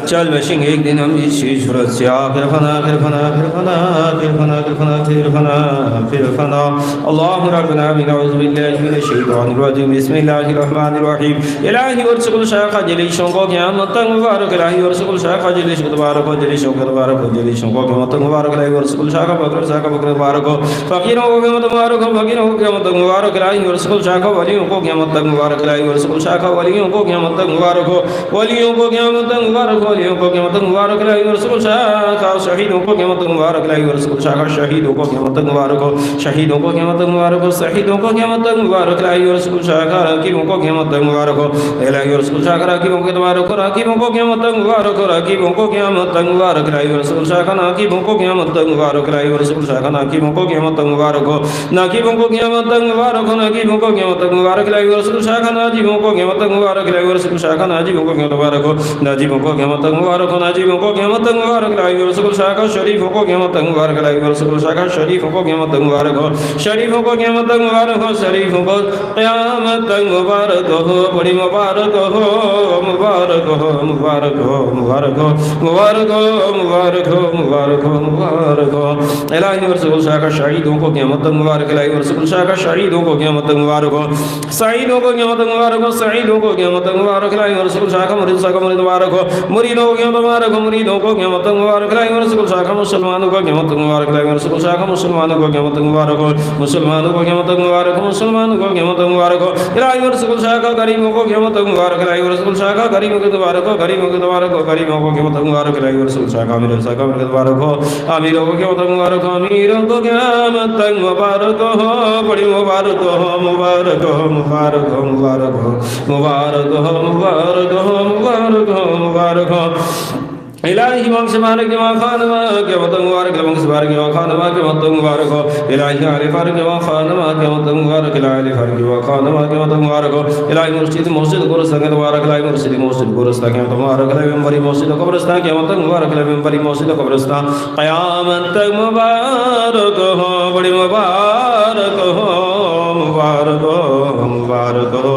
چل بسیں گے ایک دن ہم اسی صورت سے آخر فنا آخر فنا آخر فنا آخر فنا آخر فنا آخر فنا آخر فنا اللہ ربنا من اعوذ باللہ من الشیطان الرجیم بسم اللہ الرحمن الرحیم الہی ورسق الشیخ جلیشوں کو قیامت تک مبارک الہی ورسق الشیخ جلیشوں کو تبارک و جلیشوں کو تبارک و جلیشوں کو قیامت تک مبارک الہی ورسق الشیخ بکر شاہ بکر مبارک ہو فقیروں کو قیامت مبارک ہو فقیروں کو قیامت تک مبارک الہی ورسق الشیخ ولیوں کو قیامت تک مبارک الہی ورسق الشیخ ولیوں کو قیامت تک مبارک ہو ولیوں کو قیامت تک مبارک ہو ولیوں کو قیامت مبارک الہی ورسول شاہ شہیدوں کو قیامت مبارک الہی ورسول شاہ شہیدوں کو قیامت مبارک ہو شہیدوں کو قیامت مبارک ہو شہیدوں کو قیامت مبارک الہی ورسول شاہ راکبوں کو قیامت مبارک ہو الہی ورسول شاہ راکبوں کو مبارک ہو راکبوں کو قیامت مبارک ہو راکبوں کو قیامت مبارک الہی ورسول شاہ ناکبوں کو قیامت مبارک الہی ورسول شاہ ناکبوں کو قیامت مبارک ہو ناکبوں کو قیامت مبارک ہو ناکبوں کو قیامت مبارک الہی ورسول شاہ ناجبوں کو قیامت مبارک الہی ورسول شاہ ناجبوں کو قیامت مبارک ہو ناجبوں کو قیامت مبارک ہو ناجبوں کو قیامت مبارک الہی ورسول شاہ کا شریفوں کو قیامت مبارک الہی ورسول شاہ کا شریفوں کو قیامت مبارک ہو شریفوں کو قیامت مبارک ہو شریفوں کو قیامت مبارک ہو بڑی مبارک ہو مبارک ہو مبارک ہو مبارک ہو مبارک ہو مبارک ہو مبارک ہو مبارک ہو الہی ورسول شاہ کا شہیدوں کو قیامت مبارک الہی ورسول شاہ کا شہیدوں کو قیامت مبارک ہو سعیدوں کو قیامت مبارک ہو سعیدوں کو قیامت مبارک الہی ورسول شاہ کا مرید شاہ کا مرید مبارک ہو مریدوں کو قیامت مبارک ہو مریدوں کو قیامت مبارک الہی ورسول شاہ کا مسلمانوں کو قیامت مبارک الہی ورسول شاہ کا مسلمانوں کو قیامت مبارک ہو مسلمانوں کو قیامت مبارک ہو مسلمانوں کو قیامت مبارک ہو الہی ورسول شاہ کا غریبوں کو قیامت مبارک الہی ورسول شاہ کا غریبوں کو مبارک ہو غریبوں کو مبارک ہو غریبوں کو قیامت مبارک الہی ورسول شاہ کا امیر شاہ کا مبارک ہو امیروں کو قیامت مبارک ہو امیروں کو قیامت مبارک ہو بڑی مبارک ہو مبارک ہو مبارک ہو مبارک ہو مبارک ہو مبارک ہو مبارک ہو مبارک ہو الہی وانگ سے مارک کے وہاں خانمہ کے وطن مبارک وانگ سے مارک کے وہاں خانمہ کے وطن مبارک ہو الہی علی فارق کے وہاں خانمہ کے وطن مبارک الہی علی فارق کے وہاں خانمہ کے وطن مبارک ہو الہی مرشد موسید گورستان کے مبارک الہی مرشد موسید گورستان کے وطن مبارک الہی ممبری موسید قبرستان کے وطن مبارک الہی ممبری موسید قبرستان قیامت تک مبارک ہو بڑی مبارک ہو مبارک ہو مبارک ہو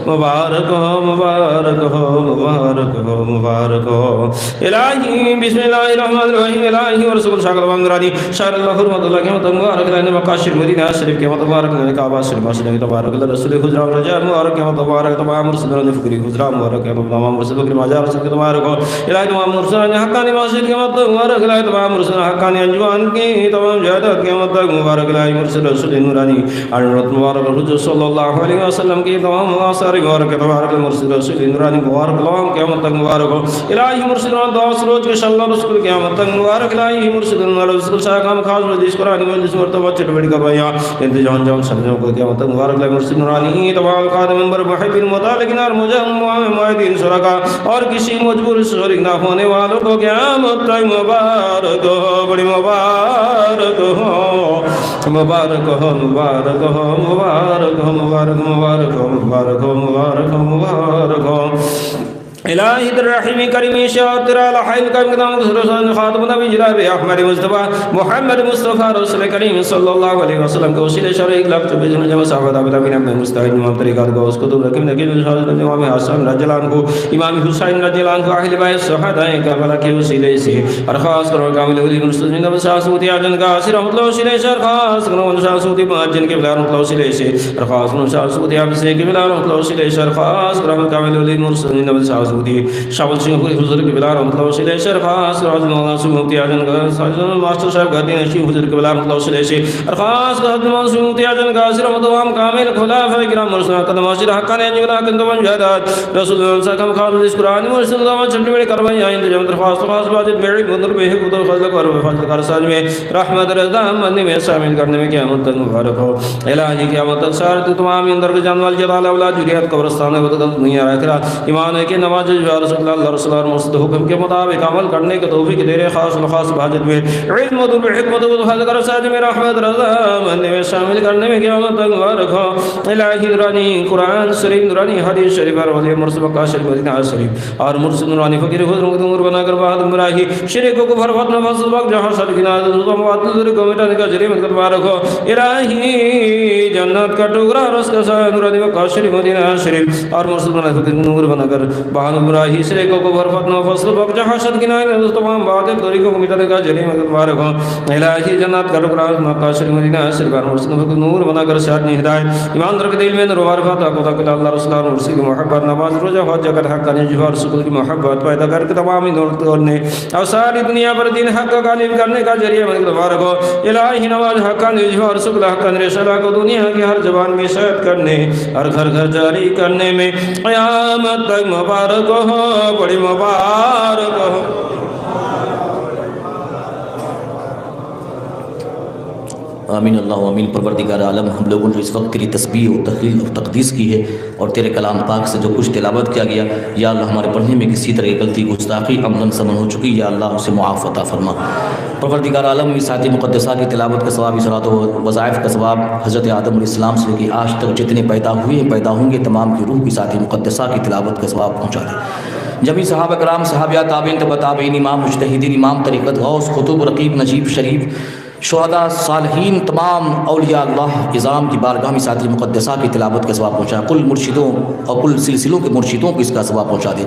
مبارک ہو مبارک ہو مبارک ہو مبارک ہو الہی بسم اللہ الرحمن الرحیم الہی ورسول شاکر وانگرانی شاہر اللہ حرمت اللہ کے مبارک لہنے مقاشر مدینہ شریف کے مبارک لہنے کعبہ شریف مسجد تبارک اللہ رسول حجرہ رجاء مبارک کے مبارک تمام رسولان فکری حجرہ مبارک ہے تمام رسول فکری مجار رسول کے تبارک ہو الہی تمام رسولان حقانی مسجد کے مبارک الہی تمام رسولان حقانی انجوان کی تمام جہادات کے مبارک الہی مرسل رسول نورانی حضرت مبارک رسول صلی اللہ علیہ وسلم کی تمام آثار مبارک تبارک مرسل رسول نورانی مبارک اللہ کے مبارک ہو الہی مرسل دعوت روز کے شاء اللہ رسول کے مبارک الہی مرسل رسول شاکام خاص مجلس قرآن مجلس مرتبہ چھٹ بڑی کرویا انتجان جام سمجھوں کو کیا مبارک الہی مرسل نورانی تمام قادم منبر محب المتعلقین اور معاہدین شرکا اور کسی مجبور شرک نہ ہونے والوں کو قیامت تک مبارک ہو بڑی مبارک ہو مبارک ہو مبارک ہو مبارک ہو مبارک مبارک ہو مبارک ہو مبارک ہو مبارک ہو الہی الرحیم کریم شاہ تیرا لحائل کا مقدام رسول خاتم نبی جناب احمد مصطفیٰ محمد مصطفیٰ رسول کریم صلی اللہ علیہ وسلم کو وسیلے شرع ایک لاکھ چوبیس جمع صحابہ عبد اللہ بن مستعد امام طریقات کو اس کتب رکیم نکیم امام حسن رضی اللہ عنہ امام حسین رضی اللہ عنہ اہل بیت شہداء کربلا کے وسیلے سے درخواست کرو کامل ولی مستجین نبی شاہ سعودی اجن کا سر رحمۃ اللہ وسیلے سے درخواست کرو شاہ سعودی مؤذن کے بلال رحمۃ اللہ وسیلے سے درخواست کرو شاہ سعودی اب سے کے بلال رحمۃ اللہ وسیلے سے درخواست کرو کامل ولی مستجین نبی شاہ سعودی شاول سنگھ پوری حضور کے بلال رحمۃ اللہ وسیلے سے درخواست کرو حضرت مولانا سعود مفتی اعظم کا ساجد ماسٹر صاحب گدی نشین حضور کے بلال رحمۃ اللہ وسیلے سے درخواست کرو حضرت مولانا سعود مفتی اعظم کا سر تمام کامل خلفاء کرام رسول قدم واشر حقانی جنا کندم جہاد رسول اللہ صلی اللہ علیہ وسلم خالد اس قرآن اور رسول اللہ چھٹی بڑی کروائی ہیں انتظام درخواست خاص بات میری مندر میں ہے خود فضل کر فضل کر سال میں رحمت رضا من میں شامل کرنے میں قیامت تک مبارک ہو الہی قیامت تک سارے تمام اندر کے جان وال جلال اولاد ذریات قبرستان و دنیا آخرت ایمان ہے کہ نماز رسول اللہ رسول اللہ مرشد حکم کے مطابق عمل کرنے کے توفیق دے رہے خاص خاص حاجت میں علم و حکمت و فضل کر سال میں رحمت رضا من میں شامل کرنے میں قیامت تک مبارک ہو الہی نورانی قرآن شریف نورانی حدیث شریف اور ولی مرسل کا شریف مدینہ شریف اور مرسل نورانی فقیر حضور نور بنا کر بعد مراہی شریک کو فرفت نفس وقت جہاں صدقنا ذو مواد کو مٹانے کا ذریعہ مدد مبارک ہو الہی جنت کا ٹکڑا رس کا سایہ نورانی کا شریف مدینہ شریف اور مرسل نورانی فقیر نور بنا کر بعد مراہی شریک کو فرفت نفس وقت جہاں صدقنا ذو تمام باتیں طریقوں کو مٹانے کا ذریعہ مدد مبارک ہو الہی جنت کا ٹکڑا کا شریف مدینہ شریف اور مرسل فقیر نور بنا کر شادی ہدایت ایمان در کے دل میں نور معرفت کو تک اللہ رسول اللہ مرسل کی محبت نماز روزہ حج کر حق کرنے جوہر سکول کی محبت پیدا کر کے تمام دور توڑنے اور ساری دنیا پر دین حق کا غالب کرنے کا ذریعہ مدد مبارک ہو الہی نماز حق کرنے جوہر سکول حق کرنے شرع کو دنیا کی ہر زبان میں شاید کرنے ہر گھر گھر جاری کرنے میں قیامت تک مبارک ہو بڑی مبارک ہو آمین اللہ آمین۔ پروردگار عالم ہم لوگوں نے اس وقت کے لیے تسبیح و تحلیل اور تقدیس کی ہے اور تیرے کلام پاک سے جو کچھ تلاوت کیا گیا یا اللہ ہمارے پڑھنے میں کسی طرح کی غلطی گستاخی عملاً سمن ہو چکی یا اللہ اسے معاف عطا فرما۔ پروردگار عالم اس آیت مقدسہ کی تلاوت کا ثواب صلوات و وظائف کا ثواب حضرت آدم علیہ السلام سے لے کے آج تک جتنے پیدا ہوئے ہیں پیدا ہوں گے تمام کی روح اس آیت مقدسہ کی تلاوت کا ثواب پہنچا دے۔ جبھی صحابہ کرام صحابیات تابعین تبع تابعین امام مجتہدین امام طریقت غوث قطب رقیب نجیب شریف شہداء صالحین تمام اولیاء اللہ عظام کی بارگاہ میں ساتھ مقدسہ کی تلاوت کا ثواب پہنچا، کل مرشدوں اور کل سلسلوں کے مرشدوں کو اس کا ثواب پہنچا دے،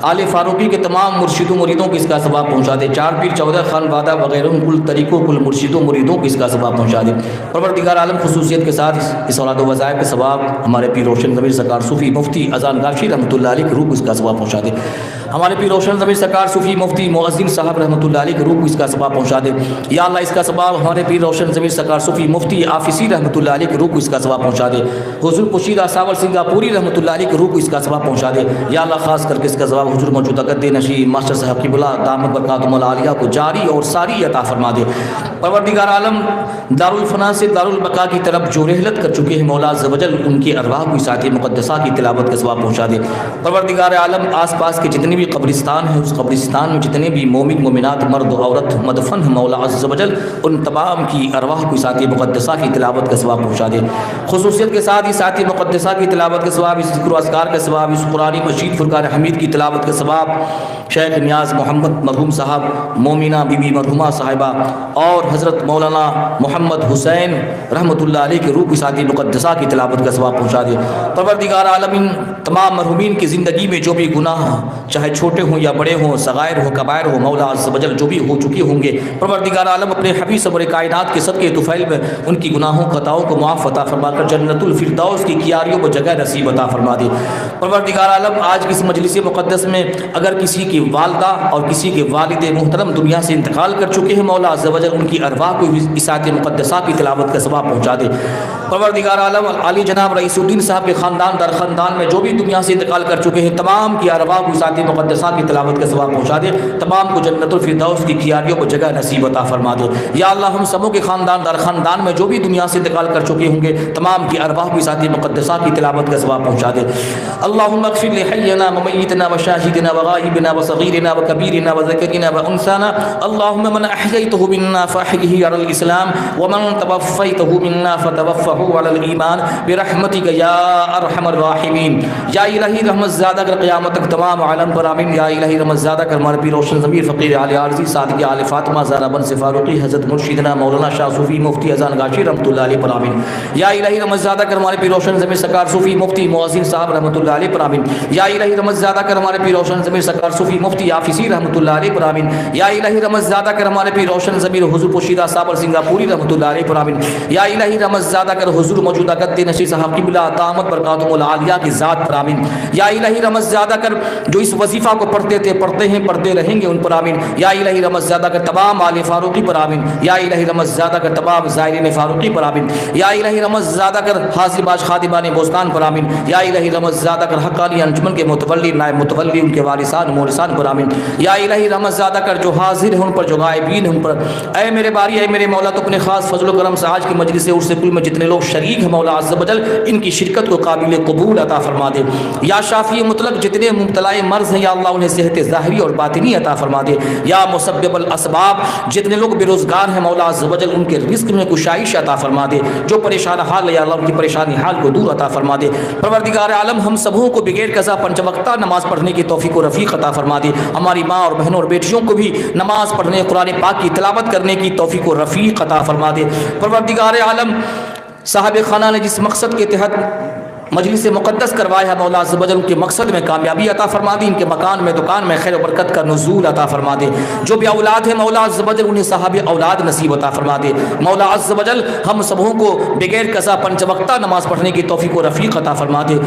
آل فاروقی کے تمام مرشدوں مریدوں کو اس کا ثواب پہنچا دے، چار پیر 14 خان بادہ وغیرہ کل طریقوں کل مرشدوں مریدوں کو اس کا ثواب پہنچا دے۔ پروردگار عالم خصوصیت کے ساتھ اس اولاد و وظائف کے ثواب ہمارے پیر روشن ضمیر سرکار صوفی مفتی اذان غافی رحمۃ اللہ علیہ کے روح کو اس کا ثواب پہنچا دے، ہمارے پیر روشن ضمیر سرکار صوفی مفتی مؤذن صاحب رحمۃ اللہ علیہ کے روح کو اس کا ثواب پہنچا دے۔ یا اللہ اس کا ثواب ہمارے پیر روشن ضمیر سرکار صوفی مفتی آفیسی رحمۃ اللہ علیہ کے روح کو اس کا ثواب پہنچا دے، حضور پوشیدہ ساول سنگاپوری رحمۃ اللہ علیہ کے روح کو اس کا ثواب پہنچا دے۔ یا اللہ خاص کر کے اس کا ثواب حضور موجودہ گدے نشین ماسٹر صاحب کی بلا دامت برکاتہم العالیہ کو جاری اور ساری عطا فرما دے۔ پروردگار عالم دارالفنا سے دارالبقاء کی طرف جو رحلت کر چکے ہیں مولا عز و جل ان کی ارواح کو اس آیت مقدسہ کی تلاوت کا ثواب پہنچا دے۔ پروردگار عالم آس پاس کے جتنے بھی بھی قبرستان ہے، اس قبرستان میں جتنے بھی مومن مومنات مرد و عورت مدفن ہیں، مولا عز و جل ان تمام کی ارواح کو اس آیت مقدسہ کی تلاوت کا ثواب پہنچا دے۔ خصوصیت کے ساتھ اس آیت مقدسہ کی تلاوت کا ثواب، اس ذکر و اذکار کا ثواب، اس قرآن مجید فرقان حمید کی تلاوت کا ثواب شیخ نیاز محمد مرحوم صاحب، مومنہ بی بی مرحومہ صاحبہ اور حضرت مولانا محمد حسین رحمۃ اللہ علیہ کے روح اس آیت مقدسہ کی تلاوت کا ثواب پہنچا دے۔ پروردگار عالمین تمام مرحومین کی زندگی میں جو بھی گناہ چاہے چھوٹے ہوں یا بڑے ہوں، صغائر ہو کبائر ہو، مولا عز و جل جو بھی ہو چکے ہوں گے، پروردگار عالم اپنے حبیب صبر کائنات کے صدقے طفیل میں ان کی گناہوں خطاؤں کو معاف عطا فرما کر جنت الفردوس کی کیاریوں کو جگہ نصیب عطا فرما دے۔ پروردگار عالم آج کی اس مجلس مقدس میں اگر کسی کی والدہ اور کسی کے والد محترم دنیا سے انتقال کر چکے ہیں، مولا عز و جل ان کی ارواح کو اس آیت مقدسہ کی تلاوت کا ثواب پہنچا دے۔ پروردگار عالم علی جناب رئیس الدین صاحب کے خاندان در خاندان میں جو بھی دنیا سے انتقال کر چکے ہیں، تمام کی ارواح کو اس آیت مقدسہ کی تلاوت کا ثواب پہنچا دے، تمام کو جنت الفردوس کی کیاریوں کو جگہ نصیب عطا فرما دے۔ یا اللہ ہم سبوں کے خاندان در خاندان میں جو بھی دنیا سے انتقال کر چکے ہوں گے، تمام کی ارواح کو اس آیت مقدسہ کی تلاوت کا ثواب پہنچا دے۔ اللهم اغفر لحينا وميتنا وشاهدنا وغائبنا وصغيرنا وكبيرنا وذكرنا وانثانا، اللهم من احييته منا فاحيه على الاسلام ومن توفيته منا فتوفه على الايمان برحمتك يا ارحم الراحمين۔ یا الہی رحمت زیادہ کر قیامت تک تمام عالم پر آمین۔ یا الہی رحمت زیادہ کر ہمارے پیر روشن ضمیر فقیر علی عارضی صادق آل فاطمہ زہرا بنت فاروقی حضرت مرشدنا مولانا شاہ صوفی مفتی اذان غاشی رحمۃ اللہ علیہ پر آمین۔ یا الہی رحمت زیادہ کر ہمارے پیر روشن ضمیر سرکار صوفی مفتی مؤذن صاحب رحمۃ اللہ علیہ پر آمین۔ یا الہی رحمت زیادہ کر ہمارے پیر روشن ضمیر سرکار صوفی مفتی حافظی رحمۃ اللہ علیہ پر آمین۔ یا الہی رحمت زیادہ کر ہمارے پیر روشن ضمیر حضور پوشیدہ صاحب اور سنگاپوری رحمۃ اللہ علیہ پر آمین۔ یا الہی رحمت زیادہ کر حضور موجودہ قد نشی صاحب قبلہ دامت برکاتہم العالیہ کی ذات پر آمین۔ یا الہی رحمت زیادہ کر جو اس وظیفہ کو پڑھتے تھے، پڑھتے ہیں، پڑھتے رہیں گے ان پر آمین۔ یا الہی رحمت زیادہ کر تمام آل فاروقی پر آمین۔ یا الہی رحمت زیادہ کر تمام زائرین فاروقی پر آمین۔ یا الہی رحمت زیادہ کر حاضر باش خادمان بوستان پر آمین۔ یا الہی رحمت زیادہ کر حقانی انجمن کے متولی نائب متولی ان کے وارثان مورثان پر آمین۔ یا الہی رحمت زیادہ کر جو حاضر ہیں ان پر، جو غائبین ہیں ان پر، اے میرے باری، اے میرے مولا، تو اپنے خاص فضل و کرم سے آج کی مجلس عرس کل میں جتنے لوگ شریک ہیں مولا عز و جل ان کی شرکت کو قابل قبول عطا فرما دے۔ یا شافی مطلق جتنے مبتلا مرض ہیں یا اللہ انہیں صحت ظاہری اور باطنی عطا فرما دے۔ یا مسبب الاسباب جتنے لوگ بے روزگار ہیں مولا عز و جل ان کے رزق میں کشائش عطا فرما دے۔ جو پریشان حال ہے یا اللہ ان کی پریشانی حال کو دور عطا فرما دے۔ پروردگار عالم ہم سبوں کو بغیر قضا پنج وقتہ نماز پڑھنے کی توفیق و رفیق عطا فرما دے۔ ہماری ماں اور بہنوں اور بیٹیوں کو بھی نماز پڑھنے، قرآن پاک کی تلاوت کرنے کی توفیق و رفیق عطا فرما دے۔ پروردگار عالم صاحب خانہ نے جس مقصد کے تحت مجلس مقدس کروایا ہے مولا عز و جل ان کے مقصد میں کامیابی عطا فرما دی، ان کے مکان میں دکان میں خیر و برکت کا نزول عطا فرما دے۔ جو بھی اولاد ہے مولا عز و جل انہیں صاحب اولاد نصیب عطا فرما دے۔ مولا عز و جل ہم سبوں کو بغیر قضا پنج وقتہ نماز پڑھنے کی توفیق و رفیق عطا فرما دے۔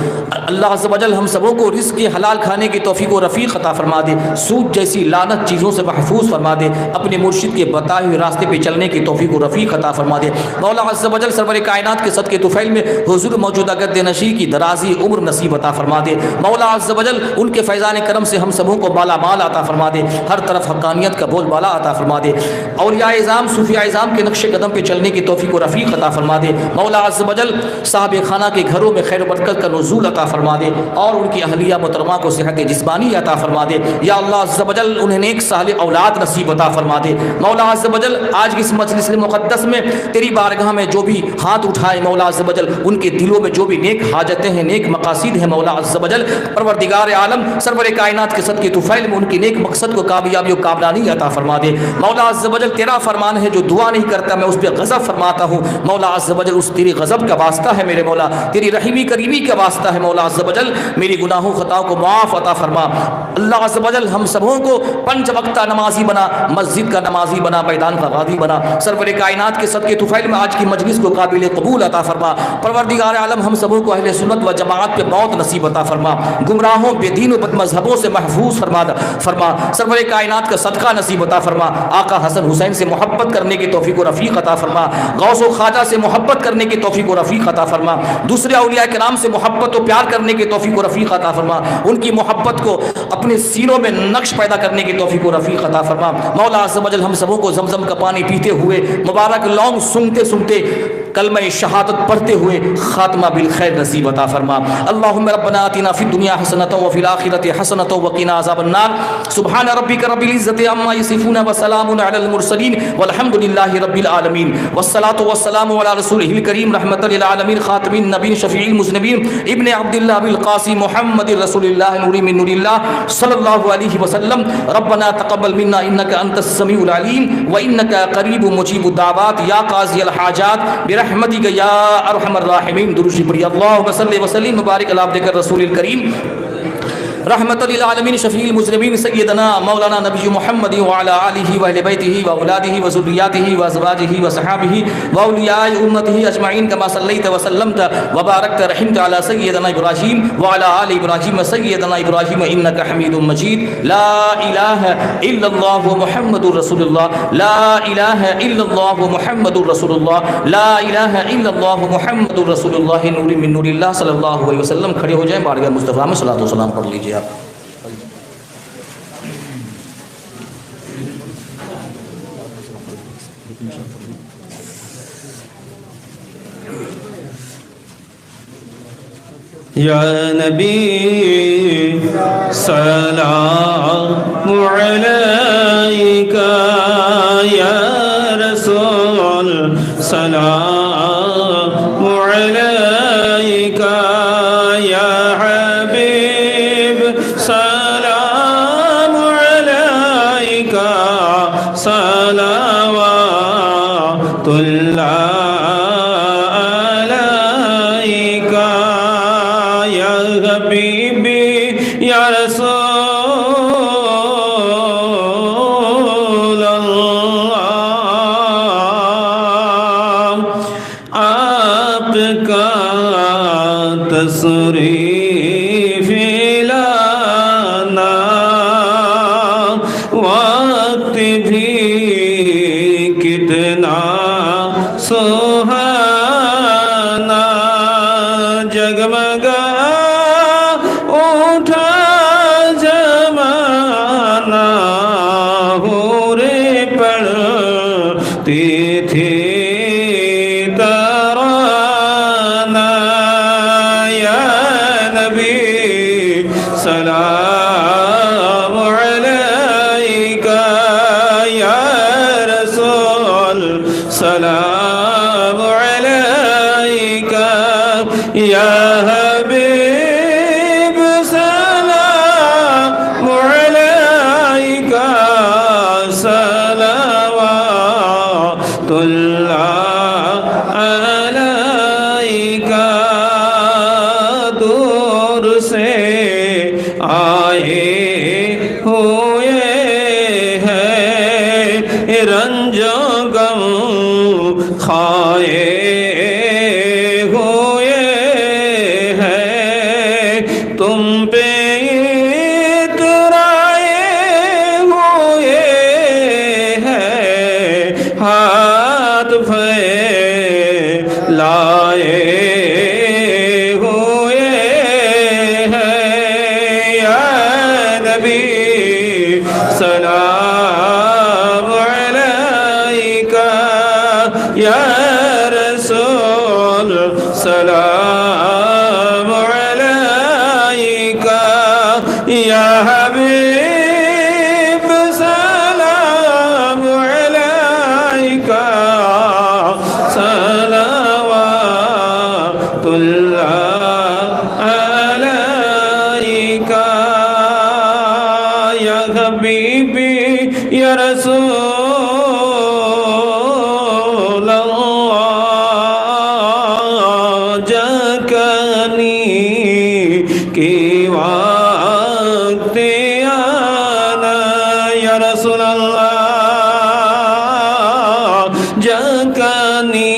اللہ عز و جل ہم سبوں کو رزق حلال کھانے کی توفیق و رفیق عطا فرما دے۔ سود جیسی لعنت چیزوں سے محفوظ فرما دے۔ اپنے مرشد کے بتائے ہوئے راستے پہ چلنے کی توفیق و رفیق عطا فرما دے۔ مولا عز و جل سرور کائنات کے صدقے طفیل میں حضور موجودہ گد نشی کی درازی عمر نصیب عطا فرما دے۔ مولا عز و جل ان کے فیضان کرم سے ہم سبوں کو بالا مال عطا فرما دے۔ ہر طرف حقانیت کا بول بالا عطا فرما دے۔ اولیاء اعظام صوفیاء اعظام کے نقش قدم پہ چلنے کی توفیق و رفیق عطا فرما دے۔ مولا عز و جل صاحب خانہ کے گھروں میں خیر و برکت کا نزول عطا فرما دے اور ان کی اہلیہ محترمہ کو صحت جسمانی عطا فرما دے۔ یا اللہ عز و جل انہیں نیک صالح اولاد نصیب عطا فرما دے۔ مولا عز و جل آج کی اس مجلس مقدس میں تیری بارگاہ میں جو بھی ہاتھ اٹھائے مولا عز و جل ان کے دلوں میں جو بھی نیک حاجتیں ہیں، نیک مقاصد ہیں مولا عز و جل، پروردگار عالم سرور کائنات کے صدقے طفیل میں ان کی نیک مقصد کو کامیابی و کامرانی عطا فرما دے۔ مولا عز و جل تیرا فرمان ہے جو دعا نہیں کرتا میں اس پہ غضب فرماتا ہوں۔ مولا عز و جل اس تیری غضب کا واسطہ ہے میرے مولا، تیری رحیمی کریمی کا واسطہ ہے مولا عز و جل، میری گناہوں خطاؤں کو معاف عطا فرما۔ اللہ عز و جل ہم سبوں کو پنج وقتہ نمازی بنا، مسجد کا نمازی بنا، میدان کا غازی بنا۔ سرور کائنات کے صدقے طفیل میں آج کی مجلس کو قابل قبول عطا فرما۔ پروردگار عالم ہم سبوں کو اہل سنت و جماعت پہ موت نصیب عطا فرما، گمراہوں بے دین و بد مذہبوں سے محفوظ فرما سرور کائنات کا صدقہ نصیب عطا فرما۔ آقا حسن حسین سے محبت کرنے کی توفیق و رفیق عطا فرما، غوث و خواجہ سے محبت کرنے کی توفیق و رفیق عطا فرما، دوسرے اولیاء کرام سے محبت و پیار کرنے کی توفیق و رفیق عطا فرما، ان کی محبت کو اپنے سینوں میں نقش پیدا کرنے کی توفیق و رفیق عطا فرما۔ مولا عز و جل ہم سبوں کو زمزم کا پانی پیتے ہوئے، مبارک لونگ سنتے سنتے کلمہ شہادت پڑھتے ہوئے خاتمہ بالخیر نصیب عطا فرما. اللہم ربنا آتنا فی الدنیا حسنۃ وفی الآخرۃ حسنۃ وقنا عذاب النار. سبحان ربک رب العزۃ عما یصفون وسلام علی المرسلین والحمد للہ رب العالمین. والصلاة والسلام علی رسولہ الکریم رحمۃ للعالمین خاتم النبیین شفیع المذنبین ابن عبد اللہ بالقاسم محمد رسول اللہ نور من نور اللہ صلی اللہ علیہ وسلم. ربنا تقبل منا انک انت السمیع العلیم وانک قریب مجیب الدعوات یا قاضی الحاجات برحمتک یا ارحم الراحمین. درود پڑھی. اللہم صلی وسلم مبارک علی عبدک الرسول الکریم رحمۃ للعالمین شفیع المذنبین سیدنا مولانا نبی محمد وعلی آلہ واہل بیتہ واولادہ وذریاتہ وازواجہ وصحابہ واولیاء امتہ اجمعین کما صلیت وسلمت وبارکت رحمت علی سیدنا ابراہیم وعلی آل ابراہیم سیدنا ابراہیم انک حمید مجید. لا الہ الا اللہ محمد رسول اللہ. لا الہ الا اللہ محمد رسول اللہ. لا الہ الا اللہ محمد رسول اللہ نور من نور اللہ صلی اللہ علیہ وسلم. کھڑے ہو جائیں بارگاہ مصطفیٰ میں صلاۃ و سلام پڑھ لیجیے. یا نبی سلام علیک یا رسول سلام علیک یا حبیب سلام علیک صلوات اللہ یا رسول اللہ. آپ کا تصریف لانا وقت بھی کتنا سہانا جگمگا تھی ترانہ. یا نبی سلام علیک یا رسول سلام علیک یا حبیب سلام علیک صلوات اللہ علیک. دور سے آئے ہوئے ہیں رنج و غم کھائے ہوئے ہیں تم پہ ہاتھ پھیلائے ہوئے ہیں. یا نبی سلام علیک یا رسول سلام علیک یا حبیب سلام علیک صلوات اللہ علیک. یا حبیبی یا رسول اللہ جکنی کی وقت آنا. یا رسول اللہ جکنی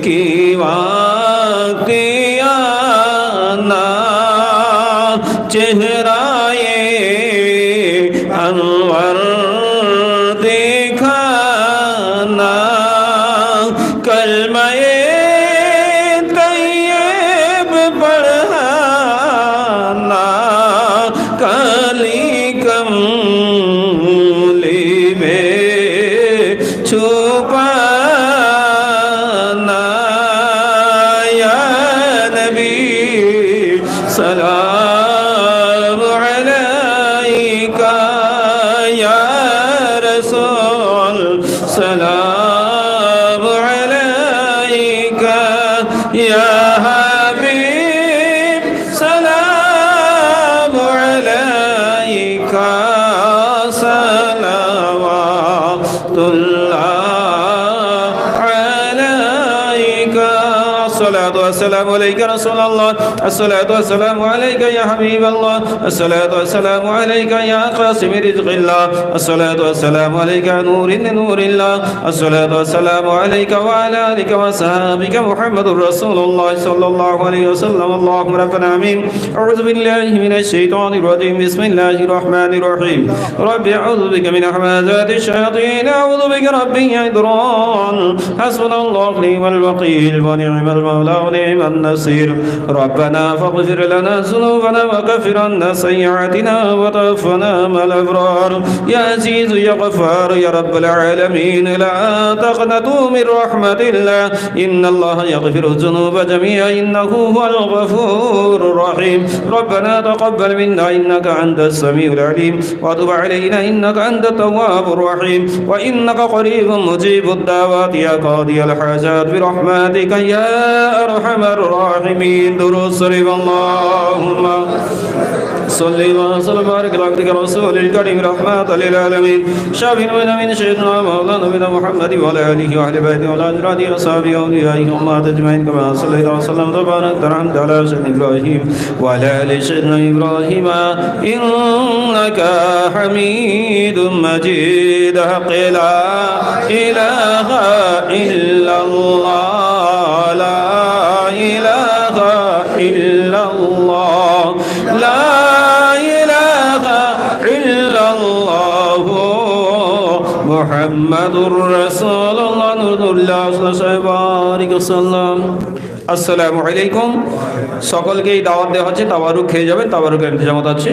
کی وقت آنا. چہرہ انور دکھانا کلمہ طیب پڑھانا کالی کملی میں چھپانا سلام عليك يا رسول سلام عليك يا حبيب سلام عليك صلوات الله عليك الصلاة والسلام عليك رسول الله الصلاة والسلام عليك يا حبيب الله الصلاة والسلام عليك يا قاسم رزق الله الصلاة والسلام عليك نور نور الله الصلاة والسلام عليك وعلى آلك وصحبك محمد رسول الله صلى الله عليه وسلم اللهم ربنا آمين أعوذ بالله من الشيطان الرجيم بسم الله الرحمن الرحيم رب أعوذ بك من همزات الشياطين أعوذ بك رب يحضرون حسبنا الله ونعم الوكيل ونعم المولى ونعم النصير ربنا فاغفر لنا ذنوبنا وكفر عنا سيئاتنا وتوفنا مع الأبرار يا عزيز يا غفار يا رب العالمين لا تقنطوا من رحمة الله إن الله يغفر الذنوب جميعا إنه هو الغفور الرحيم ربنا تقبل منا إنك أنت السميع العليم وتب علينا إنك أنت التواب الرحيم وإنك قريب مجيب الدعوات يا قاضي الحاجات برحمتك يا أرحم الراحمين دروس شريف اللهم صل وسلم وبارك على عبدك رسول الكريم رحمة للعالمين شافي من سيدنا مولانا نبينا محمد وعلى آله وأهل بيته وعلى أزواجه وصحبه وأوليائه أمهات أجمعين كما صليت وسلم وبارك وأنعمت على سيدنا إبراهيم وعلى آل سيدنا إبراهيم إنك حميد مجيد حق لا إله إلا الله لا إله إلا الله لا إله إلا الله محمد رسول الله نور الله صلى الله عليه وسلم আসসালামু আলাইকুম সকলকেই দাওয়াত দেওয়া হচ্ছে তাবারুক খেয়ে যাবেন তাবারুকের ইন্তজামাত আছে